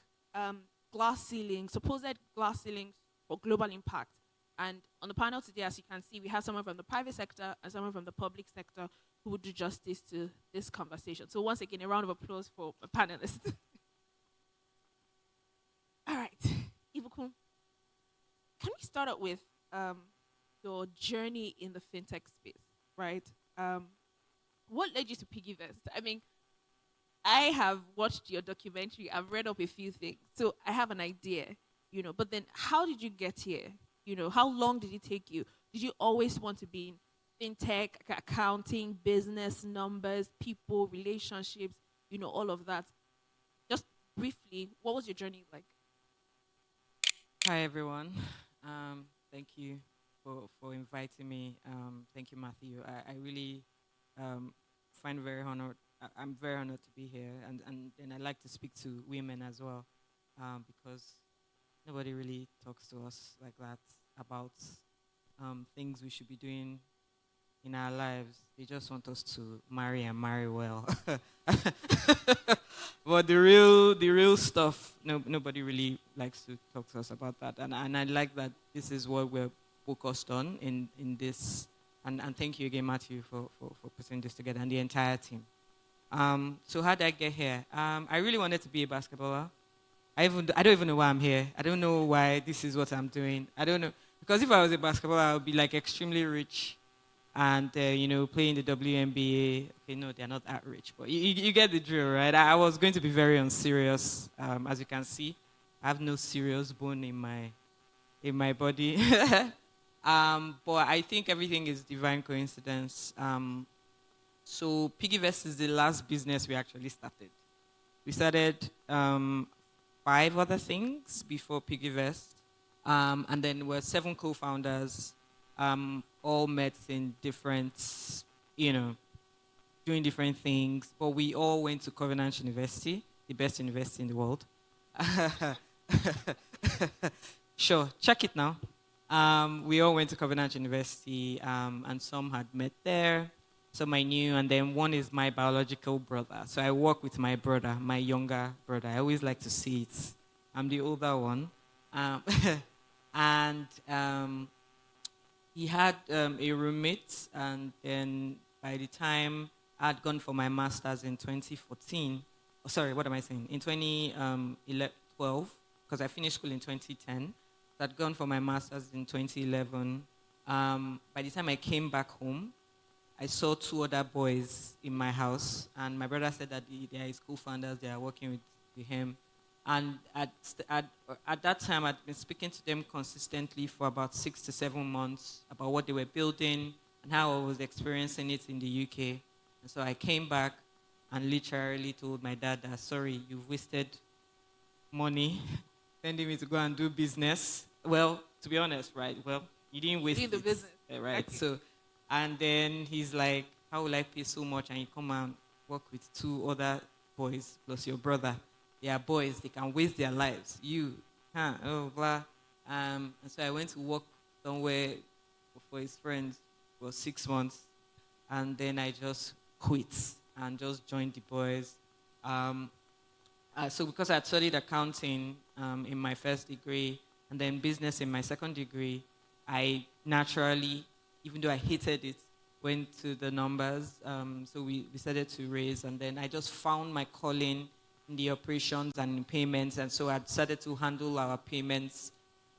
supposed glass ceilings for global impact. And on the panel today, as you can see, we have someone from the private sector and someone from the public sector who will do justice to this conversation. So once again, a round of applause for my panelists. All right, Ibukun, can start out with your journey in the fintech space, right? Um, what led you to Piggyvest? I mean, I have watched your documentary. I've read up a few things, so I have an idea, But then, how did you get here? How long did it take you? Did you always want to be in fintech, accounting, business, numbers, people, relationships, all of that? Just briefly, what was your journey like? Hi everyone. Thank you for inviting me. Thank you, Matthew. I really um, find very honored. I'm very honored to be here, and I like to speak to women as well, because nobody really talks to us like that about things we should be doing in our lives. They just want us to marry and marry well. But the real stuff, nobody really likes to talk to us about that. And I like that this is what we're focused on in this. And thank you again, Matthew, for putting this together, and the entire team. So how did I get here? I really wanted to be a basketballer. I don't even know why I'm here. I don't know why this is what I'm doing. I don't know. Because if I was a basketballer, I would be like extremely rich and, play in the WNBA. Okay, no, they're not that rich, but you get the drill, right? I was going to be very unserious. As you can see, I have no serious bone in my body. But I think everything is divine coincidence. So Piggyvest is the last business we actually started. We started 5 other things before Piggyvest. And then we're 7 co-founders, all met in different, doing different things. But we all went to Covenant University, the best university in the world. Sure, check it now. We all went to Covenant University, and some had met there, some I knew, and then one is my biological brother. So I work with my brother, my younger brother. I always like to see it. I'm the older one. And he had a roommate, and then by the time I'd gone for my master's in 2014, sorry, what am I saying? In 2012, because I finished school in 2010. So I'd gone for my master's in 2011. By the time I came back home, I saw 2 other boys in my house, and my brother said that they are his co-founders, they are working with him. And at that time, I'd been speaking to them consistently for about 6 to 7 months about what they were building and how I was experiencing it in the UK. And so I came back and literally told my dad that, sorry, you've wasted money sending me to go and do business. Well, to be honest, right? Well, you didn't waste Do the it, business. right? Okay. So, and then he's like, how will I pay so much? And you come and work with 2 other boys plus your brother. They are boys. They can waste their lives. You, oh, blah. And so I went to work somewhere for his friends for 6 months. And then I just quit and just joined the boys. So because I had studied accounting in my first degree and then business in my second degree, I naturally, even though I hated it, went to the numbers. So we started to raise, and then I just found my calling in the operations and in payments, and so I started to handle our payments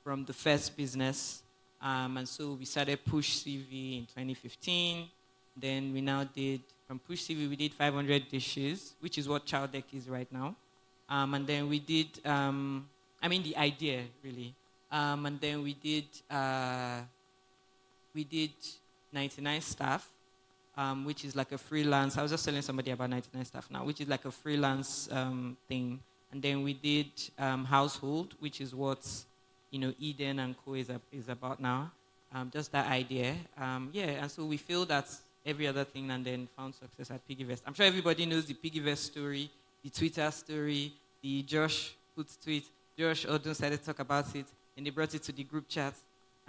from the first business. And so we started Push CV in 2015. Then we now did, from Push CV, we did 500 dishes, which is what Child Deck is right now. And then we did, the idea, really. And then we did 99 staff, which is like a freelance. I was just telling somebody about 99 staff now, which is like a freelance thing. And then we did household, which is what, Eden and Co is about now. Just that idea. And so we feel that's every other thing, and then found success at Piggyvest. I'm sure everybody knows the Piggyvest story, the Twitter story, the Josh put tweet. Josh Odun started to talk about it, and they brought it to the group chat,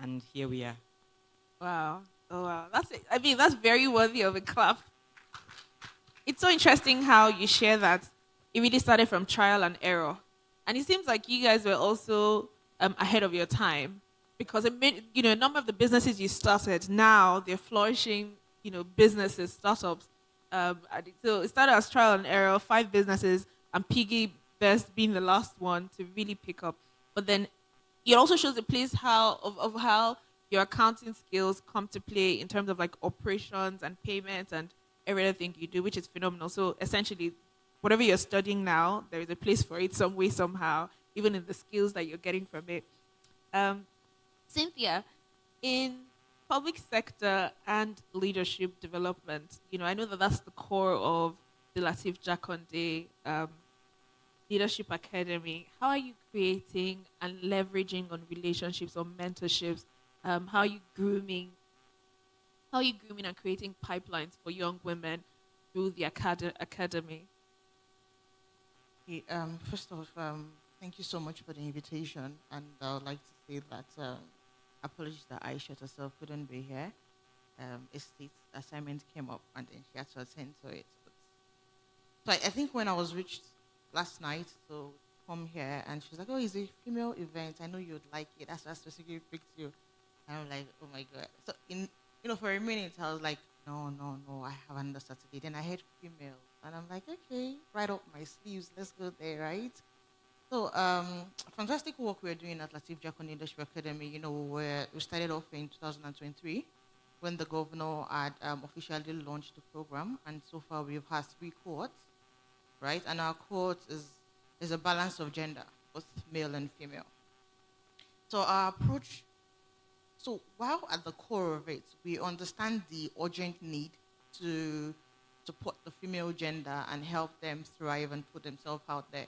and here we are. Wow. Oh, wow. That's very worthy of a clap. It's so interesting how you share that it really started from trial and error. And it seems like you guys were also ahead of your time, because a number of the businesses you started, now they're flourishing, businesses, startups. So it started as trial and error, 5 businesses, and Piggy Best being the last one to really pick up. But then it also shows a place of how your accounting skills come to play in terms of like operations and payments and every other thing you do, which is phenomenal. So essentially, whatever you're studying now, there is a place for it some way, somehow, even in the skills that you're getting from it. Um, Cynthia, in public sector and leadership development, I know that that's the core of the Latif Jakonde Leadership Academy. How are you creating and leveraging on relationships or mentorships? How are you grooming? How are you grooming and creating pipelines for young women through the academy? Okay, first off, thank you so much for the invitation, and I would like to say that apologies that Aisha herself couldn't be here. A state assignment came up, and then she had to attend to it. So I think when I was reached last night to come here, and she was like, "Oh, it's a female event. I know you'd like it. That's why I specifically picked you." And I'm like, "Oh my god!" So for a minute, I was like, "No, no, no, I haven't done Saturday." Then I heard female, and I'm like, "Okay, right up my sleeves. Let's go there, right?" So, fantastic work we're doing at Latif Jakonde Leadership Academy. We started off in 2023 when the governor had officially launched the program, and so far we've had 3 cohorts, right? And our cohort is a balance of gender, both male and female. So our approach, while at the core of it, we understand the urgent need to support the female gender and help them thrive and put themselves out there.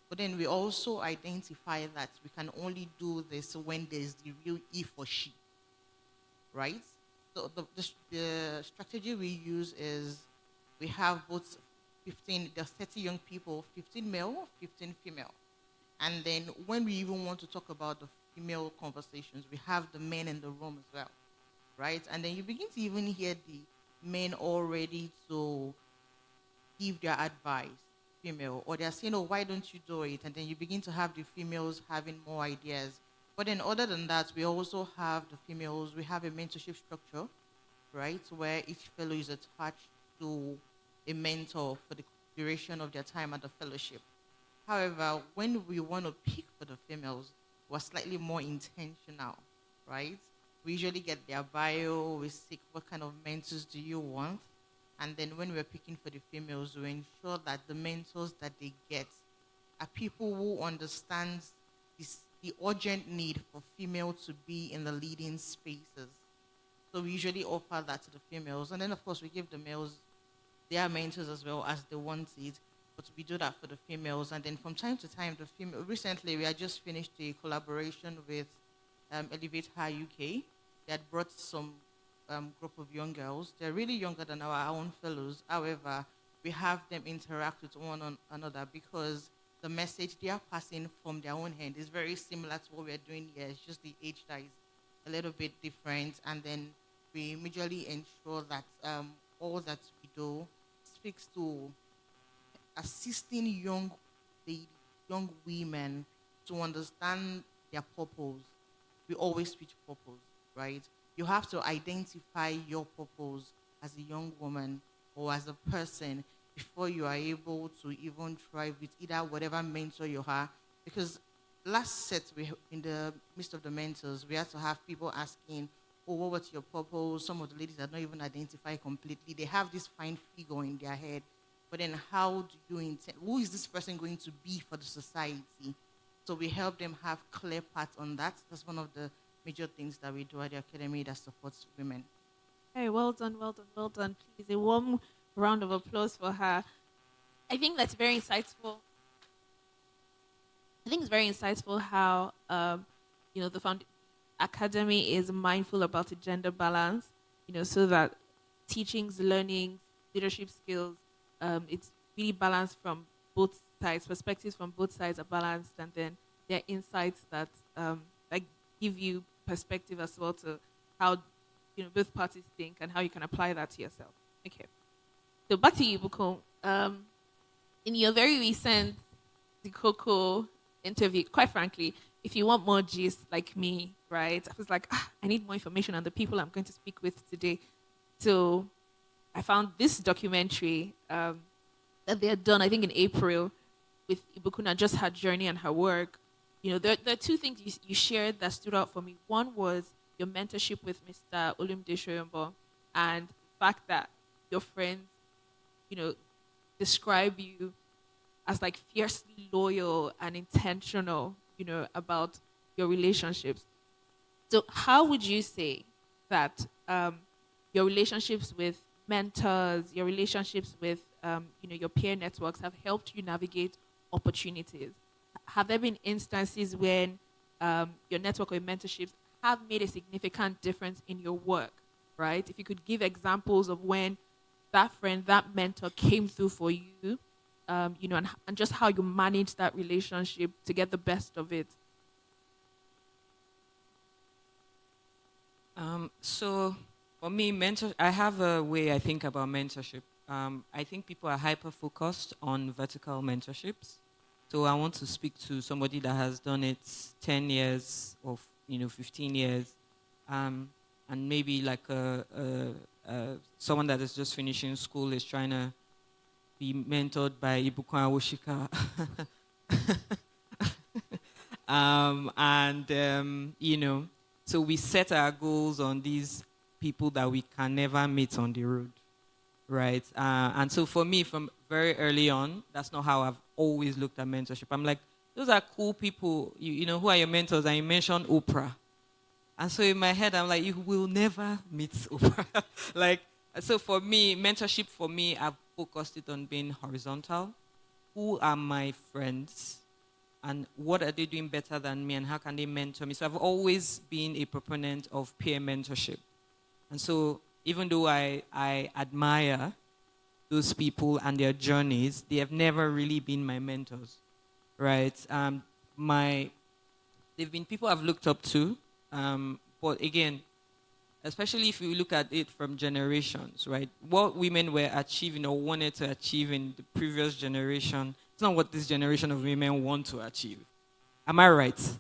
But then we also identify that we can only do this when there's the real he for she, right? So the strategy we use is we have both 30 young people, 15 male, 15 female. And then when we even want to talk about the female conversations, we have the men in the room as well, right? And then you begin to even hear the men all ready to give their advice, female, or they're saying, "Oh, why don't you do it?" And then you begin to have the females having more ideas. But then other than that, we also have the females, we have a mentorship structure, right, where each fellow is attached to a mentor for the duration of their time at the fellowship. However, when we want to pick for the females, we're slightly more intentional, right? We usually get their bio, we seek what kind of mentors do you want, and then when we're picking for the females, we ensure that the mentors that they get are people who understand the urgent need for female to be in the leading spaces. So we usually offer that to the females, and then of course we give the males their mentors as well as they want it. But we do that for the females, and then from time to time, the female. Recently, we had just finished a collaboration with Elevate High UK. They had brought some group of young girls. They're really younger than our own fellows. However, we have them interact with one another because the message they are passing from their own hand is very similar to what we're doing here. It's just the age that is a little bit different, and then we majorly ensure that all that we do speaks to assisting young ladies, young women to understand their purpose. We always preach purpose, right? You have to identify your purpose as a young woman or as a person before you are able to even thrive with either whatever mentor you have. Because last set, in the midst of the mentors, we had to have people asking, "Oh, what was your purpose?" Some of the ladies that don't even identify completely. They have this fine figure in their head. But then how do you intend, who is this person going to be for the society? So we help them have clear paths on that. That's one of the major things that we do at the academy that supports women. Hey, well done, well done, well done. Please, a warm round of applause for her. I think that's very insightful. I think it's very insightful how the academy is mindful about the gender balance, so that teachings, learnings, leadership skills, it's really balanced from both sides, perspectives from both sides are balanced, and then there are insights that give you perspective as well to how both parties think and how you can apply that to yourself. Okay, so back to you, Buko. In your very recent the Coco interview, quite frankly, if you want more gist like me, right? I was like, I need more information on the people I'm going to speak with today. So I found this documentary that they had done, I think in April, with Ibukuna, just her journey and her work. There are two things you shared that stood out for me. One was your mentorship with Mr. Olumide Shoyombo, and the fact that your friends, you know, describe you as like fiercely loyal and intentional, about your relationships. So, how would you say that your relationships with mentors, your relationships with your peer networks have helped you navigate opportunities? Have there been instances when your network or mentorships have made a significant difference in your work? Right? If you could give examples of when that friend, that mentor came through for you, and just how you manage that relationship to get the best of it. So for me, I have a way I think about mentorship. I think people are hyper focused on vertical mentorships. So I want to speak to somebody that has done it 10 years or 15 years, and maybe like someone that is just finishing school is trying to be mentored by Ibukwa Awoshika. So we set our goals on these people that we can never meet on the road, right? And so for me, from very early on, that's not how I've always looked at mentorship. I'm like, those are cool people. Who are your mentors? And you mentioned Oprah. And so in my head, I'm like, you will never meet Oprah. So for me, mentorship for me, I've focused it on being horizontal. Who are my friends? And what are they doing better than me, and how can they mentor me? So I've always been a proponent of peer mentorship. And so even though I admire those people and their journeys, they have never really been my mentors, right? They've been people I've looked up to, but again, especially if you look at it from generations, right? What women were achieving or wanted to achieve in the previous generation, it's not what this generation of women want to achieve. Am I right?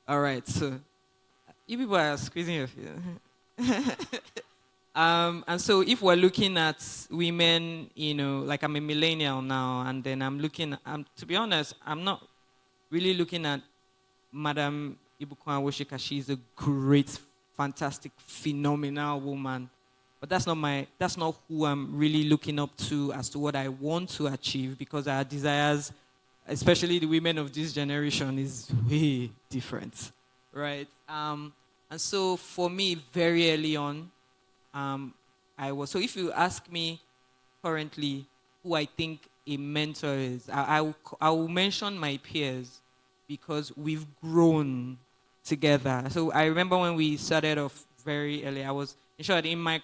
All right, so you people are squeezing your feet. And so if we're looking at women, like I'm a millennial now, and then to be honest, I'm not really looking at Madam Ibukwa Woshika. She's a great, fantastic, phenomenal woman. But that's not who I'm really looking up to as to what I want to achieve, because our desires, especially the women of this generation, is way different, right? And so for me, very early on, so if you ask me currently who I think a mentor is, I will mention my peers because we've grown together. So I remember when we started off very early, I was, in short, in my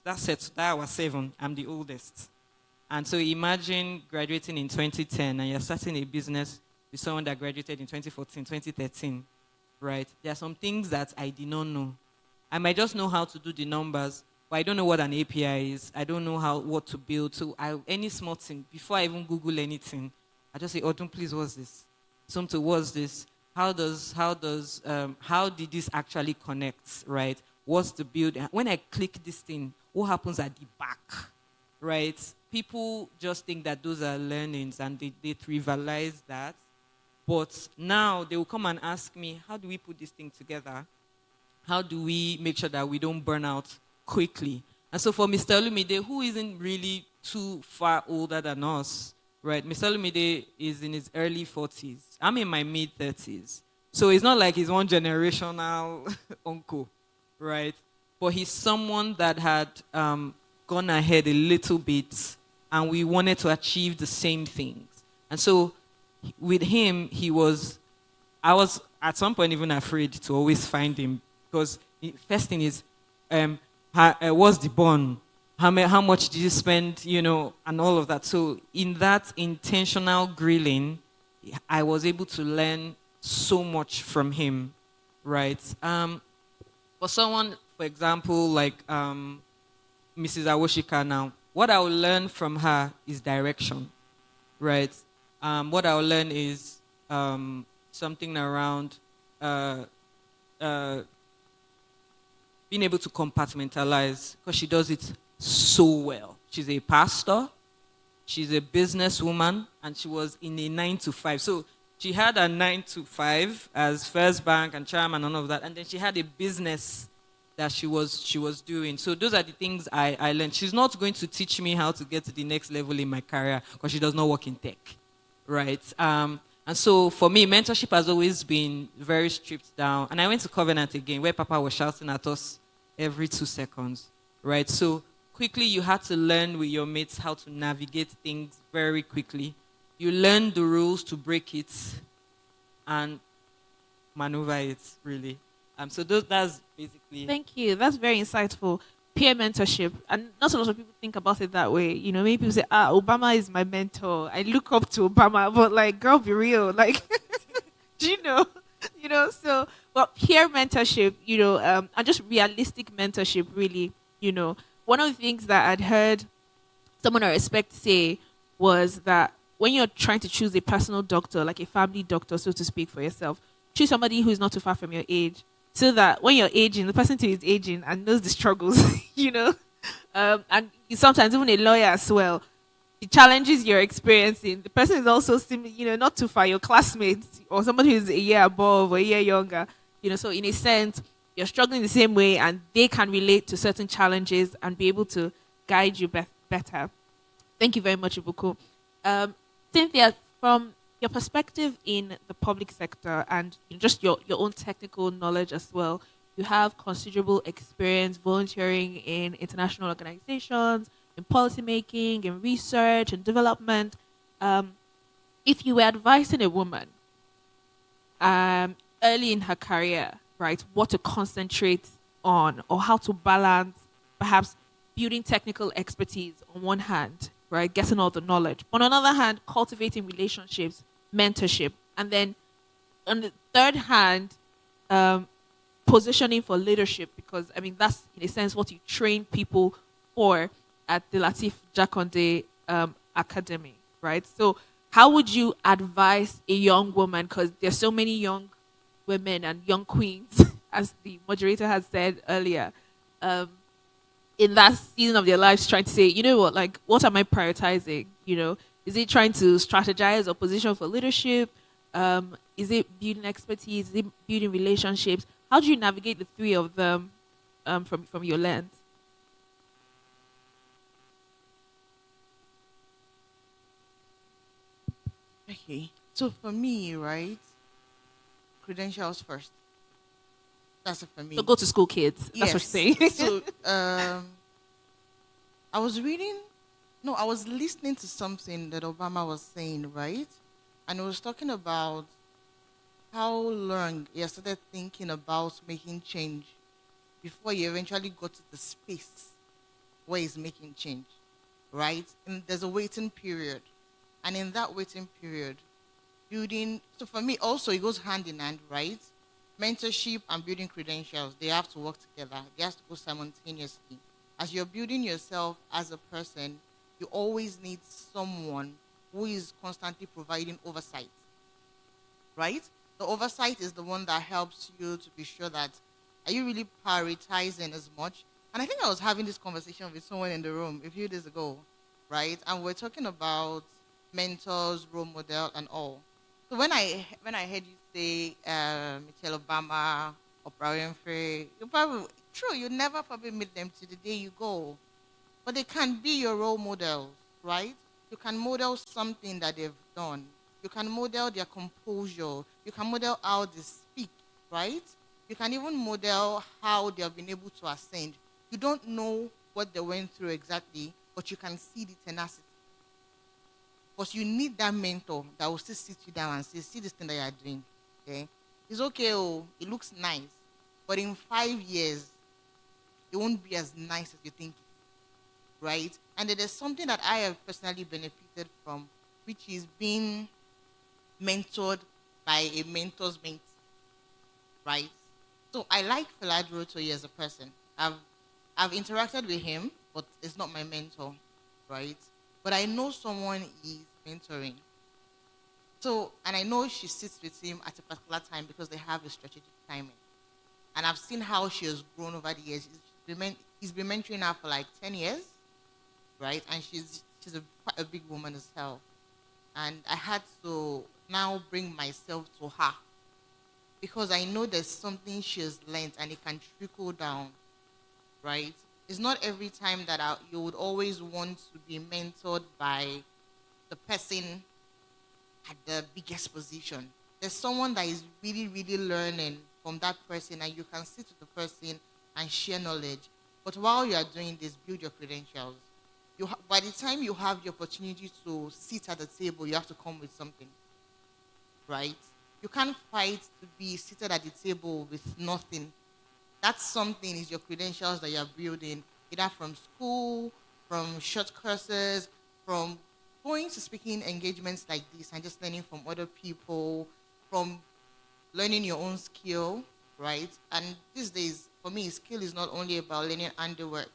that I was 7, I'm the oldest. And so imagine graduating in 2010 and you're starting a business with someone that graduated in 2014, 2013, right? There are some things that I did not know. I might just know how to do the numbers, but I don't know what an API is. I don't know what to build. So any small thing, before I even Google anything, I just say, Odun, please, what's this? Somto, what's this? How did this actually connect, right? What's the build? When I click this thing, what happens at the back, right? People just think that those are learnings and they trivialize that. But now they will come and ask me, how do we put this thing together? How do we make sure that we don't burn out quickly? And so for Mr. Olumide, who isn't really too far older than us, right? Mr. Olumide is in his early 40s. I'm in my mid-30s. So it's not like he's one generational uncle, right? But he's someone that had gone ahead a little bit, and we wanted to achieve the same things. And so with him, I was at some point even afraid to always find him, because the first thing is, what's the bond? How much did you spend, and all of that. So in that intentional grilling, I was able to learn so much from him, right? For someone, for example, like Mrs. Awoshika now, what I will learn from her is direction, right? What I will learn is something around being able to compartmentalize, because she does it so well. She's a pastor, she's a businesswoman, and she was in a 9 to 5. So She had a 9 to 5 as first bank and chairman and all of that, and then she had a business that she was doing. So those are the things I learned. She's not going to teach me how to get to the next level in my career because she does not work in tech, right? And so for me, mentorship has always been very stripped down. And I went to Covenant again, where Papa was shouting at us every 2 seconds, right? So quickly you had to learn with your mates how to navigate things very quickly. You learn the rules to break it and maneuver it, really. So that's basically. Thank you. That's very insightful. Peer mentorship, and not a lot of people think about it that way. You know, maybe people say, "Ah, Obama is my mentor. I look up to Obama," but like, girl, be real. Like, do you know? You know. So, but peer mentorship, and just realistic mentorship, really. One of the things that I'd heard someone I respect say was that when you're trying to choose a personal doctor, like a family doctor, so to speak, for yourself, choose somebody who is not too far from your age, so that when you're aging, the person too is aging and knows the struggles, and sometimes even a lawyer as well. The challenges you're experiencing, the person is also not too far, your classmates or somebody who's a year above or a year younger, so in a sense, you're struggling the same way and they can relate to certain challenges and be able to guide you better. Thank you very much, Ibuku. Cynthia, from your perspective in the public sector and just your own technical knowledge as well, you have considerable experience volunteering in international organizations, in policymaking, in research and development. If you were advising a woman early in her career, right, what to concentrate on or how to balance perhaps building technical expertise on one hand, right, getting all the knowledge, but on the other hand, cultivating relationships, mentorship, and then on the third hand, positioning for leadership, because I mean that's in a sense what you train people for at the Latif Jakonde Academy, right? So how would you advise a young woman, because there's so many young women and young queens, as the moderator has said earlier, in that season of their lives, trying to say, you know what, like, what am I prioritizing? Is it trying to strategize or position for leadership? Is it building expertise? Is it building relationships? How do you navigate the three of them from your lens? Okay. So for me, right, credentials first. That's it for me. So go to school, kids. That's what you're saying. So I was reading, no, I was listening to something that Obama was saying, right? And it was talking about how long he started thinking about making change before he eventually got to the space where he's making change, right? And there's a waiting period. And in that waiting period, building, so for me also it goes hand in hand, right? Mentorship and building credentials, they have to work together. They have to go simultaneously. As you're building yourself as a person, you always need someone who is constantly providing oversight, right? The oversight is the one that helps you to be sure that, are you really prioritizing as much? And I think I was having this conversation with someone in the room a few days ago, right? And we're talking about mentors, role model, and all. So when I heard you say Michelle Obama, Oprah Winfrey, you probably, true, you never probably meet them to the day you go. But they can be your role models, right? You can model something that they've done. You can model their composure. You can model how they speak, right? You can even model how they have been able to ascend. You don't know what they went through exactly, but you can see the tenacity. Because you need that mentor that will still sit you down and say, see this thing that you're doing, okay? It's okay, oh, it looks nice. But in 5 years, it won't be as nice as you think, right? And there's something that I have personally benefited from, which is being mentored by a mentor's mate, right? So I like Philadro Toye as a person. I've interacted with him, but it's not my mentor, right? But I know someone he's mentoring. So, and I know she sits with him at a particular time because they have a strategic timing. And I've seen how she has grown over the years. He's been mentoring her for like 10 years, right? And she's quite a big woman herself. And I had to now bring myself to her because I know there's something she has learned and it can trickle down, right? It's not every time that you would always want to be mentored by the person at the biggest position. There's someone that is really, really learning from that person, and you can sit with the person and share knowledge. But while you are doing this, build your credentials. By the time you have the opportunity to sit at the table, you have to come with something, right? You can't fight to be seated at the table with nothing. That something is your credentials that you're building, either from school, from short courses, from going to speaking engagements like this and just learning from other people, from learning your own skill, right? And these days, for me, skill is not only about learning handiwork.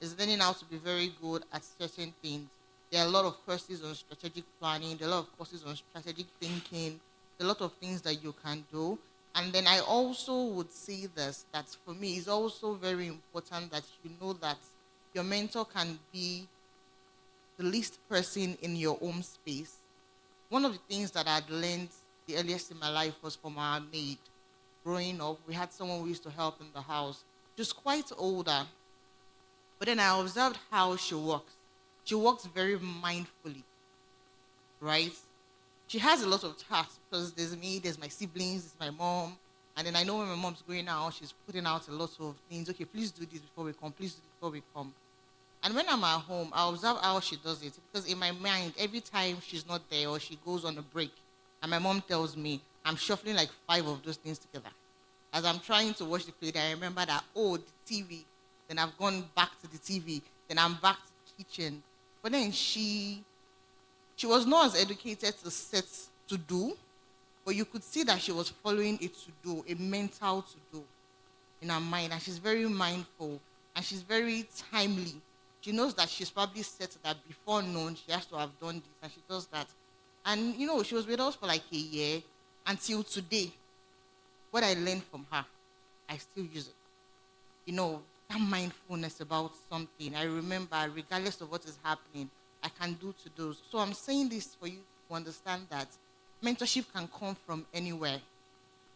It's learning how to be very good at certain things. There are a lot of courses on strategic planning. There are a lot of courses on strategic thinking. There are a lot of things that you can do. And then I also would say this, that for me, it's also very important that you know that your mentor can be the least person in your own space. One of the things that I'd learned the earliest in my life was from our maid. Growing up, we had someone who used to help in the house. She was quite older, but then I observed how she works. She works very mindfully, right? She has a lot of tasks because there's me, there's my siblings, there's my mom. And then I know when my mom's going out, she's putting out a lot of things. Okay, please do this before we come. Please do this before we come. And when I'm at home, I observe how she does it. Because in my mind, every time she's not there or she goes on a break, and my mom tells me, I'm shuffling like 5 of those things together. As I'm trying to watch the play, I remember that, oh, the TV. Then I've gone back to the TV. Then I'm back to the kitchen. But then she was not as educated to set to do, but you could see that she was following a to do, a mental to do in her mind. And she's very mindful and she's very timely. She knows that she's probably set that before noon, she has to have done this, and she does that. And, she was with us for like a year until today. What I learned from her, I still use it. That mindfulness about something. I remember, regardless of what is happening, I can do to those. So I'm saying this for you to understand that mentorship can come from anywhere,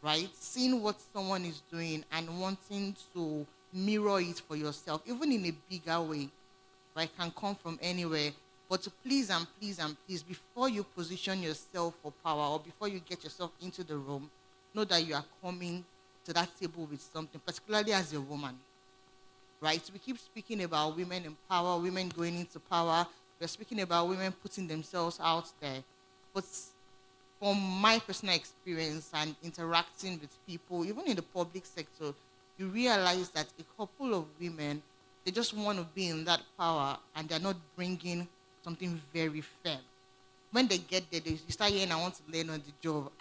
right? Seeing what someone is doing and wanting to mirror it for yourself, even in a bigger way, right, can come from anywhere. But to please and please and please, before you position yourself for power or before you get yourself into the room, know that you are coming to that table with something, particularly as a woman, right? We keep speaking about women in power, women going into power. We're speaking about women putting themselves out there. But from my personal experience and interacting with people, even in the public sector, you realize that a couple of women, they just want to be in that power and they're not bringing something very firm. When they get there, you start hearing, I want to learn on the job.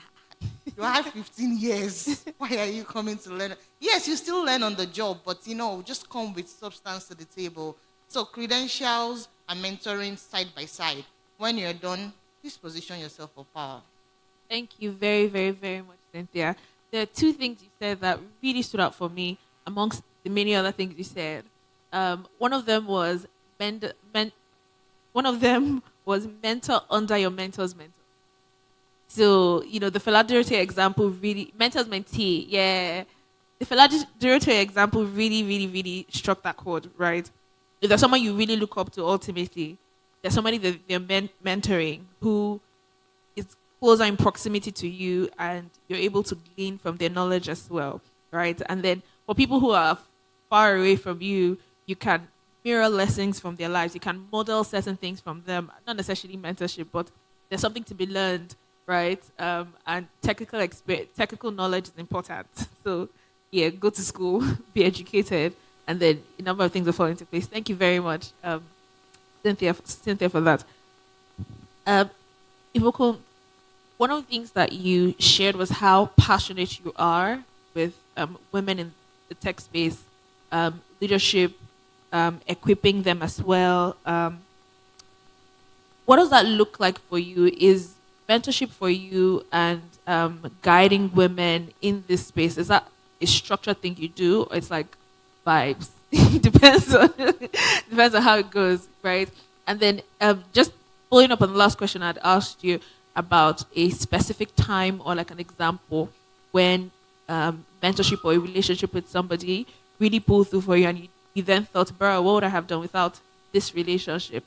You have 15 years. Why are you coming to learn? Yes, you still learn on the job, but just come with substance to the table. So credentials and mentoring side by side. When you're done, please position yourself for power. Thank you very, very, very much, Cynthia. There are 2 things you said that really stood out for me amongst the many other things you said. One of them was mentor under your mentor's mentor. So, the philadelphia example really, mentor's mentee, yeah. The philadelphia example really, really, really struck that chord, right? If there's someone you really look up to ultimately, there's somebody that they're mentoring who is closer in proximity to you and you're able to glean from their knowledge as well, right? And then for people who are far away from you, you can mirror lessons from their lives. You can model certain things from them, not necessarily mentorship, but there's something to be learned, right? And technical knowledge is important. So, yeah, go to school, be educated, and then a number of things will fall into place. Thank you very much, Cynthia, for that. Iboko, one of the things that you shared was how passionate you are with women in the tech space, leadership, equipping them as well. What does that look like for you? Is mentorship for you and guiding women in this space, is that a structured thing you do, or it's like vibes? depends on how it goes, right? And then just following up on the last question I'd asked you, about a specific time or like an example when mentorship or a relationship with somebody really pulled through for you, and you then thought, bro, what would I have done without this relationship?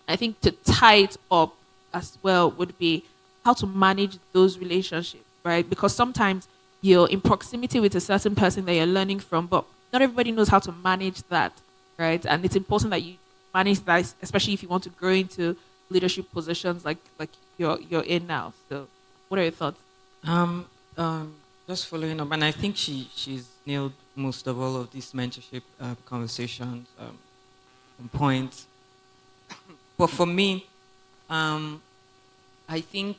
I think to tie it up as well would be how to manage those relationships, right? Because sometimes you're in proximity with a certain person that you're learning from, but not everybody knows how to manage that, right? And it's important that you manage that, especially if you want to grow into leadership positions like you're in now. So, what are your thoughts? Um, just following up, and I think she's nailed most of all of these mentorship conversations on point. But for me, I think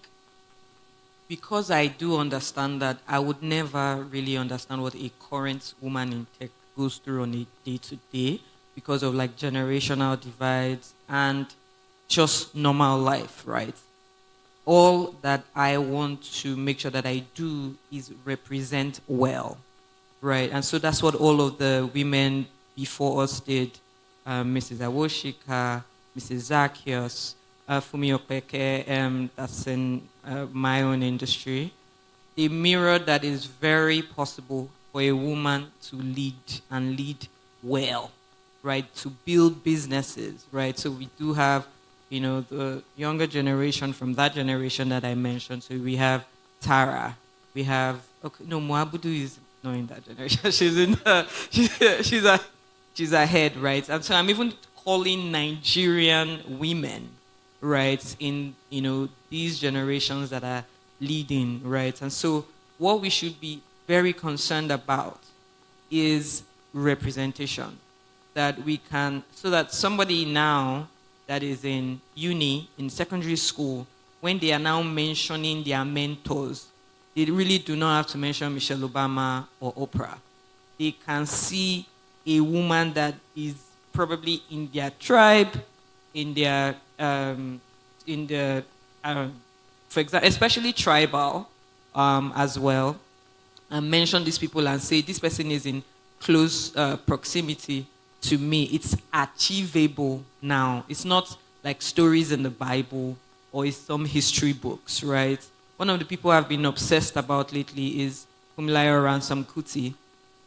because I do understand that I would never really understand what a current woman in tech goes through on a day-to-day because of like generational divides and just normal life, right? All that I want to make sure that I do is represent well, right? And so that's what all of the women before us did. Mrs. Awoshika, Mrs. Zacchaeus, Fumi Opeke, that's in my own industry. A mirror that is very possible for a woman to lead and lead well, right? To build businesses, right? So we do have, the younger generation from that generation that I mentioned. So we have Tara, we have, Moabudu is not in that generation. She's in she's ahead, right? And so I'm even calling Nigerian women, right, in these generations that are leading, right? And so what we should be very concerned about is representation, that we can, so that somebody now that is in uni, in secondary school, when they are now mentioning their mentors, they really do not have to mention Michelle Obama or Oprah. They can see a woman that is probably in their tribe, in their, for example, especially tribal as well, and mention these people and say, this person is in close proximity to me. It's achievable now. It's not like stories in the Bible or it's some history books, right? One of the people I've been obsessed about lately is Fumilayo Ransom Kuti.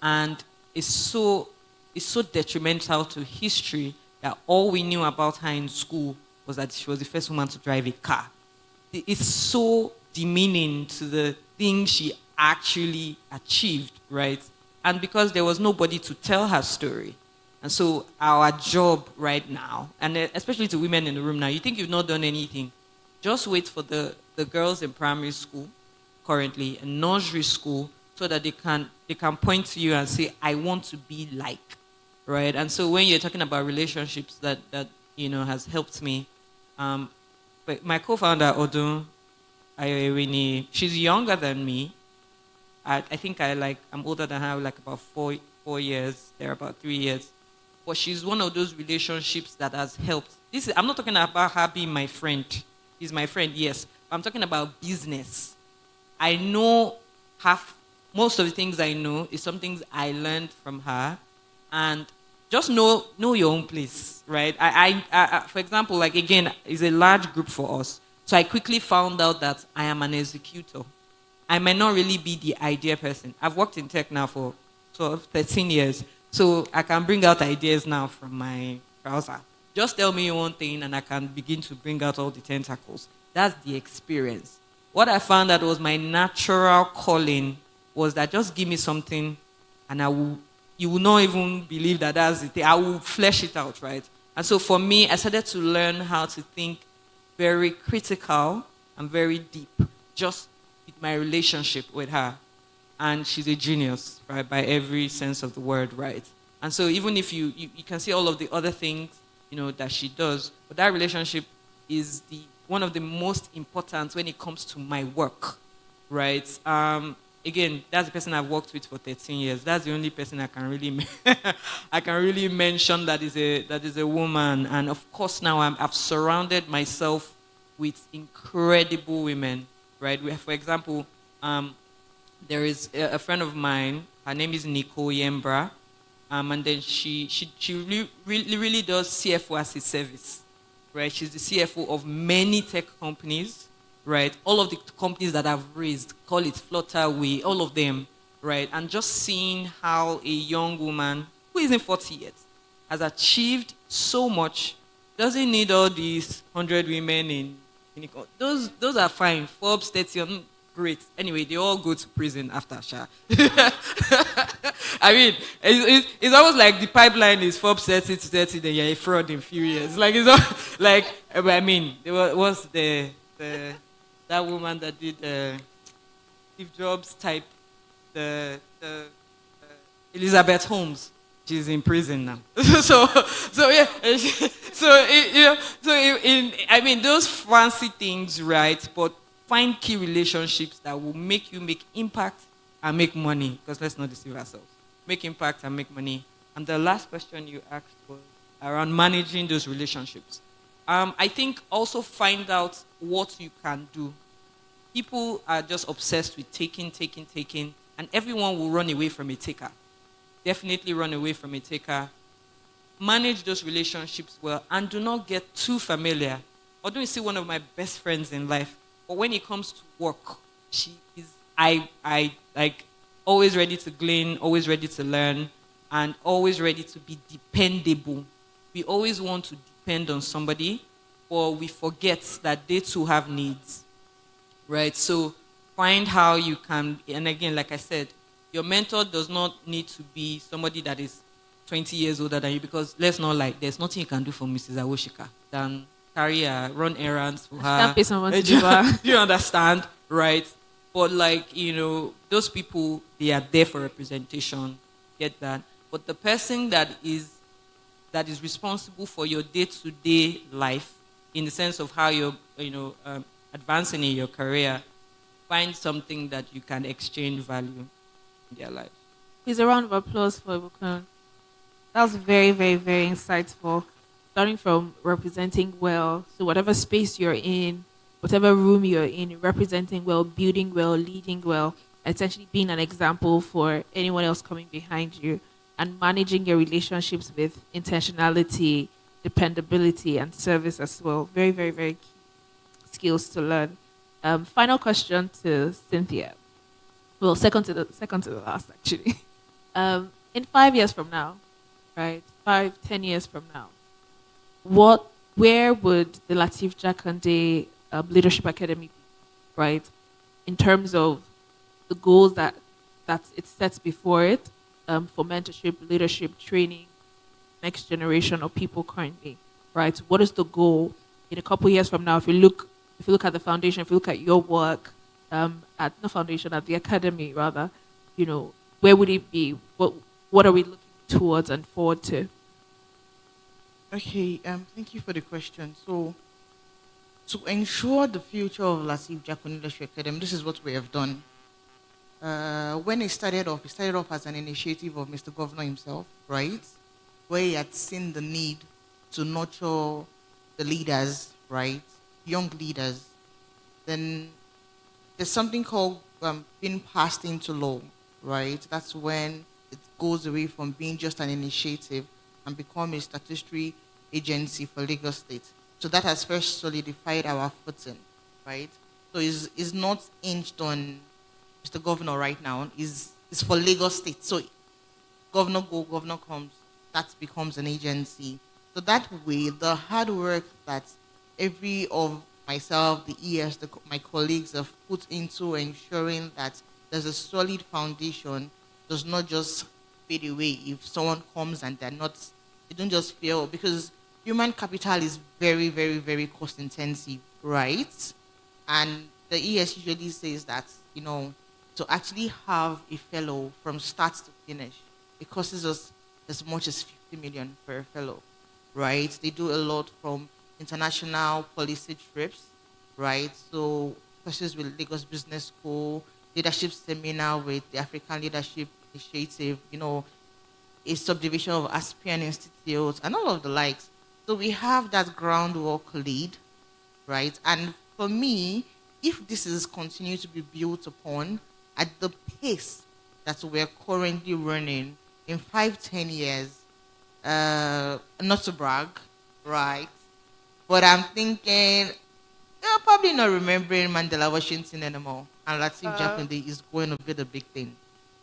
And it's so detrimental to history that all we knew about her in school was that she was the first woman to drive a car. It's so demeaning to the thing she actually achieved, right? And because there was nobody to tell her story. And so our job right now, and especially to women in the room now, you think you've not done anything, just wait for the girls in primary school currently and nursery school so that they can point to you and say, I want to be like, right? And so when you're talking about relationships that has helped me, but my co-founder, Odun Ayoewini, she's younger than me. I think I'm older than her, like about 4 years, there about 3 years. But she's one of those relationships that has helped. I'm not talking about her being my friend. She's my friend, yes. But I'm talking about business. I know most of the things I know is some things I learned from her. And just know your own place, right? I for example, like again, it's a large group for us. So I quickly found out that I am an executor. I might not really be the idea person. I've worked in tech now for 13 years. So I can bring out ideas now from my browser. Just tell me one thing and I can begin to bring out all the tentacles. That's the experience. What I found that was my natural calling was that just give me something and you will not even believe that that's the thing. I will flesh it out, right? And so for me, I started to learn how to think very critical and very deep, just with my relationship with her. And she's a genius, right, by every sense of the word, right? And so even if you can see all of the other things, that she does, but that relationship is one of the most important when it comes to my work, right? Again, that's the person I've worked with for 13 years. That's the only person I can really mention that is a woman. And of course, now I've surrounded myself with incredible women, right? For example, there is a friend of mine. Her name is Nicole Yembra, and then she really does CFO as a service. right? She's the CFO of many tech companies, right? All of the companies that have raised, call it Flutterway, all of them, right? And just seeing how a young woman who isn't 40 yet has achieved so much, doesn't need all these 100 women in those are fine. Forbes 30, great. Anyway, they all go to prison after Sha. I mean, it's almost like the pipeline is Forbes 30 to 30, then you're a fraud in few years. Like, it's all, like, I mean, there was that woman that did Steve Jobs type, the Elizabeth Holmes. She's in prison now. so yeah, I mean, those fancy things, right? But find key relationships that will make you make impact and make money. Because let's not deceive ourselves. Make impact and make money. And the last question you asked was around managing those relationships. I think also find out what you can do. People are just obsessed with taking, and everyone will run away from a taker. Definitely run away from a taker. Manage those relationships well, and do not get too familiar. Although you see one of my best friends in life, but when it comes to work, she is I like always ready to glean, always ready to learn, and always ready to be dependable. We always want to depend on somebody, or we forget that they too have needs, right? So find how you can, and again, like I said, your mentor does not need to be somebody that is 20 years older than you, because let's not lie, there's nothing you can do for Mrs. Awoshika than carry her, run errands for her. Can't pay someone to do her. You understand, right? But like, those people, they are there for representation. Get that? But the person that is responsible for your day-to-day life, in the sense of how you're, advancing in your career, find something that you can exchange value in their life. Please, a round of applause for Ibukun. That was very, very, very insightful. Starting from representing well, so whatever space you're in, whatever room you're in, representing well, building well, leading well, essentially being an example for anyone else coming behind you, and managing your relationships with intentionality, dependability, and service as well. Very, very, very key skills to learn. Final question to Cynthia. Well, second to the last, actually. In 5 years from now, right? 5-10 years from now, where would the Latif Jakande Leadership Academy be, right? In terms of the goals that it sets before it, for mentorship, leadership, training, next generation of people currently, right? What is the goal in a couple years from now? If you look at the foundation, if you look at your work, at the foundation, at the academy rather, where would it be? What are we looking towards and forward to? Okay, thank you for the question. So, to ensure the future of Latif Jakande Leadership Academy, this is what we have done. When it started off as an initiative of Mr. Governor himself, right? Where he had seen the need to nurture the leaders, right? Young leaders. Then there's something called being passed into law, right? That's when it goes away from being just an initiative and become a statutory agency for Lagos State. So that has first solidified our footing, right? So it's not hinged on Mr. Governor right now. It's for Lagos State. So governor go, governor comes, that becomes an agency. So that way, the hard work that every of myself, the ES, my colleagues have put into ensuring that there's a solid foundation does not just fade away if someone comes and they don't just fail, because human capital is very, very, very cost intensive, right? And the ES usually says that, to actually have a fellow from start to finish, it costs us as much as 50 million for a fellow, right? They do a lot from international policy trips, right? So courses with Lagos Business School, leadership seminar with the African Leadership Initiative, a subdivision of Aspian Institute, and all of the likes. So we have that groundwork laid, right? And for me, if this is continued to be built upon at the pace that we're currently running in 5-10 years, not to brag, right? But I'm thinking, you're probably not remembering Mandela Washington anymore. And Latif Jakonde is going to be the big thing.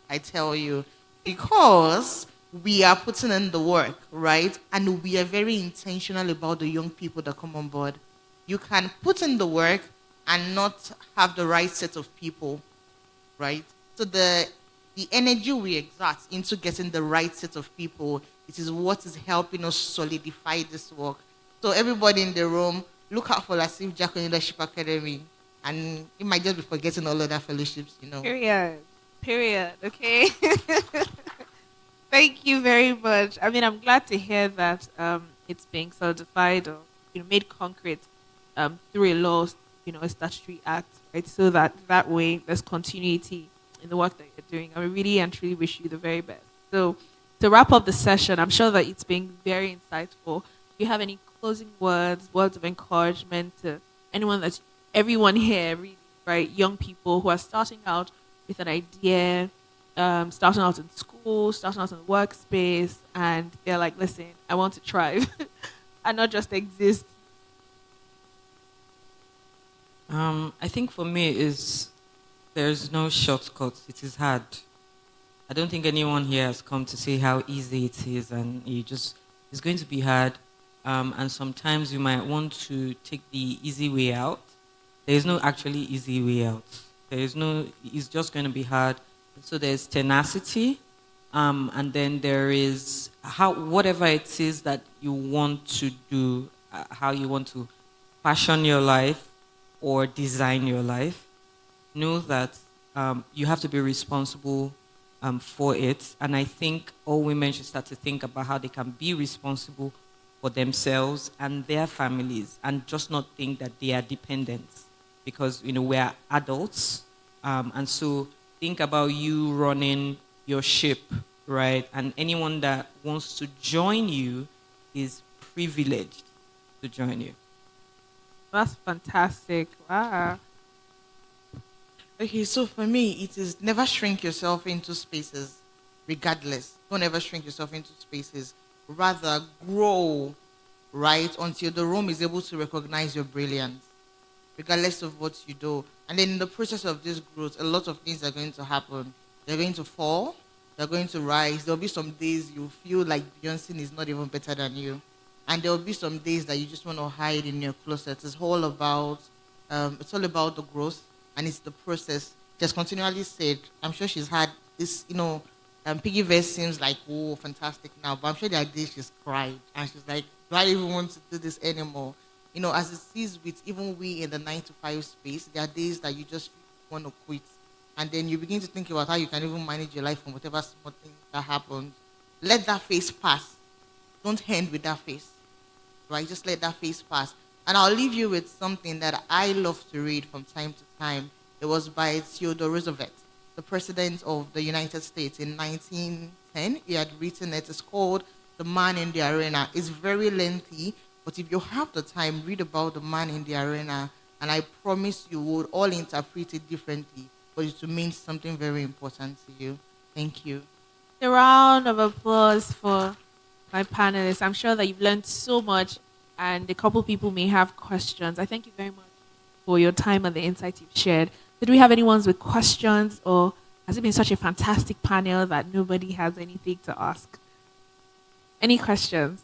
I tell you. Because we are putting in the work, right? And we are very intentional about the young people that come on board. You can put in the work and not have the right set of people, right? So the energy we exert into getting the right set of people, it is what is helping us solidify this work. So everybody in the room, look out for Lasif Jacko Leadership Academy, and you might just be forgetting all other fellowships, you know. Period. Period. Okay. Thank you very much. I mean, I'm glad to hear that it's being solidified or made concrete through a law, a statutory act, right? So that way there's continuity in the work that you're doing. I really and truly wish you the very best. So to wrap up the session, I'm sure that it's been very insightful. Do you have any closing words, words of encouragement to everyone here, really, right? Young people who are starting out with an idea, starting out in school, starting out in the workspace, and they're like, listen, I want to thrive and not just exist. I think for me is there's no shortcuts. It is hard. I don't think anyone here has come to say how easy it is, and it's going to be hard. And sometimes you might want to take the easy way out. There is no actually easy way out. It's just going to be hard. So there's tenacity, and then there is whatever it is that you want to do, how you want to fashion your life or design your life. Know that you have to be responsible for it. And I think all women should start to think about how they can be responsible for themselves and their families, and just not think that they are dependents, because we are adults, and so think about you running your ship, right? And anyone that wants to join you is privileged to join you. That's fantastic. Wow. Okay, so for me, it is never shrink yourself into spaces, regardless. Don't ever shrink yourself into spaces. Rather, grow, right, until the room is able to recognize your brilliance, regardless of what you do. And then in the process of this growth, a lot of things are going to happen. They're going to fall. They're going to rise. There'll be some days you feel like Beyonce is not even better than you. And there'll be some days that you just want to hide in your closet. It's all about the growth, and it's the process. Just continually said, I'm sure she's had this, Piggy verse seems like, oh, fantastic now, but I'm sure there are days she's cried, and she's like, do I even want to do this anymore? As it is with even we in the 9 to 5 space, there are days that you just want to quit. And then you begin to think about how you can even manage your life from whatever small thing that happened. Let that phase pass. Don't end with that phase, right? Just let that phase pass. And I'll leave you with something that I love to read from time to time. It was by Theodore Roosevelt, the president of the United States in 1910. He had written it. It's called The Man in the Arena. It's very lengthy, but if you have the time, read about the man in the arena, and I promise you would all interpret it differently, but it will mean something very important to you. Thank you. A round of applause for my panelists. I'm sure that you've learned so much, and a couple people may have questions. I thank you very much for your time and the insight you've shared. Did we have anyone with questions, or has it been such a fantastic panel that nobody has anything to ask? Any questions?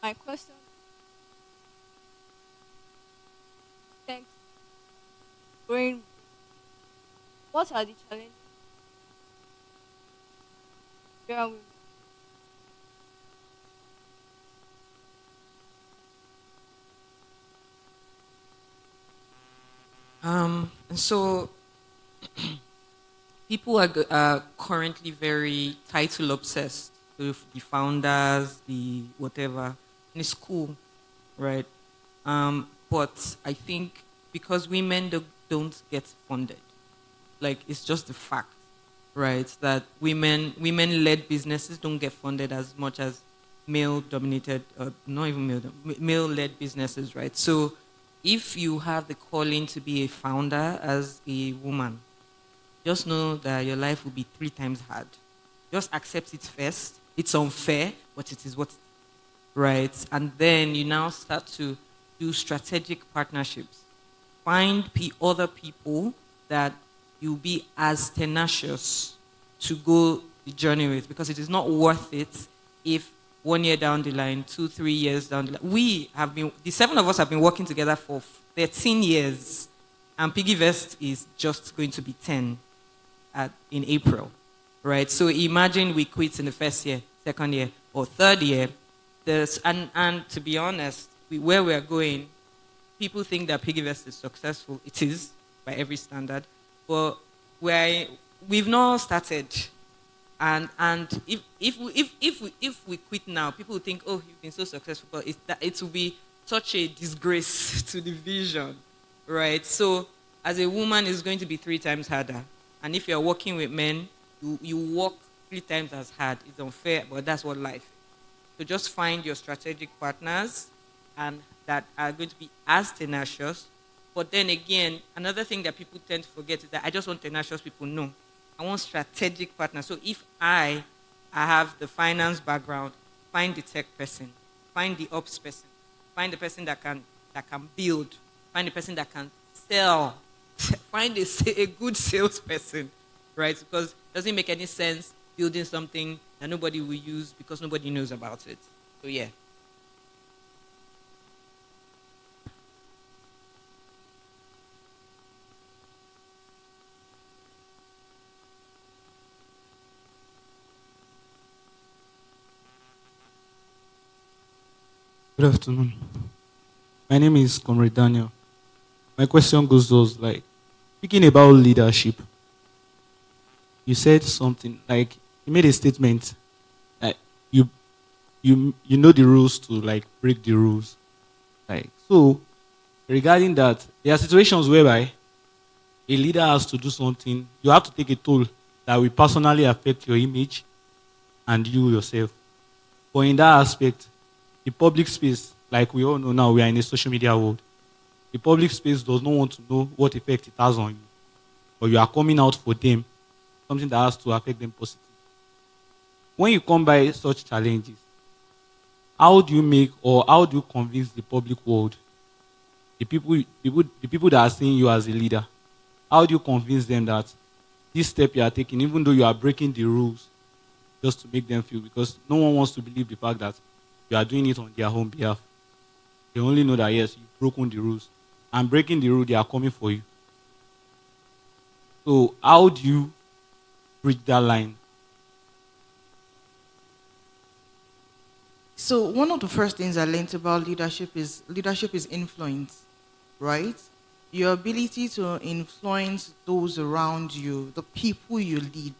My question. Thanks. Brain. What are the challenges? Nigerian women? And so people are currently very title obsessed with the founders, the whatever. And it's cool, right? But I think because women don't get funded, like it's just the fact, right? That women-led businesses don't get funded as much as male-dominated, not even male-led businesses, right? So if you have the calling to be a founder as a woman, just know that your life will be 3 times hard. Just accept it first. It's unfair, but it is what it is, right? And then you now start to do strategic partnerships. Find other people that you'll be as tenacious to go the journey with, because it is not worth it if 1 year down the line, 2, 3 years down the line, the 7 of us have been working together for 13 years, and Piggy Vest is just going to be 10 in April, right? So imagine we quit in the first year, second year, or third year. And to be honest, where we are going, people think that Piggy Vest is successful. It is, by every standard. But we've not started. And if we quit now, people will think, oh, you've been so successful, but it will be such a disgrace to the vision, right? So as a woman, it's going to be 3 times harder. And if you're working with men, you work 3 times as hard. It's unfair, but that's what life is. So just find your strategic partners and that are going to be as tenacious. But then again, another thing that people tend to forget is that I just want tenacious people. No, I want strategic partners. So if I have the finance background, find the tech person, find the ops person, find the person that can build, find the person that can sell, find a good salesperson, right? Because it doesn't make any sense building something that nobody will use because nobody knows about it. So yeah. Good afternoon. My name is Comrade Daniel. My question goes like, speaking about leadership, you said something like you made a statement that you know the rules to like break the rules. Like so, regarding that, there are situations whereby a leader has to do something. You have to take a toll that will personally affect your image and you yourself. But in that aspect, the public space, like we all know now, we are in a social media world. The public space does not want to know what effect it has on you. But you are coming out for them, something that has to affect them positively. When you come by such challenges, how do you convince the public world, the people that are seeing you as a leader, how do you convince them that this step you are taking, even though you are breaking the rules, just to make them feel, because no one wants to believe the fact that you are doing it on their own behalf. They only know that, yes, you've broken the rules. And breaking the rule, they are coming for you. So how do you bridge that line? So one of the first things I learned about leadership is influence, right? Your ability to influence those around you, the people you lead,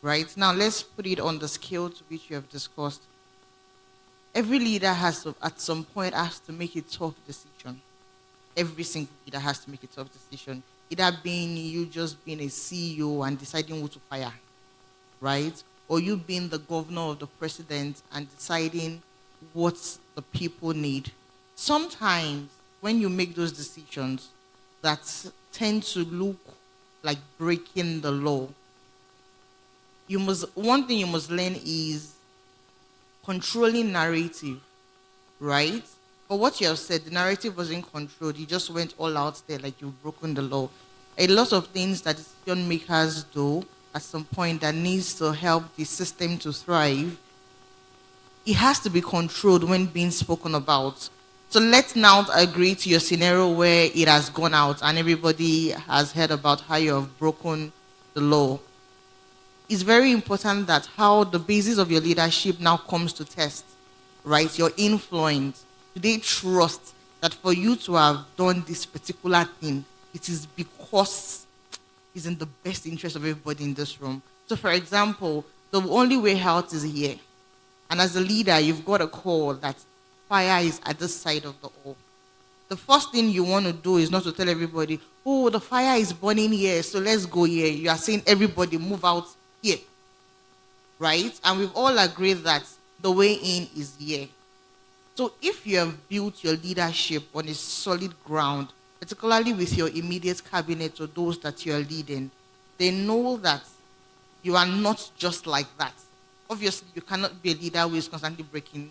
right? Now let's put it on the scale to which you have discussed. Every leader at some point has to make a tough decision. Every single leader has to make a tough decision. Either being you just being a CEO and deciding who to fire, right? Or you being the governor or the president and deciding what the people need. Sometimes when you make those decisions that tend to look like breaking the law, one thing you must learn is controlling narrative, right? But what you have said, the narrative wasn't controlled. You just went all out there like you've broken the law. A lot of things that decision makers do at some point that needs to help the system to thrive, it has to be controlled when being spoken about. So let's now agree to your scenario where it has gone out and everybody has heard about how you have broken the law. It's very important that how the basis of your leadership now comes to test, right? Your influence. Do they trust that for you to have done this particular thing, it is because it's in the best interest of everybody in this room? So for example, the only way out is here. And as a leader, you've got a call that fire is at this side of the hall. The first thing you want to do is not to tell everybody, oh, the fire is burning here, so let's go here. You are saying everybody move out here, right? And we've all agreed that the way in is here. So if you have built your leadership on a solid ground, particularly with your immediate cabinet or those that you are leading, they know that you are not just like that. Obviously, you cannot be a leader who is constantly breaking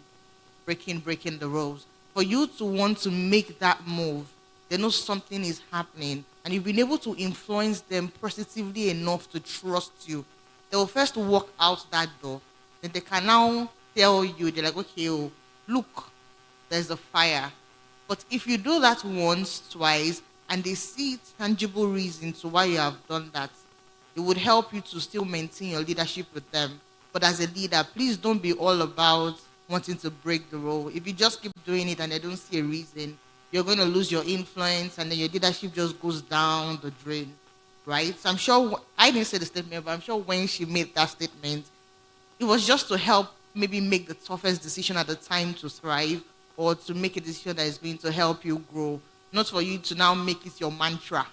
the rules. For you to want to make that move, they know something is happening, and you've been able to influence them positively enough to trust you. They will first walk out that door, then they can now tell you, they're like, okay, oh, look, there's a fire. But if you do that once, twice, and they see tangible reason to why you have done that, it would help you to still maintain your leadership with them. But as a leader, please don't be all about wanting to break the rule. If you just keep doing it and they don't see a reason, you're going to lose your influence, and then your leadership just goes down the drain, right? So I'm sure, I didn't say the statement, but I'm sure when she made that statement, it was just to help maybe make the toughest decision at the time to thrive, or to make a decision that is going to help you grow, not for you to now make it your mantra,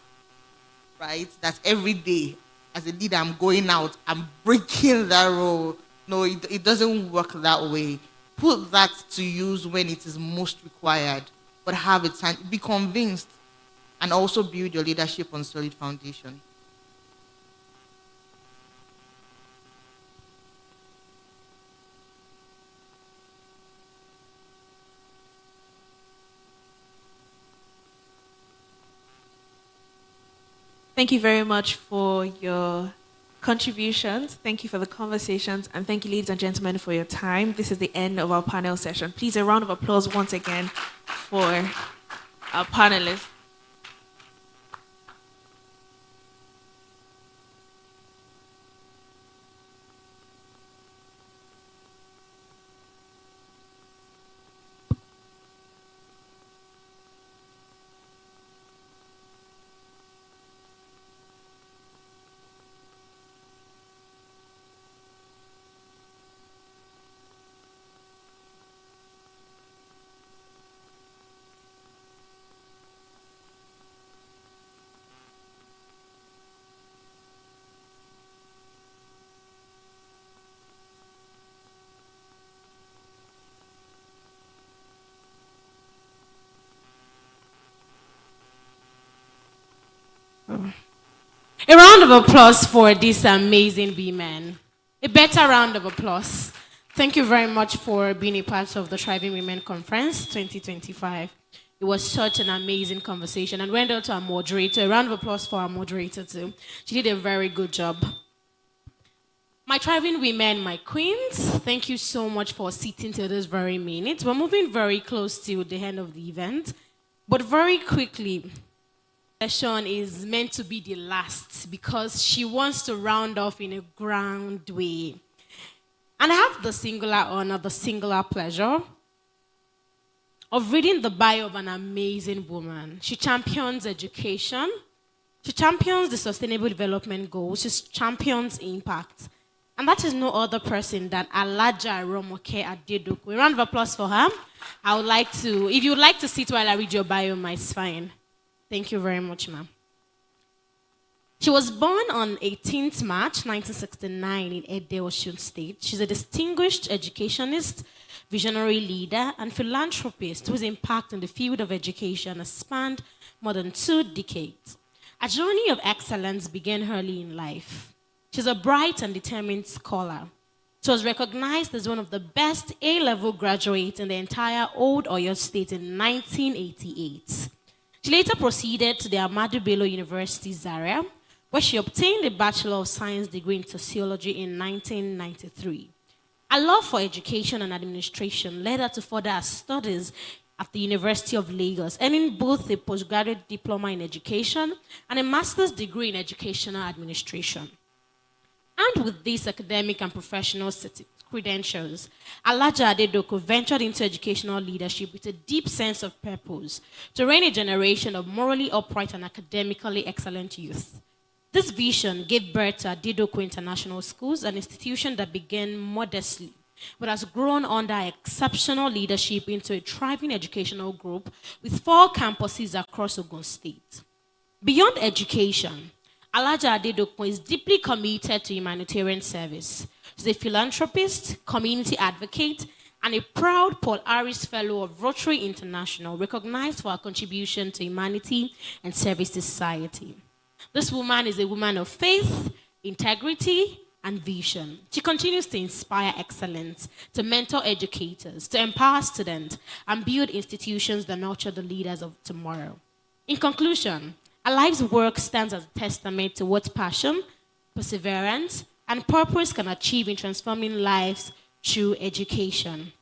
right? That every day, as a leader, I'm going out, I'm breaking that rule. No, it doesn't work that way. Put that to use when it is most required, but have it time. Be convinced, and also build your leadership on solid foundation. Thank you very much for your contributions. Thank you for the conversations. And thank you, ladies and gentlemen, for your time. This is the end of our panel session. Please, a round of applause once again for our panelists. A round of applause for these amazing B-men. A better round of applause. Thank you very much for being a part of the Thriving Women Conference 2025. It was such an amazing conversation. And well done to our moderator. A round of applause for our moderator too. She did a very good job. My Thriving Women, my queens, thank you so much for sitting till this very minute. We're moving very close to the end of the event. But very quickly, session is meant to be the last because she wants to round off in a grand way. And I have the singular honor, the singular pleasure of reading the bio of an amazing woman. She champions education. She champions the Sustainable Development Goals. She champions impact. And that is no other person than Alaja Romoke Adedoku. A round of applause for her. I would like to, if you would like to sit while I read your bio, it's fine. Thank you very much, ma'am. She was born on 18th March 1969 in Ede, Osun State. She's a distinguished educationist, visionary leader, and philanthropist whose impact in the field of education has spanned more than 2 decades. A journey of excellence began early in life. She's a bright and determined scholar. She was recognized as one of the best A-level graduates in the entire Old Oyo State in 1988. She later proceeded to the Ahmadu Bello University, Zaria, where she obtained a Bachelor of Science degree in Sociology in 1993. A love for education and administration led her to further her studies at the University of Lagos, earning both a postgraduate diploma in education and a master's degree in educational administration. And with these academic and professional credentials, Alaja Adedoku ventured into educational leadership with a deep sense of purpose to train a generation of morally upright and academically excellent youth. This vision gave birth to Adedoku International Schools, an institution that began modestly but has grown under exceptional leadership into a thriving educational group with 4 campuses across Ogun State. Beyond education, Alaja Adedokun is deeply committed to humanitarian service. She's a philanthropist, community advocate, and a proud Paul Harris Fellow of Rotary International, recognized for her contribution to humanity and service to society. This woman is a woman of faith, integrity, and vision. She continues to inspire excellence, to mentor educators, to empower students, and build institutions that nurture the leaders of tomorrow. In conclusion, our life's work stands as a testament to what passion, perseverance, and purpose can achieve in transforming lives through education.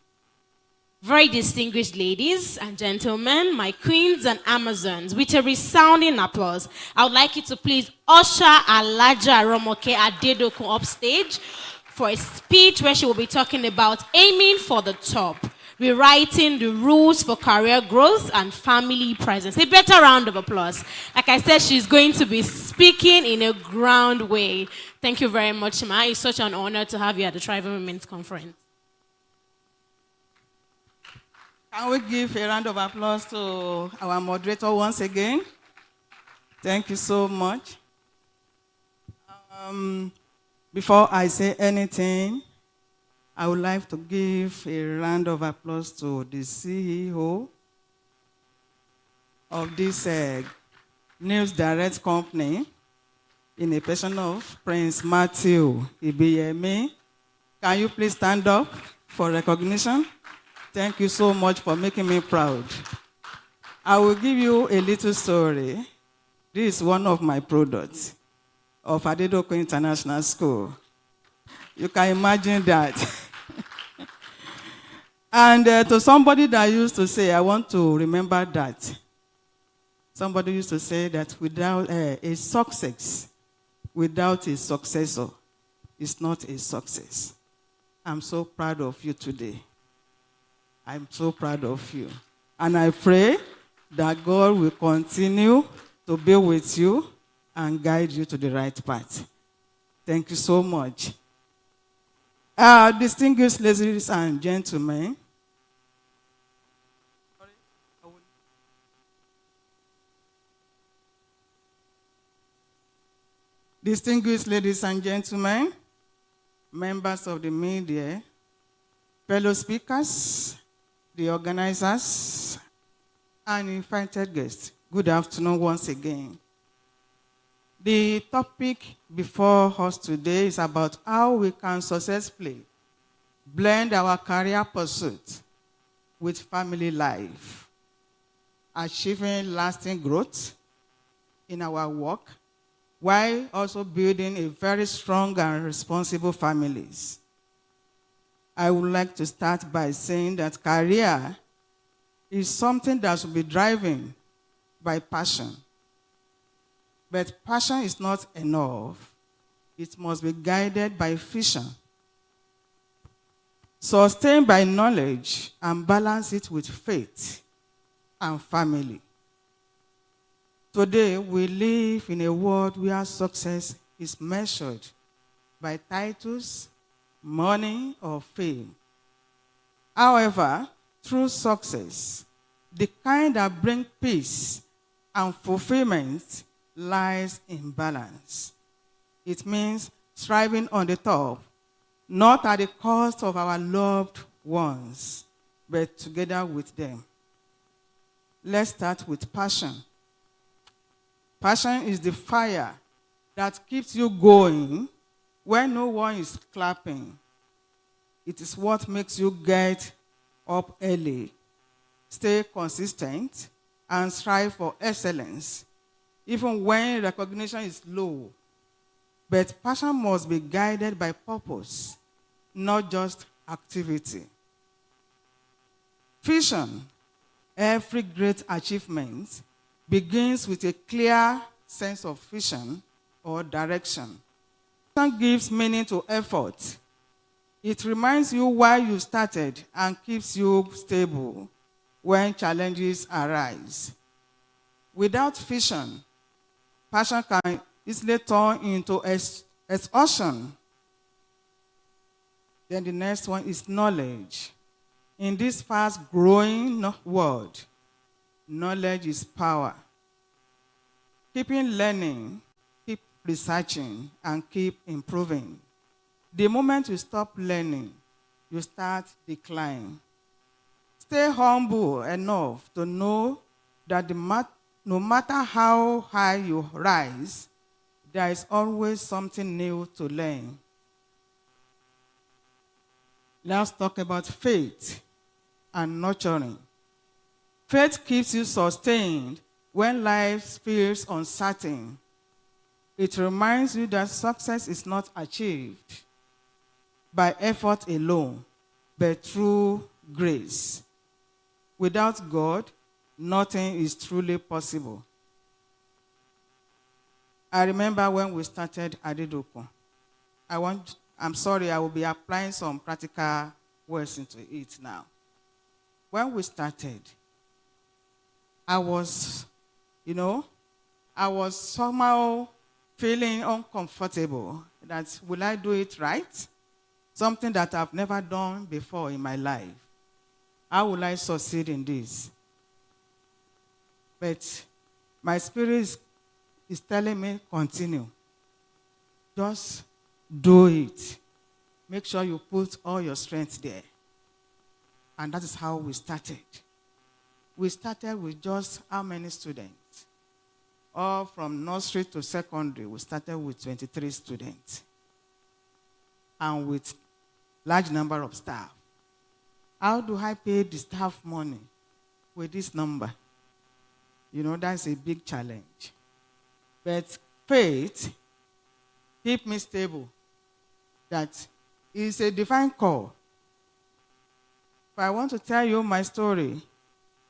Very distinguished ladies and gentlemen, my queens and amazons, with a resounding applause, I would like you to please usher Alaja Romoke Adedokun upstage for a speech where she will be talking about aiming for the top, rewriting the rules for career growth and family presence. A better round of applause. Like I said, she's going to be speaking in a grand way. Thank you very much, Ma. It's such an honor to have you at the Thriving Women's Conference. Can we give a round of applause to our moderator once again? Thank you so much. Before I say anything, I would like to give a round of applause to the CEO of this News Direct company in a person of Prince Matthew Ibiyemi. Can you please stand up for recognition? Thank you so much for making me proud. I will give you a little story. This is one of my products of Adedokun International School. You can imagine that. And to somebody that used to say, I want to remember that. Somebody used to say that without a success, without a successor, it's not a success. I'm so proud of you today. I'm so proud of you. And I pray that God will continue to be with you and guide you to the right path. Thank you so much. Distinguished ladies and gentlemen, distinguished ladies and gentlemen, members of the media, fellow speakers, the organizers, and invited guests, good afternoon once again. The topic before us today is about how we can successfully blend our career pursuit with family life, achieving lasting growth in our work, while also building a very strong and responsible families. I would like to start by saying that career is something that should be driven by passion. But passion is not enough. It must be guided by vision, sustained by knowledge, and balance it with faith and family. Today, we live in a world where success is measured by titles, money, or fame. However, true success, the kind that brings peace and fulfillment, lies in balance. It means striving on the top, not at the cost of our loved ones, but together with them. Let's start with passion. Passion is the fire that keeps you going when no one is clapping. It is what makes you get up early, stay consistent, and strive for excellence, even when recognition is low. But passion must be guided by purpose, not just activity. Vision, every great achievement, begins with a clear sense of vision or direction. Passion gives meaning to effort. It reminds you why you started and keeps you stable when challenges arise. Without vision, passion can easily turn into exhaustion. Then the next one is knowledge. In this fast-growing world, knowledge is power. Keeping learning, keep researching and keep improving. The moment you stop learning, you start declining. Stay humble enough to know that no matter how high you rise, there is always something new to learn. Let's talk about faith and nurturing. Faith keeps you sustained when life feels uncertain. It reminds you that success is not achieved by effort alone, but through grace. Without God, nothing is truly possible. I remember when we started Adedoko. I'm sorry, I will be applying some practical words into it now. When we started, I was somehow feeling uncomfortable that will I do it right? Something that I've never done before in my life. How will I succeed in this? But my spirit is telling me, continue. Just do it. Make sure you put all your strength there. And that is how we started. We started with just how many students? All from nursery to secondary, we started with 23 students. And with large number of staff. How do I pay the staff money with this number? That's a big challenge. But faith keep me stable. That is a divine call. If I want to tell you my story,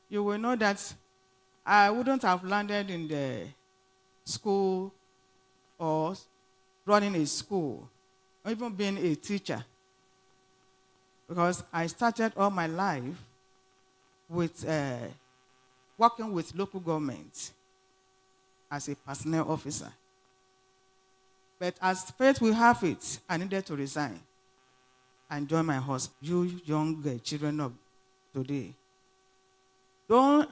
you will know that I wouldn't have landed in the school or running a school, or even being a teacher. Because I started all my life with working with local government as a personnel officer. But as fate will have it, I needed to resign and join my husband. You young children of today, don't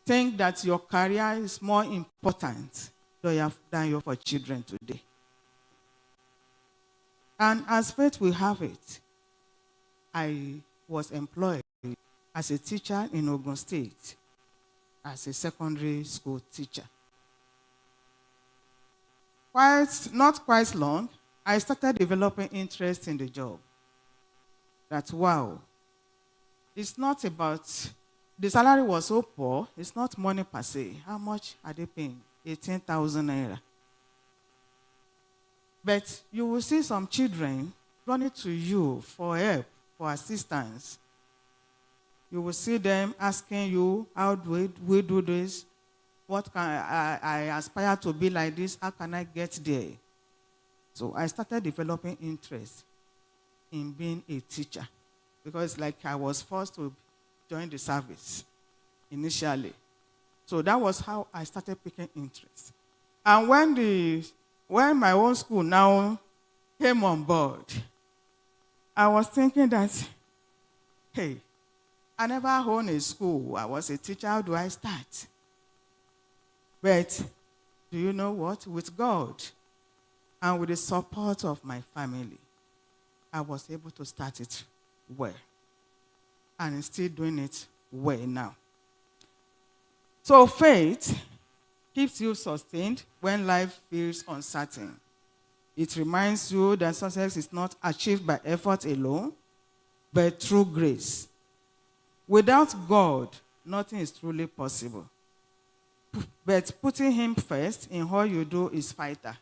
think that your career is more important than your children today. And as fate will have it, I was employed as a teacher in Ogun State, as a secondary school teacher. Not quite long, I started developing interest in the job. That, wow, it's not about, the salary was so poor, it's not money per se. How much are they paying? 18,000 naira. But you will see some children running to you for help, for assistance. You will see them asking you, how do we do this? What can I aspire to be like this? How can I get there? So I started developing interest in being a teacher, because like I was forced to join the service initially. So that was how I started picking interest. And when my own school now came on board, I was thinking that, hey, I never owned a school. I was a teacher. How do I start? But do you know what? With God and with the support of my family, I was able to start it well. And I'm still doing it well now. So faith keeps you sustained when life feels uncertain. It reminds you that success is not achieved by effort alone, but through grace. Without God, nothing is truly possible. But putting Him first in all you do is vital.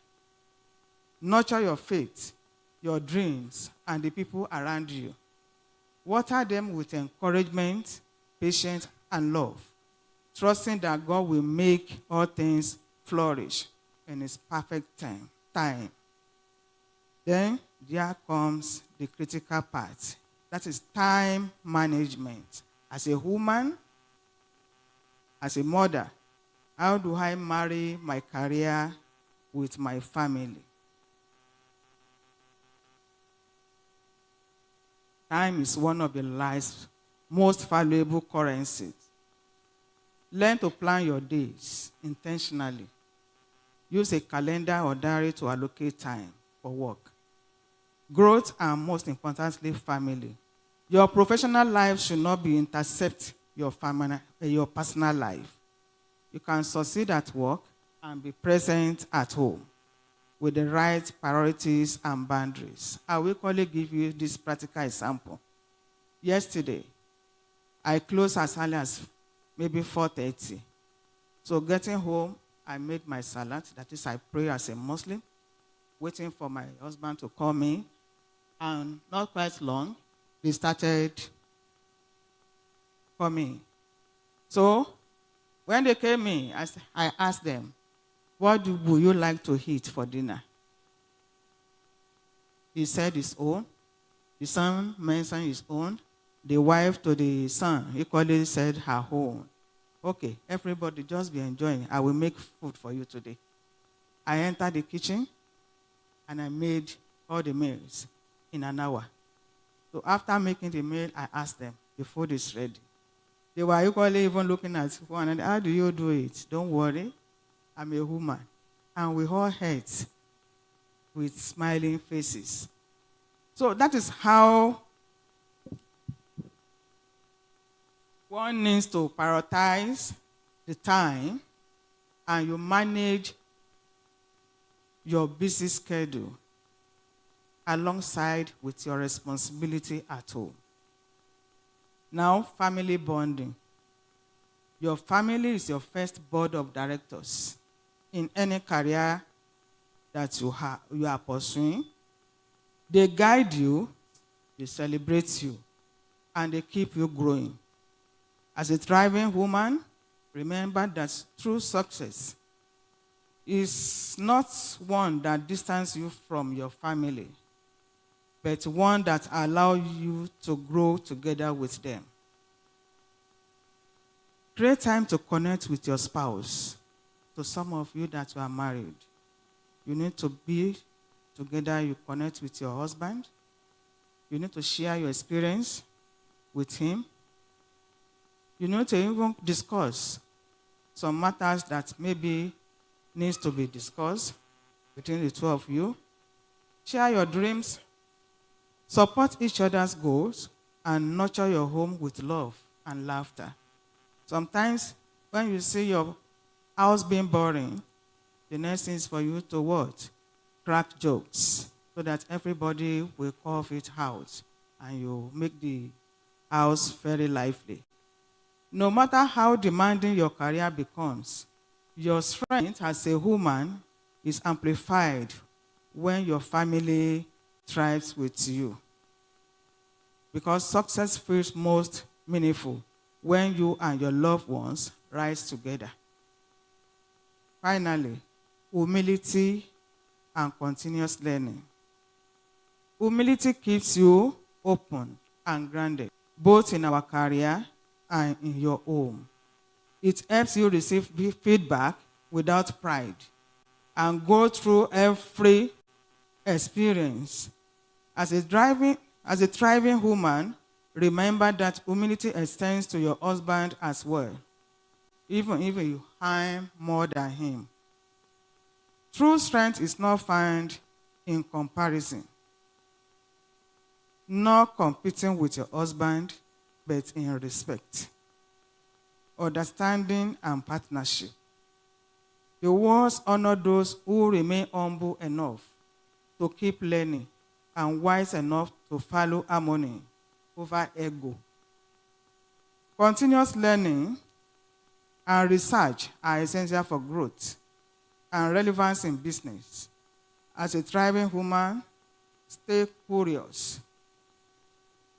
Nurture your faith, your dreams, and the people around you. Water them with encouragement, patience, and love, trusting that God will make all things flourish in His perfect time. Then there comes the critical part. That is time management. As a woman, as a mother, how do I marry my career with my family? Time is one of the life's most valuable currencies. Learn to plan your days intentionally. Use a calendar or diary to allocate time for work. Growth and most importantly, family. Your professional life should not be intercept your personal life. You can succeed at work and be present at home with the right priorities and boundaries. I will quickly give you this practical example. Yesterday, I closed as early as maybe 4:30. So getting home, I made my salad. That is, I pray as a Muslim, waiting for my husband to call me. And not quite long, they started coming. So when they came in, I asked them, what would you like to eat for dinner? He said his own. The son mentioned his own. The wife to the son equally said her own. Okay, everybody just be enjoying. I will make food for you today. I entered the kitchen and I made all the meals in an hour. So after making the meal, I asked them, the food is ready. They were equally even looking at one another. How do you do it? Don't worry, I'm a woman. And we all ate with smiling faces. So that is how one needs to prioritize the time and you manage your busy schedule alongside with your responsibility at home. Now, family bonding. Your family is your first board of directors in any career that you are pursuing. They guide you, they celebrate you, and they keep you growing. As a thriving woman, remember that true success is not one that distances you from your family, but one that allows you to grow together with them. Create time to connect with your spouse. To some of you that are married, you need to be together, you connect with your husband. You need to share your experience with him. You need to even discuss some matters that maybe needs to be discussed between the two of you. Share your dreams. Support each other's goals and nurture your home with love and laughter. Sometimes when you see your house being boring, the next thing is for you to what? Crack jokes so that everybody will cough it out and you make the house very lively. No matter how demanding your career becomes, your strength as a woman is amplified when your family thrives with you. Because success feels most meaningful when you and your loved ones rise together. Finally, humility and continuous learning. Humility keeps you open and grounded, both in our career and in your home. It helps you receive feedback without pride and go through every experience. As a thriving woman, remember that humility extends to your husband as well, even if you earn more than him. True strength is not found in comparison, not competing with your husband, but in respect, understanding, and partnership. The words honor those who remain humble enough to keep learning and wise enough to follow harmony over ego. Continuous learning and research are essential for growth and relevance in business. As a thriving woman, stay curious.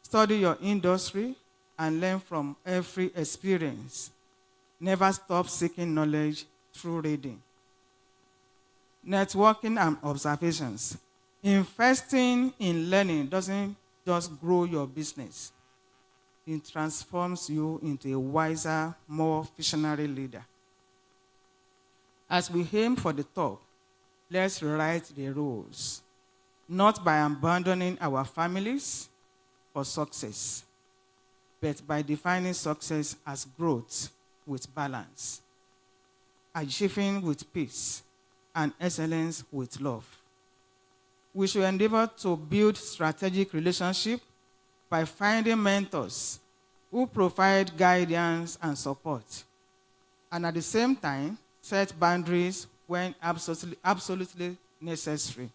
Study your industry and learn from every experience. Never stop seeking knowledge through reading. Networking and observations. Investing in learning doesn't just grow your business. It transforms you into a wiser, more visionary leader. As we aim for the top, let's rewrite the rules, not by abandoning our families for success, but by defining success as growth with balance, achieving with peace, and excellence with love. We should endeavor to build strategic relationships by finding mentors who provide guidance and support, and at the same time, set boundaries when absolutely necessary.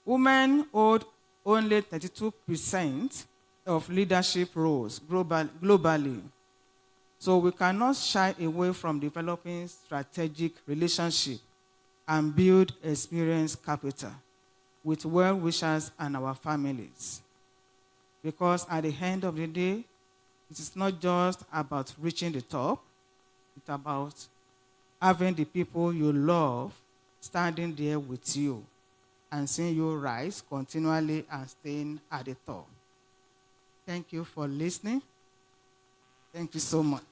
Women hold only 32% of leadership roles globally. So we cannot shy away from developing strategic relationships and build experience capital with well-wishers and our families. Because at the end of the day, it is not just about reaching the top, it's about having the people you love standing there with you and seeing you rise continually and staying at the top. Thank you for listening. Thank you so much.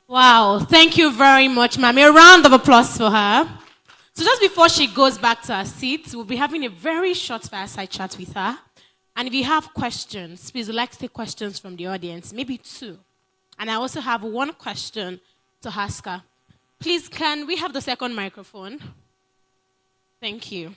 Wow, thank you very much, ma'am. A round of applause for her. So just before she goes back to her seat, we'll be having a very short fireside chat with her. And if you have questions, please, we'd like to take questions from the audience, maybe 2. And I also have 1 question to ask her. Please, can we have the second microphone? Thank you.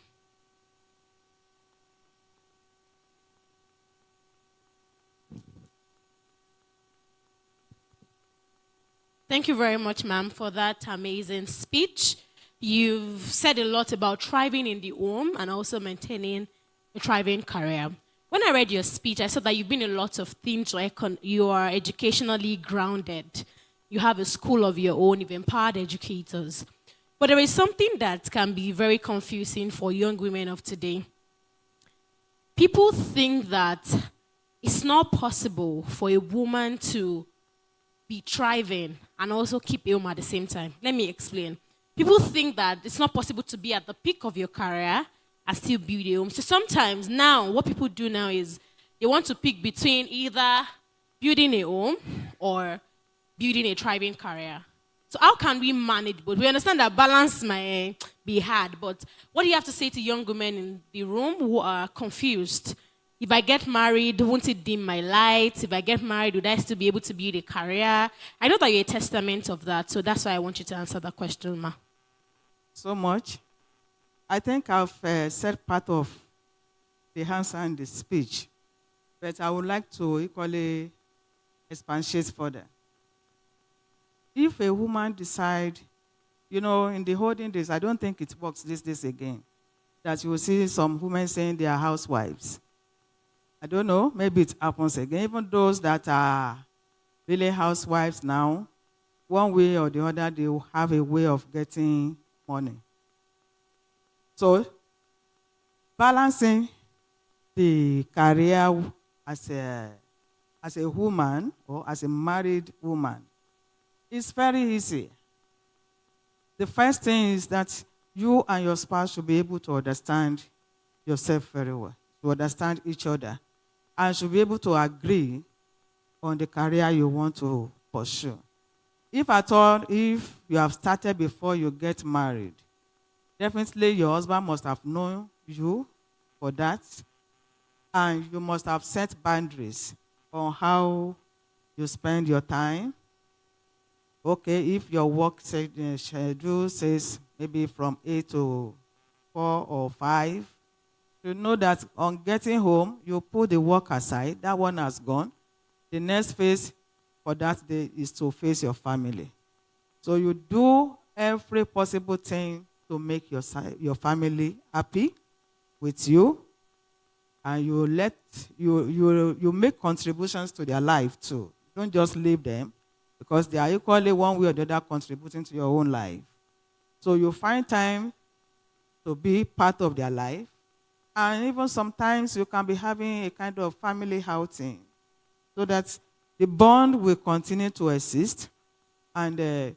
Thank you very much, ma'am, for that amazing speech. You've said a lot about thriving in the home and also maintaining a thriving career. When I read your speech, I saw that you've been in lots of themes like you are educationally grounded. You have a school of your own, you've empowered educators. But there is something that can be very confusing for young women of today. People think that it's not possible for a woman to be thriving and also keep a home at the same time. Let me explain. People think that it's not possible to be at the peak of your career and still build a home. So sometimes now, what people do now is they want to pick between either building a home or building a thriving career. So how can we manage both? We understand that balance might be hard, but what do you have to say to young women in the room who are confused? If I get married, won't it dim my lights? If I get married, would I still be able to build a career? I know that you're a testament of that, so that's why I want you to answer that question, ma. So much. I think I've said part of the answer in the speech, but I would like to equally expatiate further. If a woman decides, in the olden days, I don't think it works these days again, that you will see some women saying they are housewives. I don't know, maybe it happens again. Even those that are really housewives now, one way or the other, they will have a way of getting money. So, balancing the career as a woman or as a married woman is very easy. The first thing is that you and your spouse should be able to understand yourself very well, to understand each other, and should be able to agree on the career you want to pursue. If you have started before you get married, definitely your husband must have known you for that, and you must have set boundaries on how you spend your time. Okay, if your work schedule says maybe from 8 to 4 or 5, you know that on getting home, you put the work aside. That one has gone. The next phase for that day is to face your family. So you do every possible thing to make your family happy with you, and you make contributions to their life too. Don't just leave them, because they are equally one way or the other contributing to your own life. So you find time to be part of their life. And even sometimes you can be having a kind of family outing so that the bond will continue to exist, and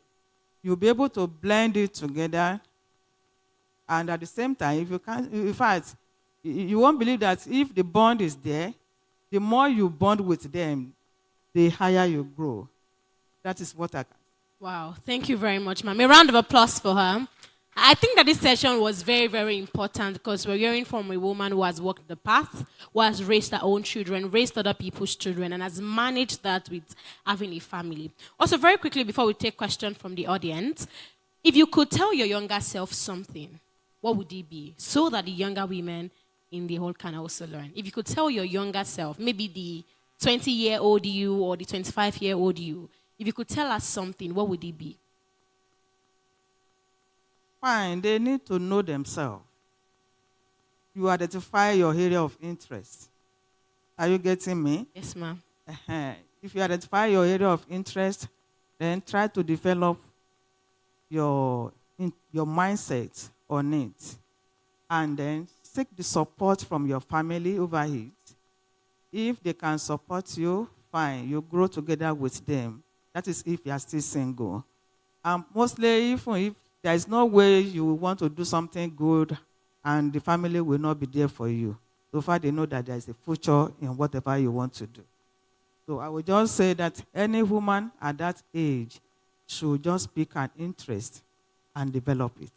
you'll be able to blend it together. And at the same time, if you can, in fact, you won't believe that if the bond is there, the more you bond with them, the higher you grow. That is what I can. Wow, thank you very much, ma'am. A round of applause for her. I think that this session was very, very important because we're hearing from a woman who has walked the path, who has raised her own children, raised other people's children, and has managed that with having a family. Also, very quickly before we take questions from the audience, if you could tell your younger self something, what would it be? So that the younger women in the whole can also learn. If you could tell your younger self, maybe the 20-year-old you or the 25-year-old you, if you could tell us something, what would it be? Fine, they need to know themselves. You identify your area of interest. Are you getting me? Yes, ma'am. If you identify your area of interest, then try to develop your mindset on it. And then seek the support from your family over it. If they can support you, fine, you grow together with them. That is if you are still single. And mostly, even if there is no way you want to do something good and the family will not be there for you, so far they know that there is a future in whatever you want to do. So I would just say that any woman at that age should just pick an interest and develop it.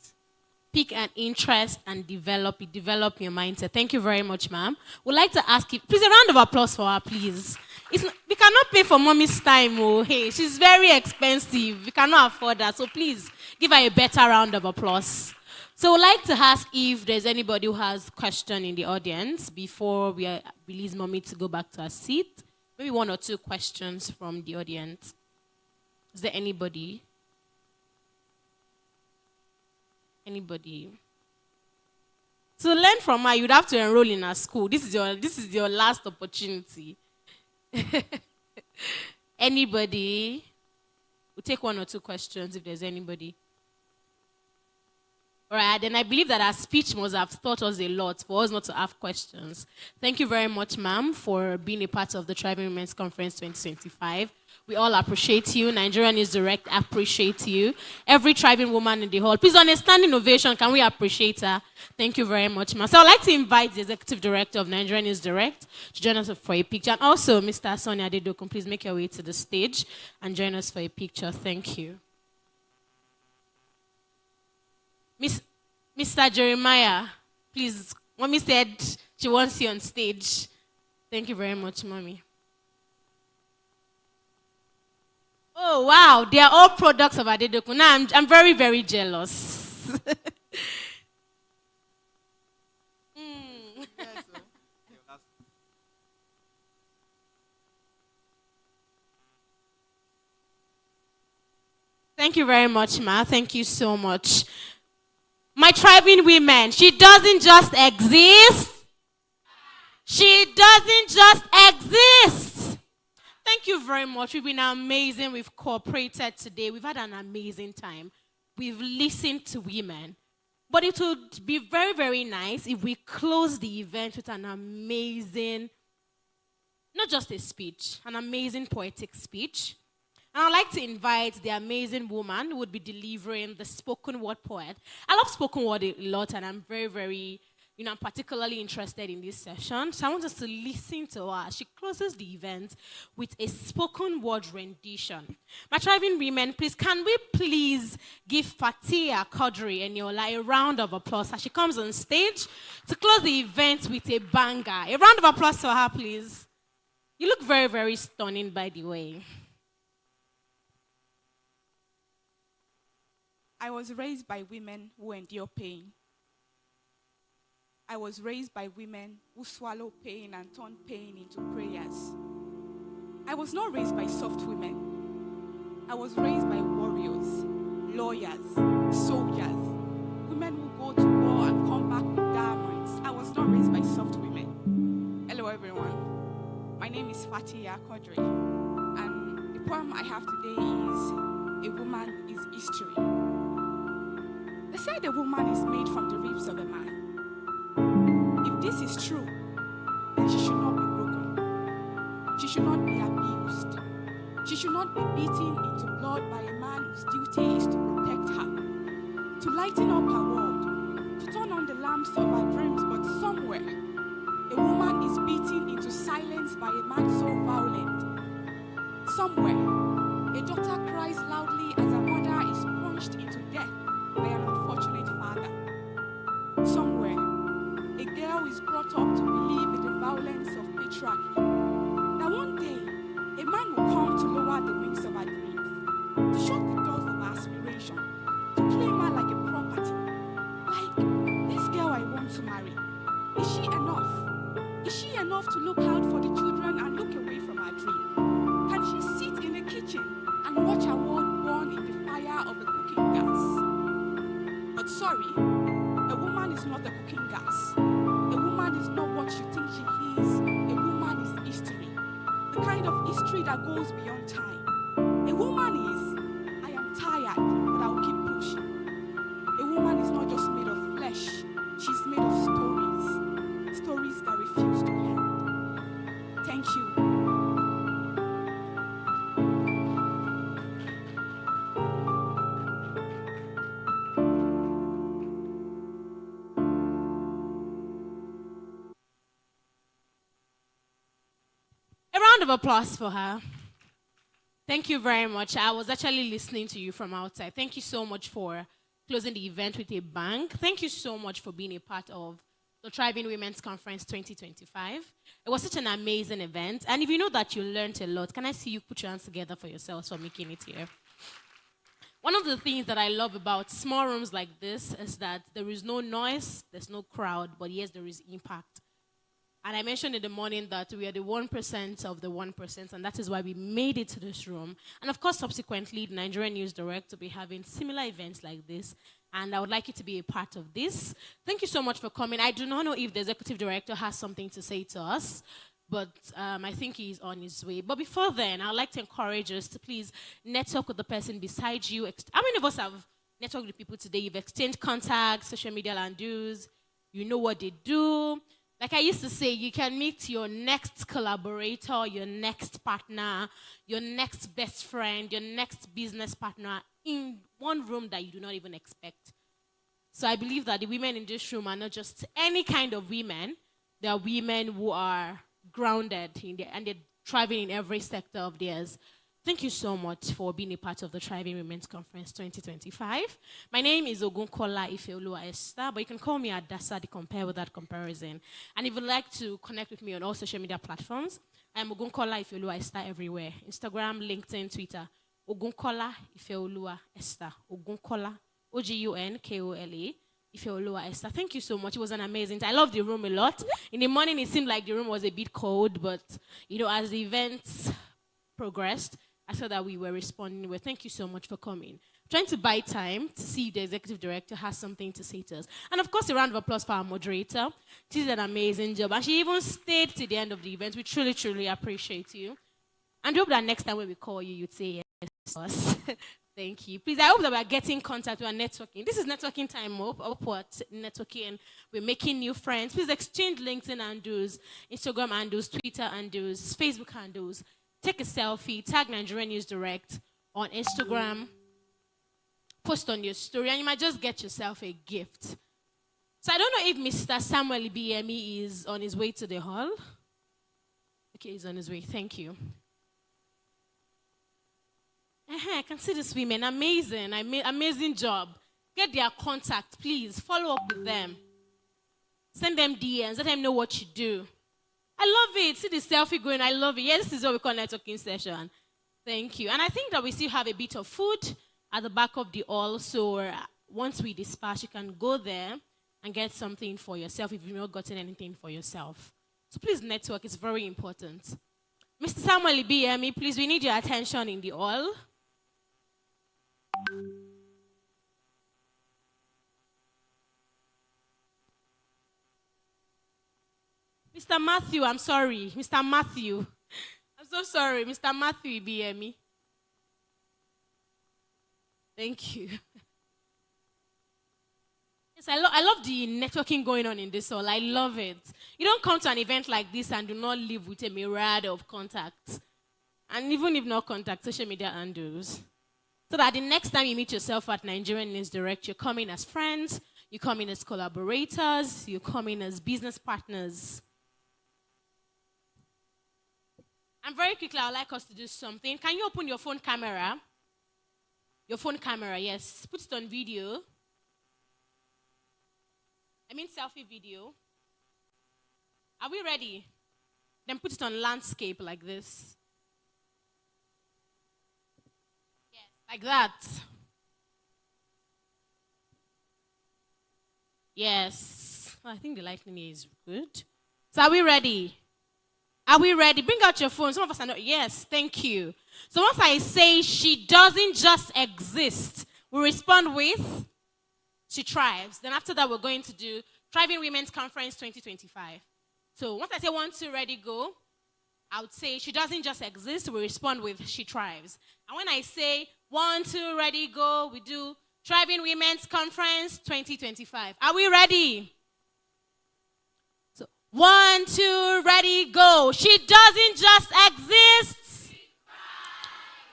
Pick an interest and develop it, develop your mindset. Thank you very much, ma'am. We'd like to ask you, please, a round of applause for her, please. We cannot pay for mommy's time. Oh, hey, she's very expensive. We cannot afford that. So please, give her a better round of applause. So we'd like to ask if there's anybody who has a question in the audience before we release mommy to go back to her seat. Maybe one or two questions from the audience. Is there anybody? Anybody? To learn from her, you'd have to enroll in her school. This is your last opportunity. Anybody? We'll take one or two questions if there's anybody. All right, then I believe that our speech must have taught us a lot for us not to have questions. Thank you very much, ma'am, for being a part of the Tribal Women's Conference 2025. We all appreciate you. Nigerian is Direct appreciate you. Every tribal woman in the hall. Please, on a standing ovation, can we appreciate her? Thank you very much, ma'am. So I'd like to invite the Executive Director of Nigerian is Direct to join us for a picture. And also, Mr. Sonia Adedokun, please make your way to the stage and join us for a picture. Thank you. Mr. Jeremiah, please, mommy said she wants you on stage. Thank you very much, mommy. Oh, wow, they are all products of Adedokun. Now, I'm very, very jealous. Thank you very much, Ma. Thank you so much. My tribal women, she doesn't just exist. She doesn't just exist. Thank you very much. We've been amazing. We've cooperated today. We've had an amazing time. We've listened to women. But it would be very, very nice if we close the event with an amazing, not just a speech, an amazing poetic speech. And I'd like to invite the amazing woman who would be delivering the spoken word poet. I love spoken word a lot, and I'm very, very, I'm particularly interested in this session. So I want us to listen to her. She closes the event with a spoken word rendition. My tribal women, please, can we please give Fatia Kodri and Yola a round of applause as she comes on stage to close the event with a banger. A round of applause for her, please. You look very, very stunning, by the way. I was raised by women who endure pain. I was raised by women who swallow pain and turn pain into prayers. I was not raised by soft women. I was raised by warriors, lawyers, soldiers, women who go to war and come back with diamonds. I was not raised by soft women. Hello, everyone. My name is Fatia Kodri, and the poem I have today is A Woman is History. They said a woman is made from the ribs of a man. If this is true, then she should not be broken. She should not be abused. She should not be beaten into blood by a man whose duty is to protect her, to lighten up her world, to turn on the lamps of her dreams. But somewhere, a woman is beaten into silence by a man so violent. Somewhere, a daughter cries loudly as her mother is punched into death by an unfortunate Is she enough? Is she enough to look out for the children and look away from her dream? Can she sit in the kitchen and watch her world burn in the fire of a cooking gas? But sorry, a woman is not a cooking gas. A woman is not what you think she is. A woman is history. The kind of history that goes beyond time. A woman is, I am tired, but I'll keep pushing. A woman is not just made of flesh. She's made of stories. Stories that refuse to end. Thank you. A round of applause for her. Thank you very much. I was actually listening to you from outside. Thank you so much for closing the event with a bang. Thank you so much for being a part of the Thriving Women's Conference 2025. It was such an amazing event. And if you know that you learned a lot, can I see you put your hands together for yourselves for making it here? One of the things that I love about small rooms like this is that there is no noise, there's no crowd, but yes, there is impact. And I mentioned in the morning that we are the 1% of the 1%, and that is why we made it to this room. And of course, subsequently, the Nigerian News Direct will be having similar events like this, and I would like you to be a part of this. Thank you so much for coming. I do not know if the executive director has something to say to us, but I think he's on his way. But before then, I'd like to encourage us to please network with the person beside you. How many of us have networked with people today? You've exchanged contacts, social media landus, you know what they do. Like I used to say, you can meet your next collaborator, your next partner, your next best friend, your next business partner in one room that you do not even expect. So I believe that the women in this room are not just any kind of women. They are women who are grounded and they're thriving in every sector of theirs. Thank you so much for being a part of the Thriving Women's Conference 2025. My name is Ogunkola Ifeoluwa Esther, but you can call me Adasa the Compare without comparison. And if you'd like to connect with me on all social media platforms, I'm Ogunkola Ifeoluwa Esther everywhere. Instagram, LinkedIn, Twitter. Ogunkola Ifeoluwa Esther. Ogunkola, Ogunkola Ifeoluwa Esther. Thank you so much. It was an amazing time. I loved the room a lot. In the morning, it seemed like the room was a bit cold, but as the events progressed, I saw that we were responding well. Thank you so much for coming. Trying to buy time to see if the executive director has something to say to us. And of course, a round of applause for our moderator. She did an amazing job. And she even stayed to the end of the event. We truly, truly appreciate you. And we hope that next time when we call you, you'd say yes to us. Thank you. Please, I hope that we are getting contact. We are networking. This is networking time up what networking. We're making new friends. Please exchange LinkedIn handles, Instagram handles, Twitter handles, Facebook handles. Take a selfie, tag Nigerian News Direct on Instagram, post on your story, and you might just get yourself a gift. So I don't know if Mr. Samuel Ibiemi is on his way to the hall. Okay, he's on his way. Thank you. I can see these women. Amazing. Amazing job. Get their contact, please. Follow up with them. Send them DMs. Let them know what you do. I love it. See the selfie going. I love it. Yeah, this is what we call networking session. Thank you. And I think that we still have a bit of food at the back of the hall. So once we dispatch, you can go there and get something for yourself if you've not gotten anything for yourself. So please network. It's very important. Mr. Samuel Ibiemi, please, we need your attention in the hall. Mr. Matthew, I'm sorry. Mr. Matthew. I'm so sorry. Mr. Matthew Ibiemi. Thank you. Yes, I love the networking going on in this hall. I love it. You don't come to an event like this and do not live with a myriad of contacts. And even if not contacts, social media handles. So that the next time you meet yourself at Nigerian News Direct, you come in as friends, you come in as collaborators, you come in as business partners. And very quickly, I would like us to do something. Can you open your phone camera? Your phone camera, yes. Put it on video. I mean selfie video. Are we ready? Then put it on landscape like this. Yes, like that. Yes. Oh, I think the lightning is good. So are we ready? Are we ready? Bring out your phone. Some of us are not. Yes, thank you. So once I say she doesn't just exist, we respond with she thrives. Then after that, we're going to do Thriving Women's Conference 2025. So once I say 1, 2, ready, go, I would say she doesn't just exist. We respond with she thrives. And when I say 1, 2, ready, go, we do Thriving Women's Conference 2025. Are we ready? So 1, 2, ready, go. She doesn't just exist.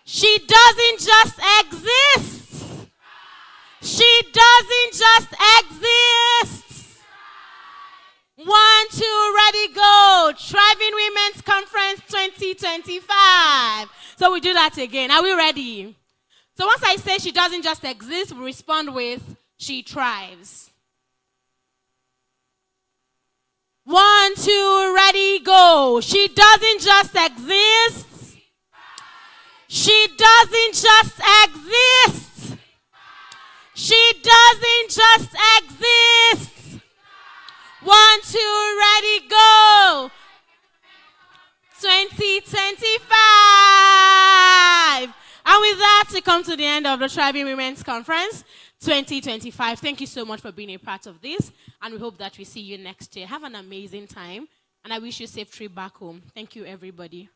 She doesn't just exist. She doesn't just exist. 1, 2, ready, go. Thriving Women's Conference 2025. So we do that again. Are we ready? So once I say she doesn't just exist, we respond with she thrives. 1, 2, ready, go. She doesn't just exist. She doesn't just exist. She doesn't just exist. 1, 2, ready, go. 2025. And with that, we come to the end of the Thriving Women's Conference 2025. Thank you so much for being a part of this. And we hope that we see you next year. Have an amazing time. And I wish you a safe trip back home. Thank you, everybody.